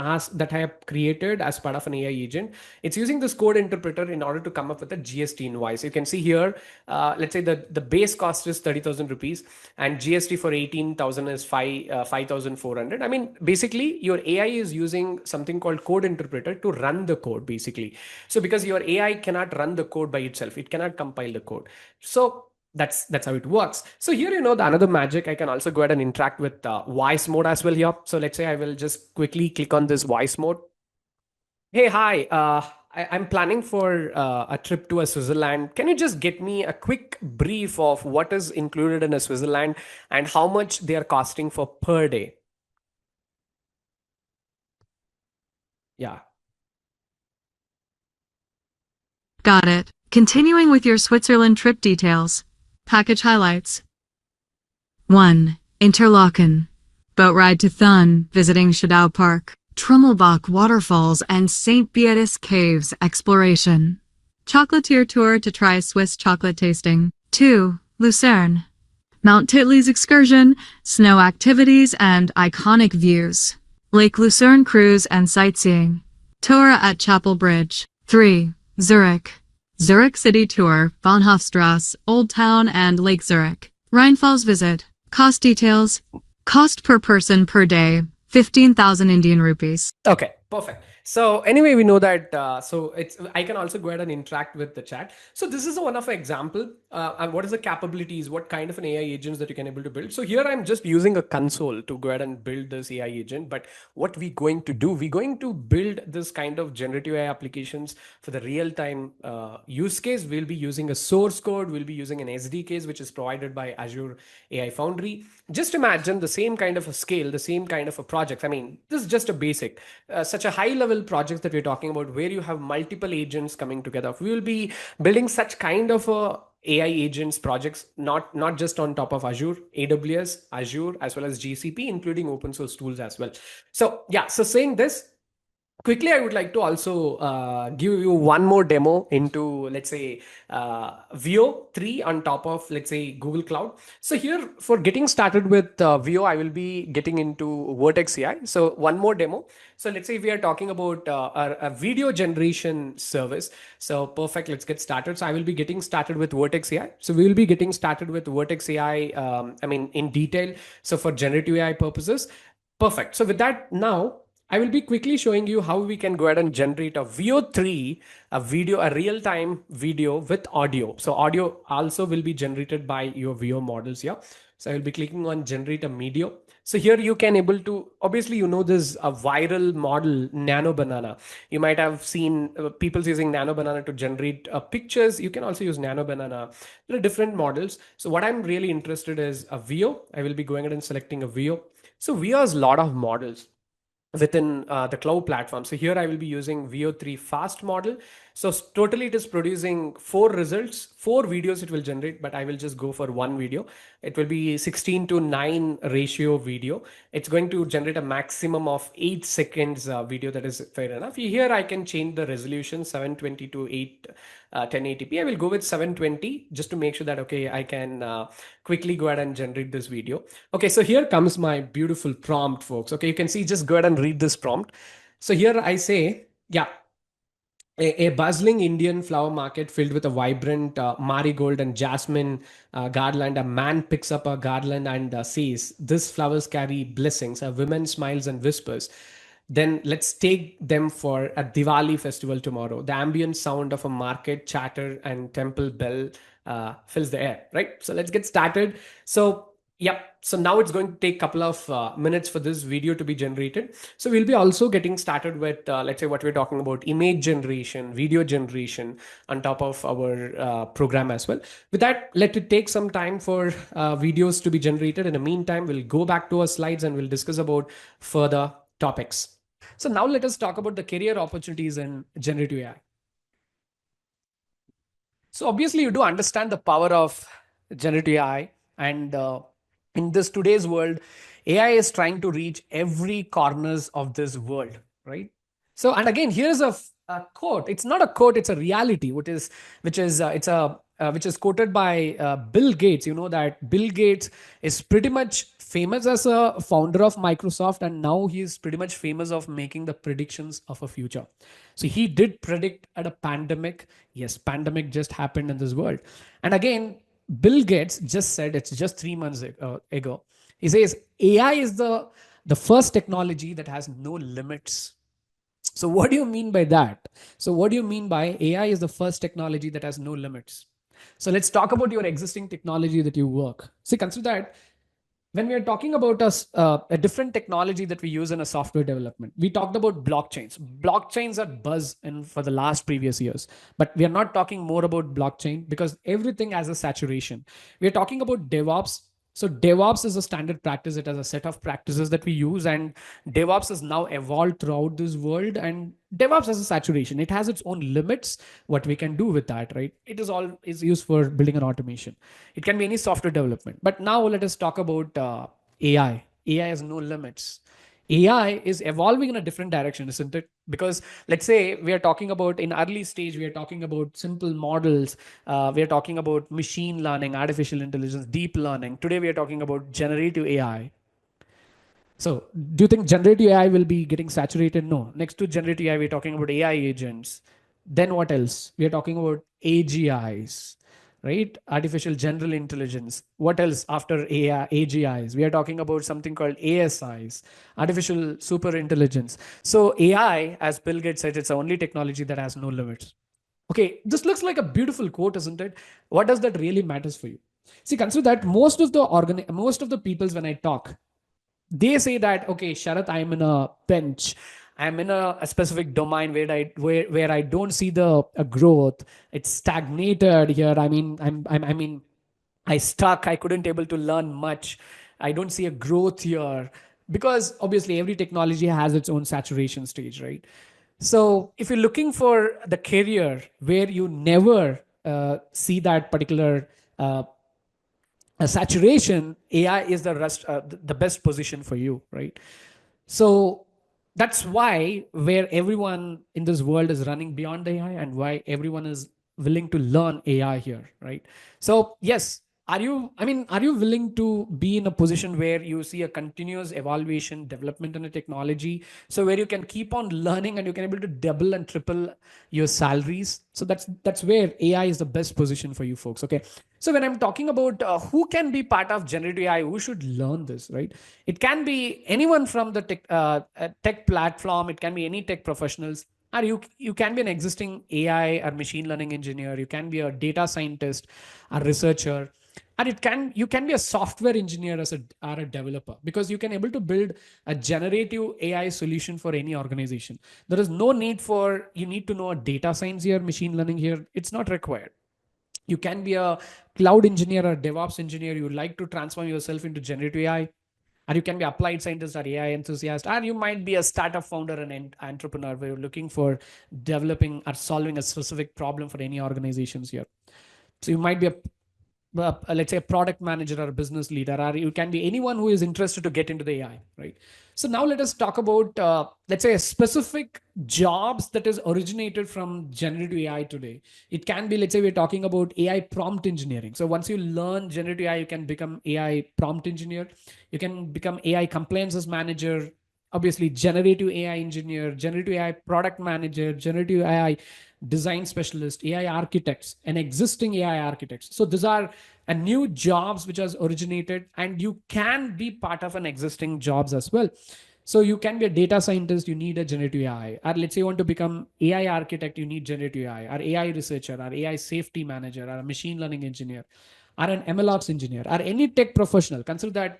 have created as part of an AI agent. It's using this code interpreter in order to come up with a GST invoice. You can see here, let's say the base cost is 30,000 rupees and GST for 18,000 is 5,400. I mean, basically your AI is using something called code interpreter to run the code basically. So because your AI cannot run the code by itself, it cannot compile the code. So that's how it works. So here, the another magic, I can also go ahead and interact with voice mode as well here. So let's say I will just quickly click on this voice mode. Hey, hi. I'm planning for a trip to a Switzerland. Can you just get me a quick brief of what is included in a Switzerland and how much they are costing for per day? Yeah. Got it. Continuing with your Switzerland trip details. Package highlights. 1. Interlaken. Boat ride to Thun, visiting Shadow Park, Trummelbach Waterfalls and St. Beatus Caves exploration. Chocolatier tour to try Swiss chocolate tasting. 2. Lucerne. Mount Titli's excursion, snow activities and iconic views. Lake Lucerne cruise and sightseeing. Tour at Chapel Bridge. 3. Zurich. Zurich City Tour, Bahnhofstrasse, Old Town and Lake Zurich. Rheinfalls visit. Cost details. Cost per person per day, 15,000 Indian rupees. Okay, perfect. So anyway, we know that. I can also go ahead and interact with the chat. So this is one of an example. And what is the capabilities? What kind of an AI agents that you can able to build? So here I'm just using a console to go ahead and build this AI agent. But what we going to do? We're going to build this kind of generative AI applications for the real time use case. We'll be using a source code. We'll be using an SDKs which is provided by Azure AI Foundry. Just imagine the same kind of a scale, the same kind of a project. I mean, this is just a basic, such a high level projects that we're talking about where you have multiple agents coming together. We will be building such kind of a AI agents projects, not just on top of Azure, AWS, Azure, as well as GCP, including open source tools as well. So yeah, so saying this, quickly, I would like to also give you one more demo into, let's say, Veo 3 on top of, let's say, Google Cloud. So here, for getting started with Veo, I will be getting into Vertex AI. So one more demo. So let's say we are talking about a video generation service. So perfect, let's get started. So I will be getting started with Vertex AI. So we will be getting started with Vertex AI, I mean, in detail. So for generative AI purposes, perfect. So with that now, I will be quickly showing you how we can go ahead and generate a VO3, a real-time video with audio. So audio also will be generated by your VO models here. So I will be clicking on generate a video. So here you can able to, obviously, this a viral model, Nano Banana. You might have seen people using Nano Banana to generate pictures. You can also use Nano Banana. There are different models. So what I'm really interested is a VO. I will be going ahead and selecting a VO. So VO has a lot of models within the cloud platform. So here I will be using VO3 fast model. So totally it is producing 4 videos it will generate, but I will just go for one video. It will be 16:9 ratio video. It's going to generate a maximum of 8 seconds video. That is fair enough. Here I can change the resolution 720 to 1080p. I will go with 720 just to make sure that, okay, I can quickly go ahead and generate this video. Okay, so here comes my beautiful prompt, folks. Okay, you can see, just go ahead and read this prompt. So here I say, yeah, a bustling Indian flower market filled with a vibrant marigold and jasmine garland. A man picks up a garland and says, "These flowers carry blessings." A woman smiles and whispers, "Then let's take them for a Diwali festival tomorrow." The ambient sound of a market chatter and temple bell fills the air, right? So let's get started. So, yep. So now it's going to take a couple of minutes for this video to be generated. So we'll be also getting started with, let's say, what we're talking about, image generation, video generation on top of our program as well. With that, let it take some time for videos to be generated. In the meantime, we'll go back to our slides and we'll discuss about further topics. So now let us talk about the career opportunities in generative AI. So obviously you do understand the power of generative AI, and in this today's world, AI is trying to reach every corners of this world, right? So, and again, here's a quote. It's not a quote; it's a reality, which is quoted by Bill Gates. You know that Bill Gates is pretty much famous as a founder of Microsoft, and now he is pretty much famous of making the predictions of a future. So he did predict at a pandemic. Yes, pandemic just happened in this world, and again, Bill Gates just said it's just 3 months ago. He says AI is the first technology that has no limits. So what do you mean by that? So what do you mean by AI is the first technology that has no limits? So let's talk about your existing technology that you work. See, consider that when we are talking about a different technology that we use in a software development, we talked about blockchains. Blockchains are buzz in for the last previous years, but we are not talking more about blockchain because everything has a saturation. We are talking about DevOps. So DevOps is a standard practice. It has a set of practices that we use, and DevOps has now evolved throughout this world. And DevOps has a saturation. It has its own limits. What we can do with that, right? It is used for building an automation. It can be any software development. But now let us talk about AI. AI has no limits. AI is evolving in a different direction, isn't it? Because let's say we are talking about in early stage, we are talking about simple models. We are talking about machine learning, artificial intelligence, deep learning. Today we are talking about generative AI. So, do you think generative AI will be getting saturated? No. Next to generative AI, we're talking about AI agents. Then what else? We are talking about AGIs, right? Artificial general intelligence. What else after AI, AGIs? We are talking about something called ASIs, artificial super intelligence. So, AI, as Bill Gates said, it's the only technology that has no limits. Okay, this looks like a beautiful quote, isn't it? What does that really matters for you? See, consider that most of the peoples when I talk, they say that okay, Sharath, I'm in a bench, I'm in a specific domain where I don't see the growth. It's stagnated here. I mean, I stuck. I couldn't able to learn much. I don't see a growth here because obviously every technology has its own saturation stage, right? So if you're looking for the career where you never see that particular saturation, AI is the best position for you, right? So that's why where everyone in this world is running beyond AI and why everyone is willing to learn AI here, right? So yes, are you willing to be in a position where you see a continuous evaluation, development in a technology, so where you can keep on learning and you can able to double and triple your salaries? So that's where AI is the best position for you folks. Okay. So when I'm talking about who can be part of generative AI, who should learn this, right? It can be anyone from the tech platform. It can be any tech professionals. Or you can be an existing AI or machine learning engineer. You can be a data scientist, a researcher, and you can be a software engineer as or a developer because you can able to build a generative AI solution for any organization. There is no need for you need to know a data science here, machine learning here. It's not required. You can be a cloud engineer or DevOps engineer. You would like to transform yourself into generative AI, or you can be applied scientist or AI enthusiast, or you might be a startup founder and entrepreneur where you're looking for developing or solving a specific problem for any organizations here. So you might be let's say a product manager or a business leader, or you can be anyone who is interested to get into the AI, right? So now let us talk about let's say a specific jobs that is originated from generative AI today. It can be, let's say we're talking about AI prompt engineering. So once you learn generative AI, you can become AI prompt engineer. You can become AI compliances manager, obviously generative AI engineer, generative AI product manager, generative AI design specialist, AI architects, and existing AI architects. So these are a new jobs which has originated, and you can be part of an existing jobs as well. So you can be a data scientist, you need a generative AI. Or let's say you want to become AI architect, you need generative AI, or AI researcher, or AI safety manager, or a machine learning engineer, or an MLOps engineer, or any tech professional. Consider that.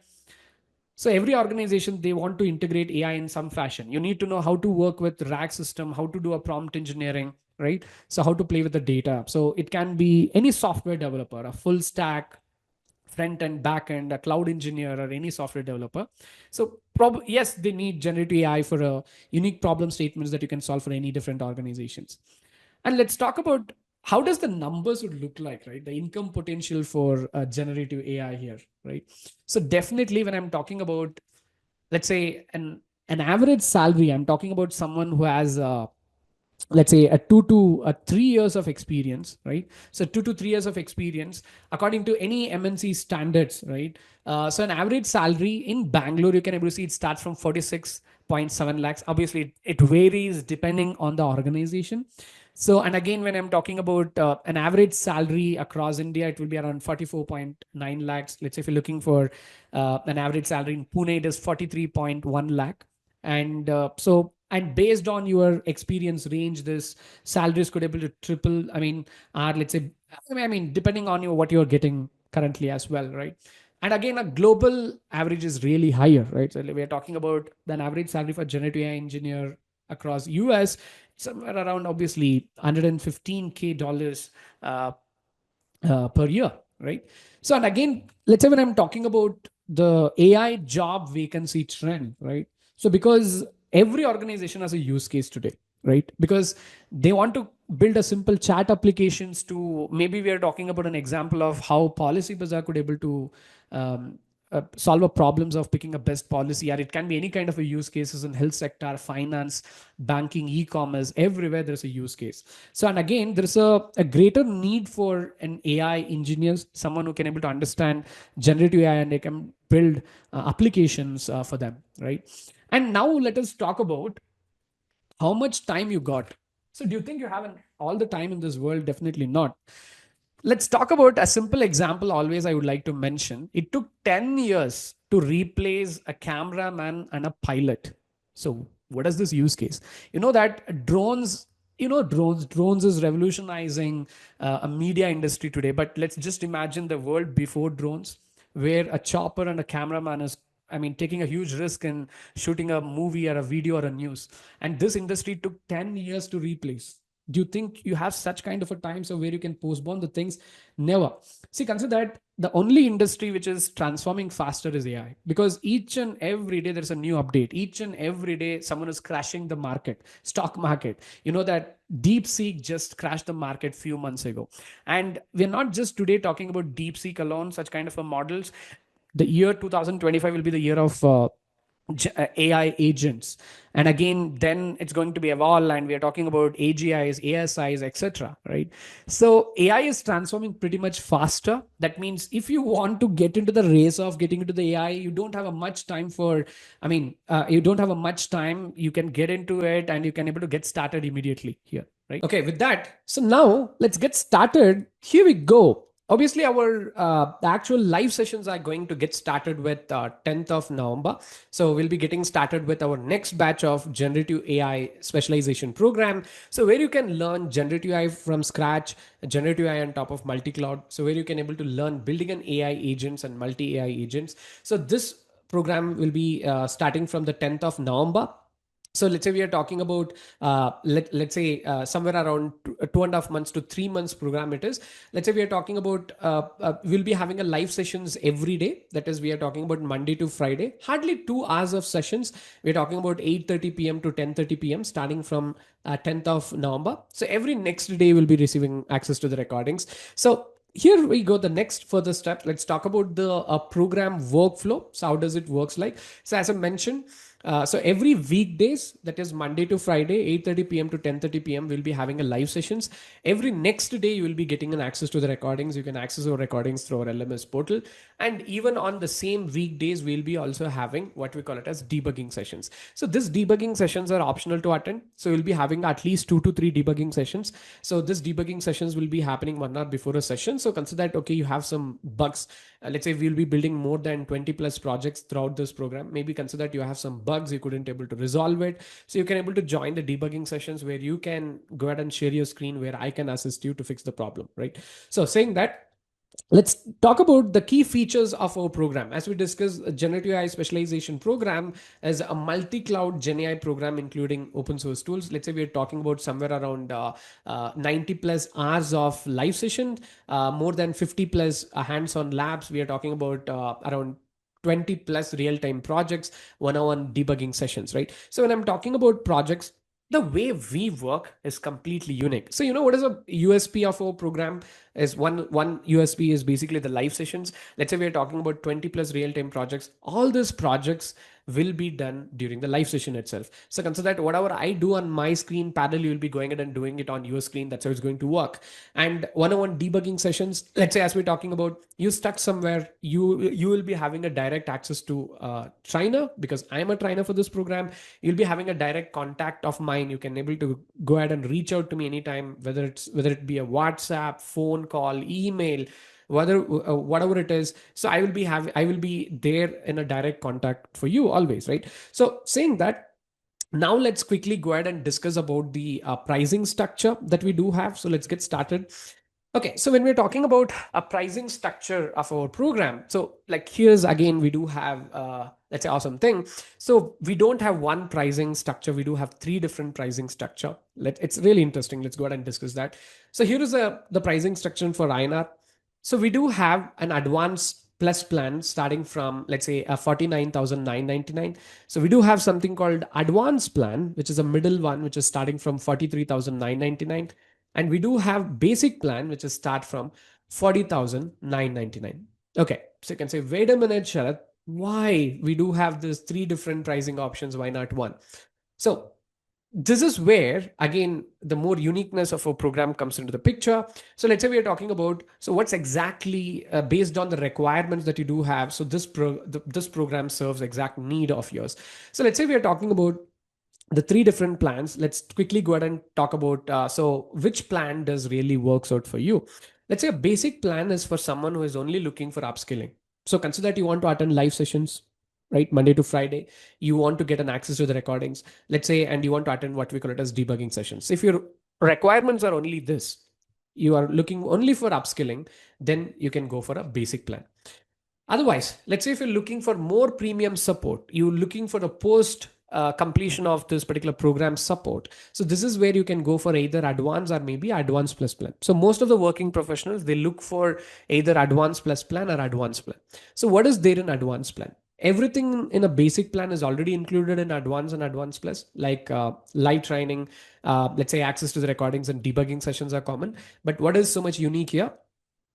So every organization, they want to integrate AI in some fashion. You need to know how to work with RAG system, how to do a prompt engineering, right? So how to play with the data. So it can be any software developer, a full stack, front end, back end, a cloud engineer, or any software developer. So yes, they need generative AI for a unique problem statements that you can solve for any different organizations. And let's talk about how does the numbers would look like, right? The income potential for generative AI here, right? So definitely when I'm talking about, let's say an average salary, I'm talking about someone who has let's say a 2 to 3 years of experience, right? So 2 to 3 years of experience according to any MNC standards, right? So an average salary in Bangalore, you can able to see it starts from 46.7 lakhs. Obviously it varies depending on the organization. So, and again, when I'm talking about an average salary across India, it will be around 44.9 lakhs. Let's say if you're looking for an average salary in Pune, it is 43.1 lakh. And and based on your experience range, this salaries could able to triple. I mean, or let's say, depending on what you're getting currently as well, right? And again, a global average is really higher, right? So we are talking about an average salary for generative AI engineer across US somewhere around obviously 115K dollars uh, per year, right? So, and again, let's say when I'm talking about the AI job vacancy trend, right? So, because every organization has a use case today, right? Because they want to build a simple chat applications to, maybe we are talking about an example of how Policy Bazaar could able to um, solve a problems of picking a best policy, or it can be any kind of a use cases in health sector, finance, banking, e-commerce, everywhere there's a use case. So, and again, there's a greater need for an AI engineers, someone who can able to understand generative AI and they can build applications for them, right? And now let us talk about how much time you got. So, do you think you have all the time in this world? Definitely not. Let's talk about a simple example. Always, I would like to mention it took 10 years to replace a cameraman and a pilot. So, what is this use case? You know that drones, drones is revolutionizing a media industry today. But let's just imagine the world before drones, where a chopper and a cameraman is, taking a huge risk in shooting a movie or a video or a news. And this industry took 10 years to replace. Do you think you have such kind of a time so where you can postpone the things? Never. See, consider that the only industry which is transforming faster is AI, because each and every day there's a new update. Each and every day someone is crashing the market, stock market. You know that DeepSeek just crashed the market few months ago. And we're not just today talking about DeepSeek alone, such kind of a models. The year 2025 will be the year of AI agents. And again, then it's going to be evolve, and we are talking about AGIs, ASIs, etc. Right? So AI is transforming pretty much faster. That means if you want to get into the race of getting into the AI, you don't have a much time for. You don't have a much time. You can get into it, and you can able to get started immediately here. Right? Okay. With that, so now let's get started. Here we go. Obviously, our actual live sessions are going to get started with 10th of November. So we'll be getting started with our next batch of generative AI specialization program. So where you can learn generative AI from scratch, generative AI on top of multi-cloud. So where you can able to learn building an AI agents and multi-AI agents. So this program will be starting from the 10th of November. So let's say we are talking about let's say somewhere around 2.5 months to 3 months program it is. Let's say we are talking about we'll be having a live sessions every day. That is, we are talking about Monday to Friday, hardly 2 hours of sessions. We're talking about 8:30 p.m. to 10:30 p.m. starting from 10th of November. So every next day we'll be receiving access to the recordings. So here we go, the next further step. Let's talk about the program workflow. So how does it works like? So as I mentioned, so every weekdays, that is Monday to Friday, 8:30 p.m. to 10:30 p.m., we'll be having a live sessions. Every next day, you will be getting an access to the recordings. You can access our recordings through our LMS portal. And even on the same weekdays, we'll be also having what we call it as debugging sessions. So this debugging sessions are optional to attend. So we'll be having at least 2 to 3 debugging sessions. So this debugging sessions will be happening 1 hour before a session. So consider that, okay, you have some bugs. Let's say we'll be building more than 20 plus projects throughout this program. Maybe consider that you have some bugs, you couldn't able to resolve it. So you can able to join the debugging sessions where you can go ahead and share your screen where I can assist you to fix the problem, right? So saying that, let's talk about the key features of our program. As we discussed, generative AI specialization program is a multi-cloud Gen AI program, including open source tools. Let's say we're talking about somewhere around 90 plus hours of live session, more than 50 plus hands-on labs. We are talking about around 20 plus real-time projects, one-on-one debugging sessions, right? So when I'm talking about projects, the way we work is completely unique. So you know what is a USP of our program is one USP is basically the live sessions. Let's say we are talking about 20 plus real time projects. All these projects will be done during the live session itself. So consider that whatever I do on my screen, parallel you will be going ahead and doing it on your screen. That's how it's going to work. And one-on-one debugging sessions. Let's say as we're talking about you stuck somewhere, you will be having a direct access to trainer because I'm a trainer for this program. You'll be having a direct contact of mine. You can able to go ahead and reach out to me anytime, whether it be a WhatsApp, phone call, email, whatever it is. So I will be there in a direct contact for you always, right? So saying that, now let's quickly go ahead and discuss about the pricing structure that we do have. So let's get started. Okay, so when we're talking about a pricing structure of our program, so like here's again, we do have, let's say, awesome thing. So we don't have one pricing structure. We do have three different pricing structure. It's really interesting. Let's go ahead and discuss that. So here is the pricing structure for INR. So we do have an advanced plus plan starting from, let's say, a 49,999. So we do have something called advanced plan, which is a middle one, which is starting from 43,999. And we do have basic plan, which is start from 40,999. Okay, so you can say, wait a minute, Sharath, why we do have these three different pricing options? Why not one? So this is where again the more uniqueness of a program comes into the picture. So let's say we are talking about, so what's exactly based on the requirements that you do have. So this program serves exact need of yours. So let's say we are talking about the three different plans. Let's quickly go ahead and talk about so which plan does really works out for you. Let's say a basic plan is for someone who is only looking for upskilling. So consider that you want to attend live sessions, right? Monday to Friday. You want to get an access to the recordings, let's say, and you want to attend what we call it as debugging sessions. If your requirements are only this, you are looking only for upskilling, then you can go for a basic plan. Otherwise, let's say if you're looking for more premium support, you're looking for a post completion of this particular program support. So this is where you can go for either advanced or maybe advanced plus plan. So most of the working professionals, they look for either advanced plus plan or advanced plan. So what is there in advanced plan? Everything in a basic plan is already included in advanced and advanced plus, like live training, let's say access to the recordings and debugging sessions are common. But what is so much unique here?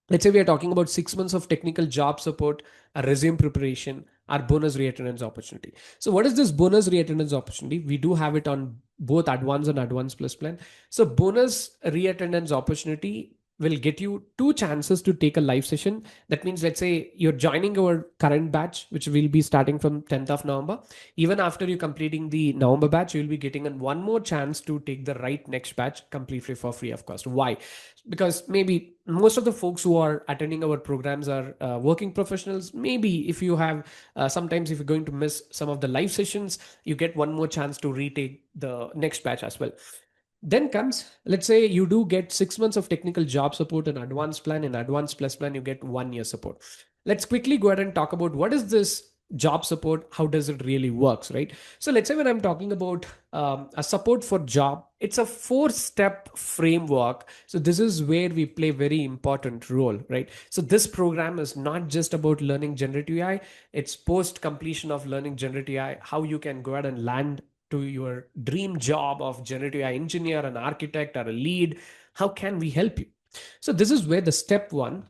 Let's say we are talking about 6 months of technical job support, a resume preparation, our bonus reattendance opportunity. So what is this bonus reattendance opportunity? We do have it on both advanced and advanced plus plan. So bonus reattendance opportunity will get you two chances to take a live session. That means, let's say you're joining our current batch, which will be starting from 10th of November. Even after you completing the November batch, you'll be getting one more chance to take the right next batch completely for free of cost. Why? Because maybe most of the folks who are attending our programs are working professionals. Maybe if you have sometimes if you're going to miss some of the live sessions, you get one more chance to retake the next batch as well. Then comes, let's say you do get 6 months of technical job support in advanced plan. In advanced plus plan, you get 1 year support. Let's quickly go ahead and talk about what is this job support, how does it really works, right? So let's say when I'm talking about a support for job, it's a 4-step framework. So this is where we play very important role, right? So this program is not just about learning generative AI. It's post completion of learning generative AI, how you can go ahead and land to your dream job of generative AI engineer, an architect, or a lead. How can we help you? So this is where the step one.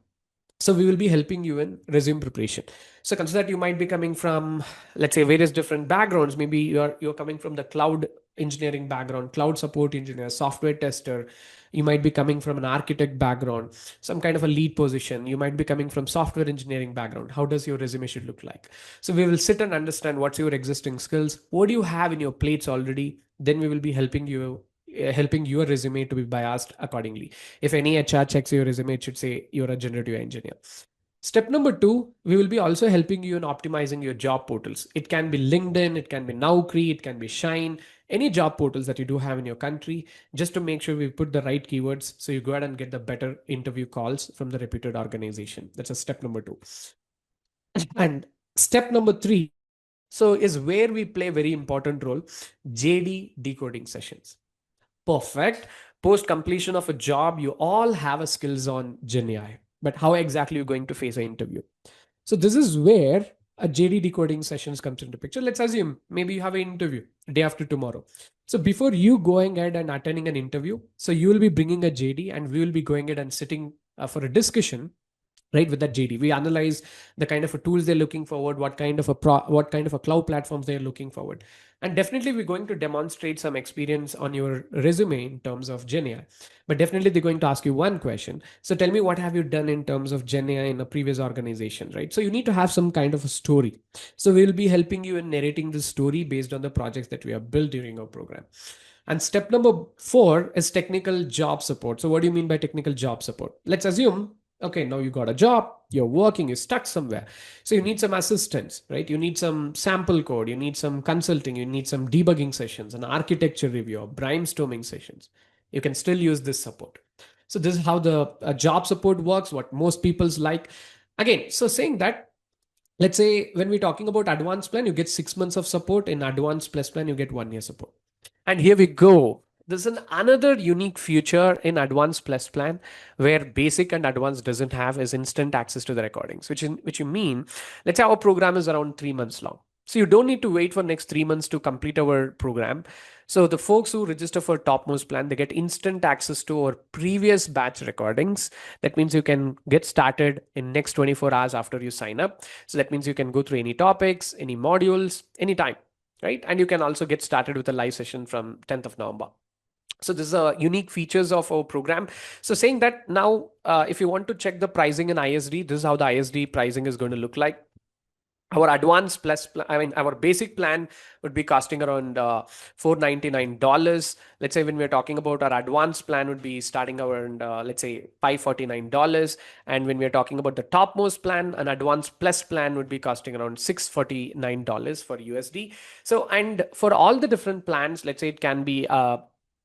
So we will be helping you in resume preparation. So consider that you might be coming from, let's say, various different backgrounds. Maybe you're coming from the cloud engineering background, cloud support engineer, software tester. You might be coming from an architect background, some kind of a lead position. You might be coming from software engineering background. How does your resume should look like? So we will sit and understand what's your existing skills. What do you have in your plates already? Then we will be helping your resume to be biased accordingly. If any HR checks your resume, it should say you're a generative engineer. Step number two, we will be also helping you in optimizing your job portals. It can be LinkedIn, it can be Naukri, it can be Shine, any job portals that you do have in your country, just to make sure we put the right keywords so you go ahead and get the better interview calls from the reputed organization. That's a step number two. And step number three, so is where we play very important role, JD decoding sessions. Perfect. Post completion of a job, you all have a skills on GenAI, but how exactly you're going to face an interview? So this is where a JD decoding sessions comes into picture. Let's assume maybe you have an interview day after tomorrow. So before you going ahead and attending an interview, so you will be bringing a JD and we will be going ahead and sitting for a discussion, right, with that JD. We analyze the kind of a tools they're looking forward, what kind of a cloud platforms they're looking forward, and definitely we're going to demonstrate some experience on your resume in terms of GenAI. But definitely they're going to ask you one question. So tell me, what have you done in terms of GenAI in a previous organization, right? So you need to have some kind of a story. So we'll be helping you in narrating the story based on the projects that we have built during our program. And step number 4 is technical job support. So what do you mean by technical job support? Let's assume, okay, now you got a job, you're working, you're stuck somewhere. So you need some assistance, right? You need some sample code, you need some consulting, you need some debugging sessions, an architecture review, or brainstorming sessions. You can still use this support. So this is how the job support works, what most people's like. Again, so saying that, let's say when we're talking about advanced plan, you get 6 months of support. In advanced plus plan, you get 1 year support. And here we go. There's another unique feature in Advanced Plus plan where Basic and Advanced doesn't have is instant access to the recordings, which you mean, let's say our program is around 3 months long. So you don't need to wait for next 3 months to complete our program. So the folks who register for topmost plan, they get instant access to our previous batch recordings. That means you can get started in next 24 hours after you sign up. So that means you can go through any topics, any modules, anytime, right? And you can also get started with a live session from 10th of November. So this is a unique features of our program. So saying that now, if you want to check the pricing in ISD, this is how the ISD pricing is going to look like. Our advanced plus, our basic plan would be costing around $499. Let's say when we're talking about our advanced plan would be starting around, let's say $549. And when we're talking about the topmost plan, an advanced plus plan would be costing around $649 for USD. So, and for all the different plans, let's say it can be,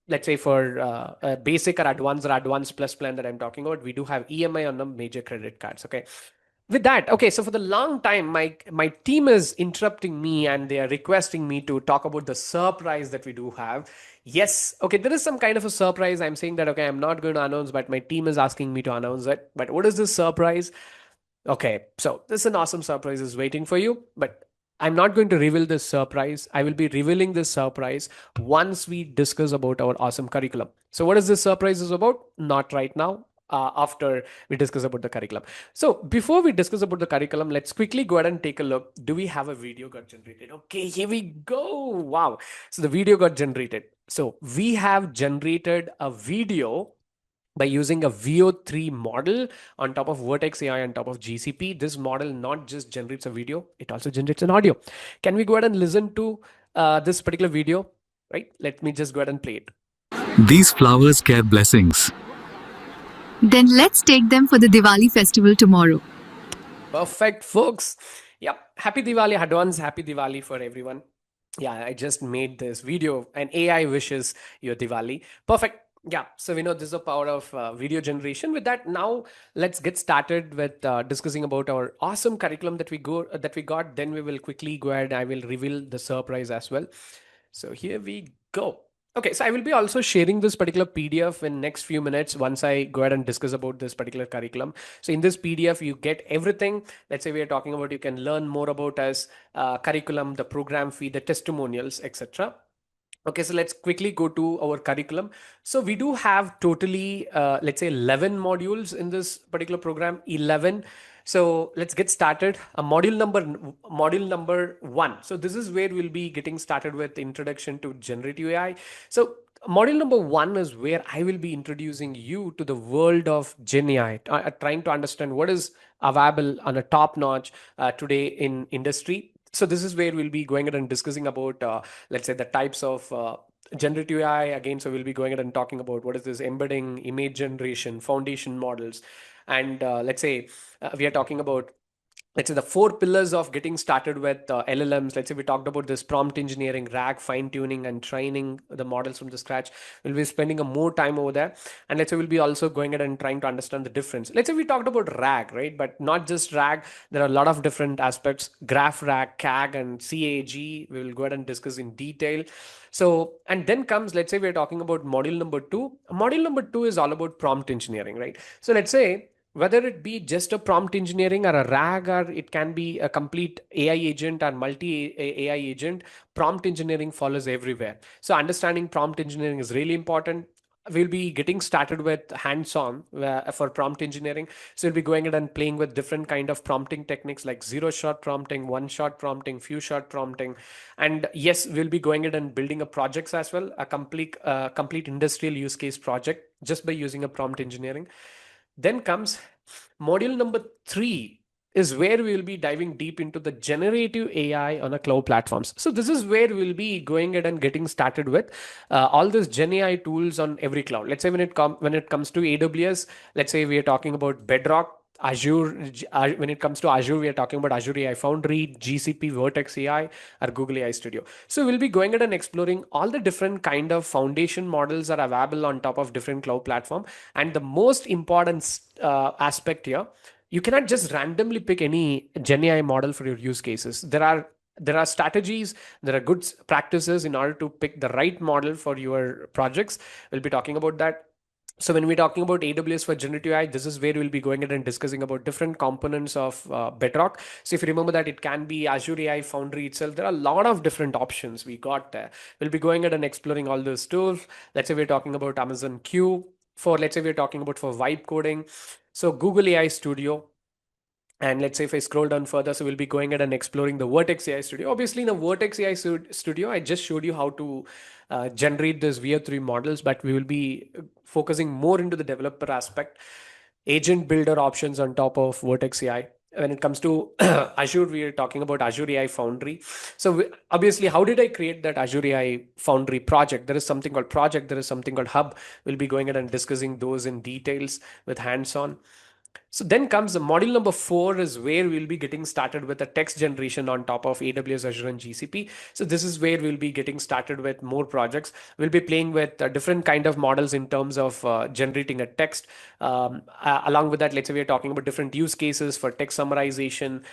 let's say for a basic or advanced plus plan that I'm talking about, we do have EMI on the major credit cards. Okay. With that, okay, so for the long time, my team is interrupting me and they are requesting me to talk about the surprise that we do have. Yes, okay, there is some kind of a surprise. I'm saying that, okay, I'm not going to announce, but my team is asking me to announce it. But what is this surprise? Okay, so this is an awesome surprise is waiting for you, but I'm not going to reveal this surprise. I will be revealing this surprise once we discuss about our awesome curriculum. So what is this surprise is about? Not right now. After we discuss about the curriculum. So before we discuss about the curriculum, let's quickly go ahead and take a look. Do we have a video got generated? Okay, here we go. Wow. So the video got generated. So we have generated a video by using a VO3 model on top of Vertex AI on top of GCP. This model not just generates a video, it also generates an audio. Can we go ahead and listen to this particular video? Right? Let me just go ahead and play it. These flowers carry blessings. Then let's take them for the Diwali festival tomorrow. Perfect, folks. Yep. Happy Diwali, advance. Happy Diwali for everyone. Yeah, I just made this video and AI wishes your Diwali. Perfect. Yeah, so we know this is the power of video generation. With that, now let's get started with discussing about our awesome curriculum that we got. Then we will quickly go ahead. I will reveal the surprise as well. So here we go. Okay, so I will be also sharing this particular PDF in next few minutes once I go ahead and discuss about this particular curriculum. So in this PDF, you get everything. Let's say we are talking about, you can learn more about us, curriculum, the program fee, the testimonials, etc. Okay, so let's quickly go to our curriculum. So we do have totally, let's say 11 modules in this particular program, 11. So let's get started. Module number 1. So this is where we'll be getting started with introduction to generative AI. So module number 1 is where I will be introducing you to the world of Gen AI, trying to understand what is available on a top notch today in industry. So this is where we'll be going ahead and discussing about, let's say, the types of generative AI again. So we'll be going ahead and talking about what is this embedding, image generation, foundation models, and let's say we are talking about, let's say, the 4 pillars of getting started with LLMs. Let's say we talked about this prompt engineering, RAG, fine tuning, and training the models from the scratch. We'll be spending a more time over there. And let's say we'll be also going ahead and trying to understand the difference. Let's say we talked about RAG, right? But not just RAG. There are a lot of different aspects, graph RAG, CAG, and CAG. We will go ahead and discuss in detail. So, and then comes, let's say we're talking about module number 2. Module number 2 is all about prompt engineering, right? So let's say whether it be just a prompt engineering or a RAG, or it can be a complete AI agent or multi AI agent, prompt engineering follows everywhere. So understanding prompt engineering is really important. We'll be getting started with hands-on for prompt engineering. So we'll be going ahead and playing with different kind of prompting techniques like zero-shot prompting, one-shot prompting, few-shot prompting, and yes, we'll be going ahead and building a projects as well, a complete industrial use case project just by using a prompt engineering. Then comes module number 3, is where we will be diving deep into the generative AI on a cloud platforms. So this is where we'll be going ahead and getting started with all these Gen AI tools on every cloud. Let's say when it comes to AWS, let's say we are talking about Bedrock. Azure, when it comes to Azure, we are talking about Azure AI Foundry, GCP, Vertex AI, or Google AI Studio. So we'll be going ahead and exploring all the different kind of foundation models are available on top of different cloud platform. And the most important aspect here, you cannot just randomly pick any Gen AI model for your use cases. There are strategies, there are good practices in order to pick the right model for your projects. We'll be talking about that. So when we're talking about AWS for generative AI, this is where we'll be going ahead and discussing about different components of Bedrock. So if you remember that it can be Azure AI Foundry itself, there are a lot of different options we got there. We'll be going ahead and exploring all those tools. Let's say we're talking about Amazon Q, for let's say we're talking about for vibe coding. So Google AI Studio, and let's say if I scroll down further, so we'll be going ahead and exploring the Vertex AI Studio. Obviously, in the Vertex AI Studio, I just showed you how to generate this VO3 models, but we will be focusing more into the developer aspect, agent builder options on top of Vertex AI. When it comes to Azure, we are talking about Azure AI Foundry. So obviously, how did I create that Azure AI Foundry project? There is something called project. There is something called hub. We'll be going ahead and discussing those in details with hands-on. So then comes the module number 4, is where we'll be getting started with the text generation on top of AWS, Azure, and GCP. So this is where we'll be getting started with more projects. We'll be playing with different kind of models in terms of generating a text. Along with that, let's say we're talking about different use cases for text summarization.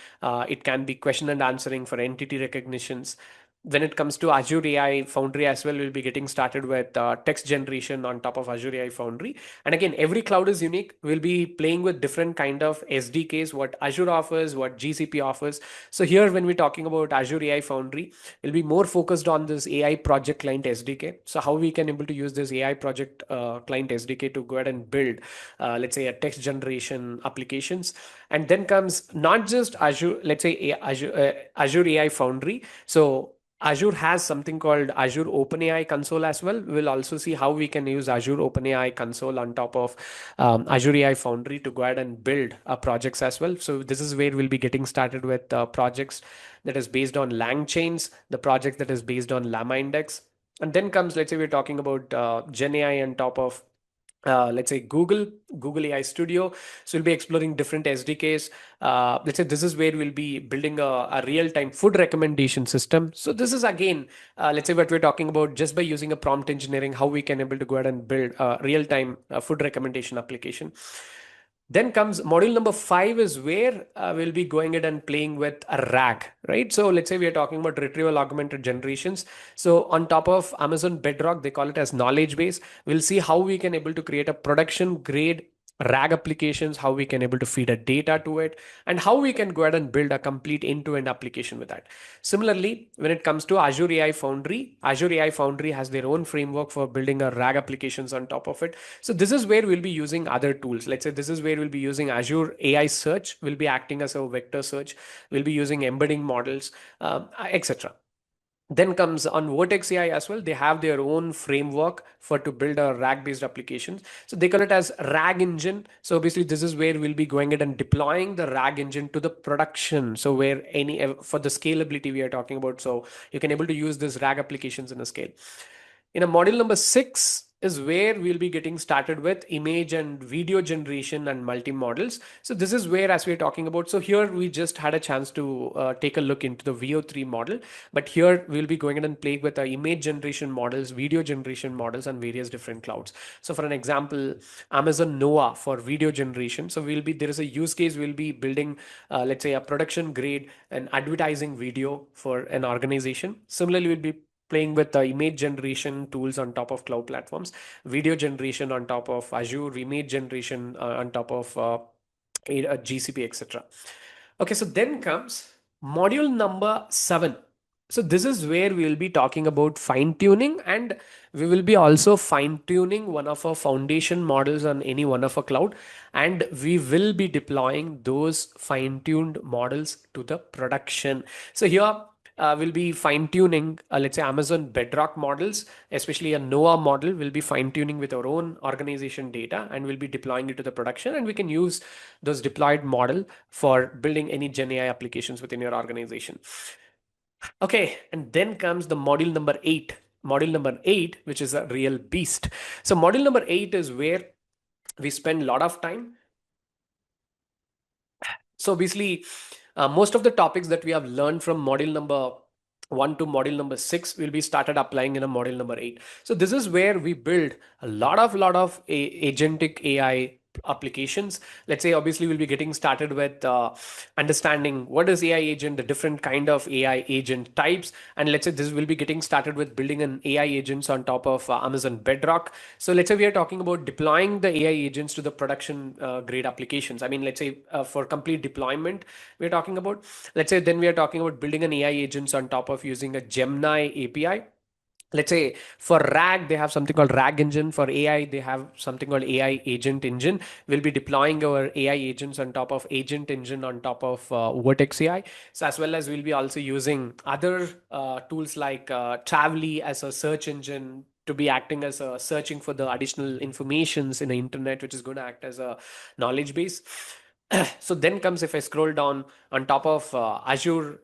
It can be question and answering for entity recognitions. When it comes to Azure AI Foundry as well, we'll be getting started with text generation on top of Azure AI Foundry. And again, every cloud is unique. We'll be playing with different kind of SDKs, what Azure offers, what GCP offers. So here, when we're talking about Azure AI Foundry, we'll be more focused on this AI project client SDK. So how we can able to use this AI project client SDK to go ahead and build, let's say, a text generation applications. And then comes not just Azure, let's say Azure AI Foundry. So Azure has something called Azure OpenAI Console as well. We'll also see how we can use Azure OpenAI Console on top of Azure AI Foundry to go ahead and build projects as well. So this is where we'll be getting started with projects that is based on LangChains, the project that is based on Llama Index. And then comes, let's say we're talking about Gen AI on top of let's say Google AI Studio. So we'll be exploring different SDKs. Let's say this is where we'll be building a real-time food recommendation system. So this is again, let's say what we're talking about, just by using a prompt engineering, how we can able to go ahead and build a real-time food recommendation application. Then comes module number 5, is where we'll be going ahead and playing with a RAG, right? So let's say we are talking about retrieval augmented generations. So on top of Amazon Bedrock, they call it as knowledge base. We'll see how we can able to create a production grade RAG applications, how we can able to feed a data to it, and how we can go ahead and build a complete end-to-end application with that. Similarly, when it comes to Azure AI Foundry, Azure AI Foundry has their own framework for building a RAG applications on top of it. So this is where we'll be using other tools. Let's say this is where we'll be using Azure AI Search, will be acting as a vector search. We'll be using embedding models, etc. Then comes on Vertex AI as well. They have their own framework for to build a RAG based applications. So they call it as RAG engine. So obviously this is where we'll be going ahead and deploying the RAG engine to the production. So where any for the scalability we are talking about. So you can able to use this RAG applications in a scale. In a module number 6 is where we'll be getting started with image and video generation and multi-models. So this is where, as we're talking about, so here we just had a chance to take a look into the VO3 model, but here we'll be going in and playing with the image generation models, video generation models, and various different clouds. So for an example, Amazon Noah for video generation. So there is a use case, we'll be building, let's say, a production grade and advertising video for an organization. Similarly, we'll be playing with image generation tools on top of cloud platforms, video generation on top of Azure, image generation on top of GCP, etc. Okay, so then comes module number 7. So this is where we will be talking about fine tuning, and we will be also fine tuning one of our foundation models on any one of our cloud, and we will be deploying those fine tuned models to the production. So here we'll be fine tuning, let's say, Amazon Bedrock models, especially a Noah model. We'll be fine tuning with our own organization data, and we'll be deploying it to the production, and we can use those deployed model for building any Gen AI applications within your organization. Okay, and then comes the module number 8. Module number 8, which is a real beast. So module number 8 is where we spend a lot of time. So obviously, most of the topics that we have learned from module number 1 to module number 6 will be started applying in a module number 8. So this is where we build a lot of agentic AI applications. Let's say obviously we'll be getting started with understanding what is AI agent, the different kind of AI agent types, and let's say this will be getting started with building an AI agents on top of Amazon Bedrock. So let's say we are talking about deploying the AI agents to the production grade applications. I mean, let's say for complete deployment, we're talking about, let's say then we are talking about building an AI agents on top of using a Gemini API. Let's say for RAG, they have something called RAG engine. For AI, they have something called AI agent engine. We'll be deploying our AI agents on top of agent engine on top of Vertex AI. So as well as we'll be also using other tools like Travely as a search engine to be acting as a searching for the additional informations in the internet, which is going to act as a knowledge base. So then comes, if I scroll down on top of Azure,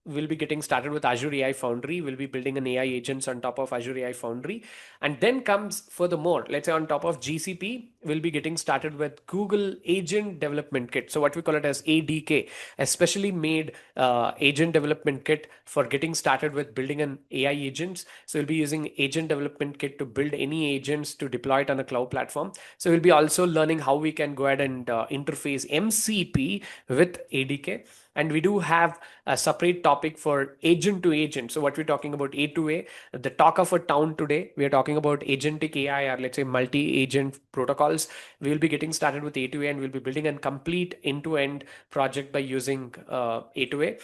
we'll be getting started with Azure AI Foundry. We'll be building an AI agents on top of Azure AI Foundry. And then comes furthermore, let's say on top of GCP, we'll be getting started with Google Agent Development Kit. So what we call it as ADK, especially made agent development kit for getting started with building an AI agents. So we'll be using Agent Development Kit to build any agents to deploy it on a cloud platform. So we'll be also learning how we can go ahead and interface MCP with ADK. And we do have a separate topic for agent to agent. So what we're talking about A to A, the talk of a town today, we are talking about agentic AI, or let's say multi-agent protocols. We will be getting started with A to A, and we'll be building a complete end-to-end project by using A to A.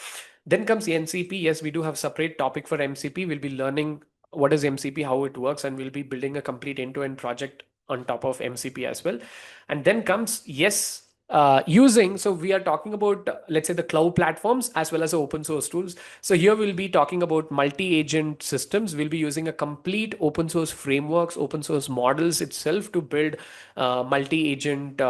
Then comes NCP. Yes, we do have separate topic for MCP. We'll be learning what is MCP, how it works, and we'll be building a complete end-to-end project on top of MCP as well. And then comes, yes, using, so we are talking about, let's say, the cloud platforms as well as the open source tools. So here we'll be talking about multi-agent systems. We'll be using a complete open source frameworks, open source models itself to build multi-agent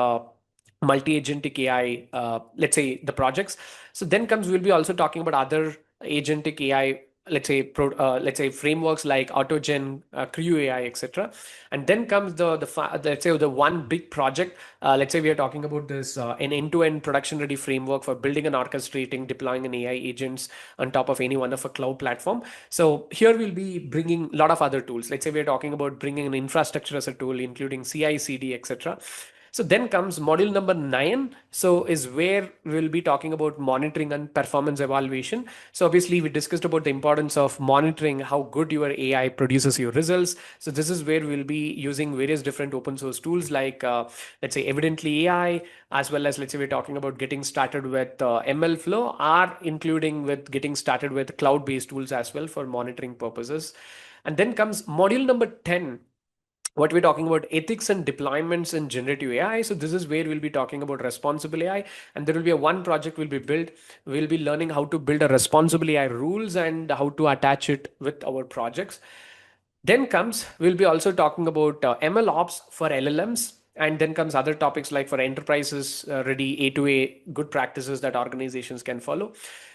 multi-agentic AI, let's say, the projects. So then comes, we'll be also talking about other agentic AI, let's say frameworks like AutoGen, Creo AI, etc. And then comes let's say the one big project. Let's say we are talking about this an end-to-end production-ready framework for building and orchestrating, deploying an AI agents on top of any one of a cloud platform. So here we'll be bringing a lot of other tools. Let's say we are talking about bringing an infrastructure as a tool, including CI/CD, etc. So then comes module number 9. So is where we'll be talking about monitoring and performance evaluation. So obviously we discussed about the importance of monitoring how good your AI produces your results. So this is where we'll be using various different open source tools like, let's say, Evidently AI, as well as, let's say, we're talking about getting started with ML Flow, or including with getting started with cloud-based tools as well for monitoring purposes. And then comes module number 10, what we're talking about, ethics and deployments in generative AI. So this is where we'll be talking about responsible AI, and there will be a one project will be built. We'll be learning how to build a responsible AI rules and how to attach it with our projects. Then comes, we'll be also talking about ML ops for LLMs. And then comes other topics like for enterprises ready A to A good practices that organizations can follow.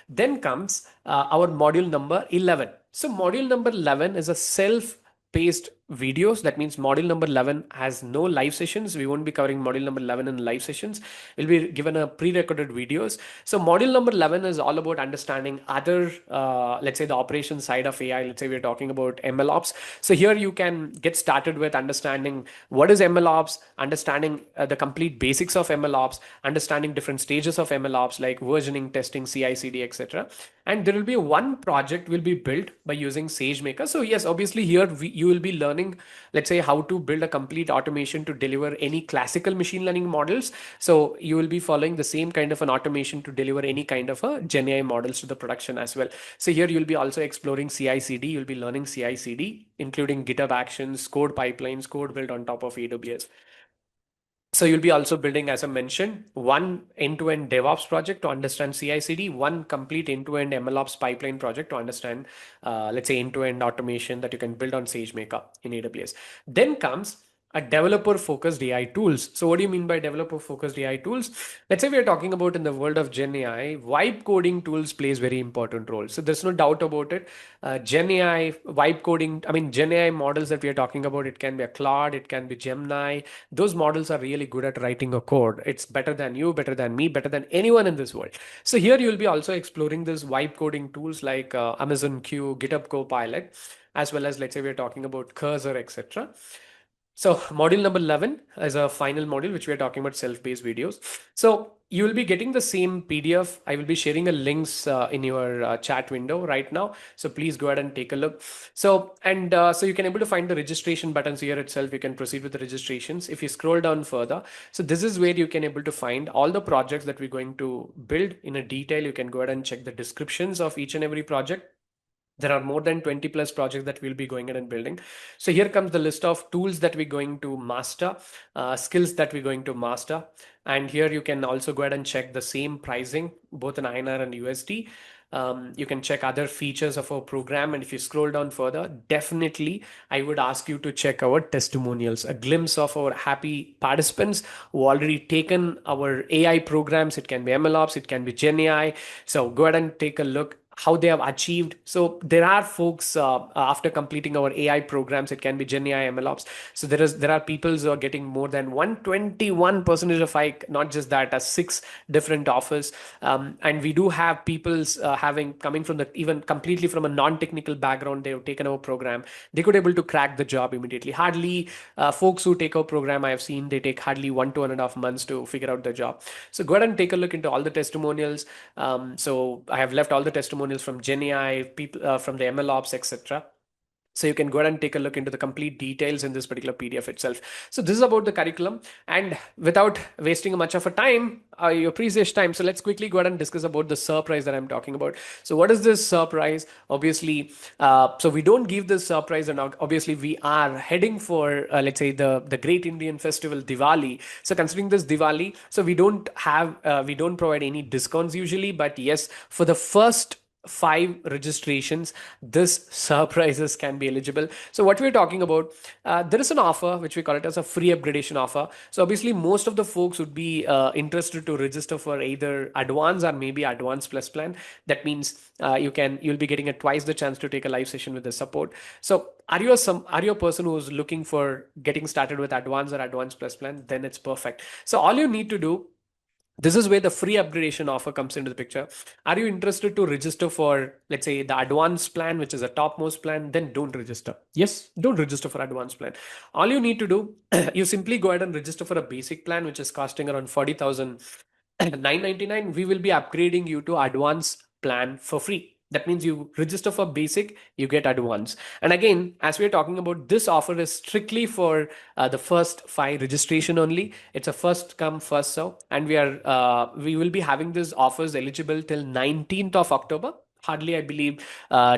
Then comes our module number 11. So module number 11 is a self-paced videos. That means module number 11 has no live sessions. We won't be covering module number 11 in live sessions. We'll be given a pre-recorded videos. So module number 11 is all about understanding other, let's say, the operation side of AI. Let's say we're talking about ML ops. So here you can get started with understanding what is ML ops, understanding the complete basics of ML ops, understanding different stages of ML ops like versioning, testing, CI/CD, etc. And there will be one project will be built by using SageMaker. So yes, obviously here you will be learning learning, let's say, how to build a complete automation to deliver any classical machine learning models. So you will be following the same kind of an automation to deliver any kind of a Gen AI models to the production as well. So here you'll be also exploring CI/CD. You'll be learning CI/CD, including GitHub Actions, code pipelines, code built on top of AWS. So you'll be also building, as I mentioned, one end-to-end DevOps project to understand CI/CD, one complete end-to-end MLOps pipeline project to understand, let's say, end-to-end automation that you can build on SageMaker in AWS. Then comes a developer-focused AI tools. So what do you mean by developer-focused AI tools? Let's say we are talking about in the world of Gen AI, vibe coding tools plays very important role. So there's no doubt about it. Gen AI, vibe coding, I mean, Gen AI models that we are talking about, it can be a Claude, it can be Gemini. Those models are really good at writing a code. It's better than you, better than me, better than anyone in this world. So here you'll be also exploring this vibe coding tools like Amazon Q, GitHub Copilot, as well as, let's say, we're talking about Cursor, etc. So module number 11 is a final module, which we are talking about self-paced videos. So you will be getting the same PDF. I will be sharing the links in your chat window right now. So please go ahead and take a look. So, and so you can able to find the registration buttons here itself. You can proceed with the registrations. If you scroll down further, so this is where you can able to find all the projects that we're going to build in a detail. You can go ahead and check the descriptions of each and every project. There are more than 20 plus projects that we'll be going in and building. So here comes the list of tools that we're going to master, skills that we're going to master. And here you can also go ahead and check the same pricing, both in INR and USD. You can check other features of our program. And if you scroll down further, definitely I would ask you to check our testimonials, a glimpse of our happy participants who already taken our AI programs. It can be MLOps, it can be Gen AI. So go ahead and take a look how they have achieved. So there are folks after completing our AI programs, it can be Gen AI MLOps. So there are people who are getting more than 121% of hike, not just that, as 6 different offers. And we do have people having coming from the even completely from a non-technical background. They have taken our program. They could able to crack the job immediately. Hardly folks who take our program, I have seen they take hardly 1 to 1.5 months to figure out the job. So go ahead and take a look into all the testimonials. So I have left all the testimonials from Gen AI, people from the MLOps, etc. So you can go ahead and take a look into the complete details in this particular PDF itself. So this is about the curriculum, and without wasting much of a time, your precious time. So let's quickly go ahead and discuss about the surprise that I'm talking about. So what is this surprise? Obviously, so we don't give this surprise, and obviously we are heading for let's say the Great Indian Festival Diwali. So considering this Diwali, so we don't provide any discounts usually, but yes, for the first 5 registrations, this surprises can be eligible. So what we're talking about, there is an offer which we call it as a free upgradation offer. So obviously most of the folks would be interested to register for either advanced or maybe advanced plus plan. That means you'll be getting twice the chance to take a live session with the support. So are you a person who's looking for getting started with advanced or advanced plus plan? Then it's perfect. So all you need to do, this is where the free upgradation offer comes into the picture. Are you interested to register for, let's say, the advanced plan, which is a topmost plan? Then don't register. Yes, don't register for advanced plan. All you need to do, you simply go ahead and register for a basic plan, which is costing around 40,999. We will be upgrading you to advanced plan for free. That means you register for basic, you get advanced. And again, as we're talking about, this offer is strictly for the first 5 registration only. It's a first come first serve, and we will be having these offers eligible till 19th of October. Hardly, I believe,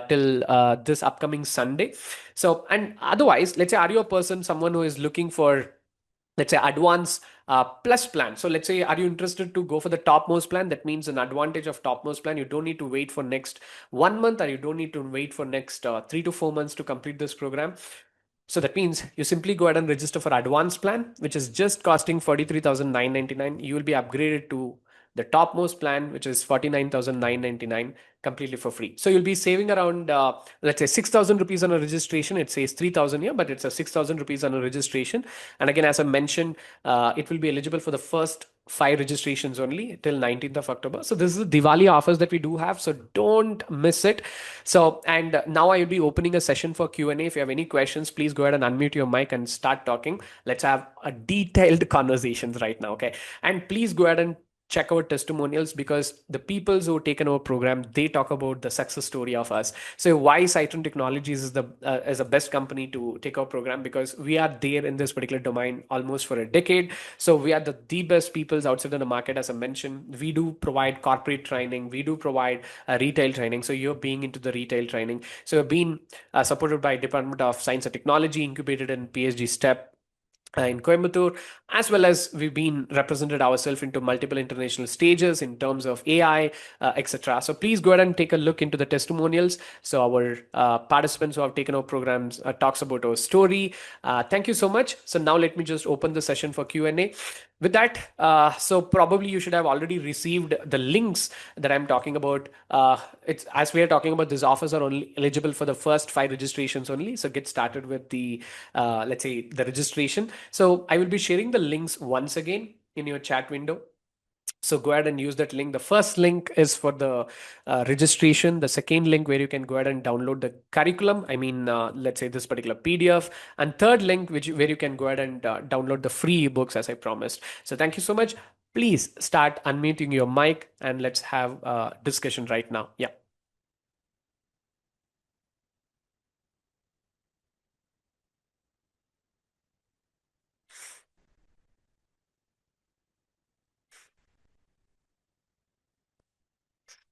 till this upcoming Sunday. So, and otherwise, let's say, are you a person, someone who is looking for, let's say, advanced plus plan? So let's say, are you interested to go for the topmost plan? That means an advantage of topmost plan, you don't need to wait for next 1 month, or you don't need to wait for next 3 to 4 months to complete this program. So that means you simply go ahead and register for advanced plan, which is just costing 43,999. You will be upgraded to the topmost plan, which is 49,999, completely for free. So you'll be saving around, let's say, 6,000 rupees on a registration. It says 3,000 here, but it's a 6,000 rupees on a registration. And again, as I mentioned, it will be eligible for the first 5 registrations only till 19th of October. So this is the Diwali offers that we do have. So don't miss it. So, and now I will be opening a session for Q&A. If you have any questions, please go ahead and unmute your mic and start talking. Let's have a detailed conversations right now. Okay. And please go ahead and check our testimonials, because the people who taken our program, they talk about the success story of us. So why Sitron Technologies is the best company to take our program, because we are there in this particular domain almost for a decade. So we are the best peoples outside of the market. As I mentioned, we do provide corporate training, we do provide retail training. So you're being into the retail training, so you're being supported by Department of Science and Technology, incubated in PhD step in Coimbatore, as well as we've been represented ourselves into multiple international stages in terms of AI, etc. So please go ahead and take a look into the testimonials. So our participants who have taken our programs talks about our story. Thank you so much. So now let me just open the session for Q&A. With that, so probably you should have already received the links that I'm talking about. It's as we are talking about, these offers are only eligible for the first 5 registrations only. So get started with the let's say the registration. So I will be sharing the links once again in your chat window. So go ahead and use that link. The first link is for the registration. The second link where you can go ahead and download the curriculum. I mean, let's say this particular PDF. And third link, where you can go ahead and download the free ebooks as I promised. So thank you so much. Please start unmuting your mic and let's have a discussion right now. Yeah.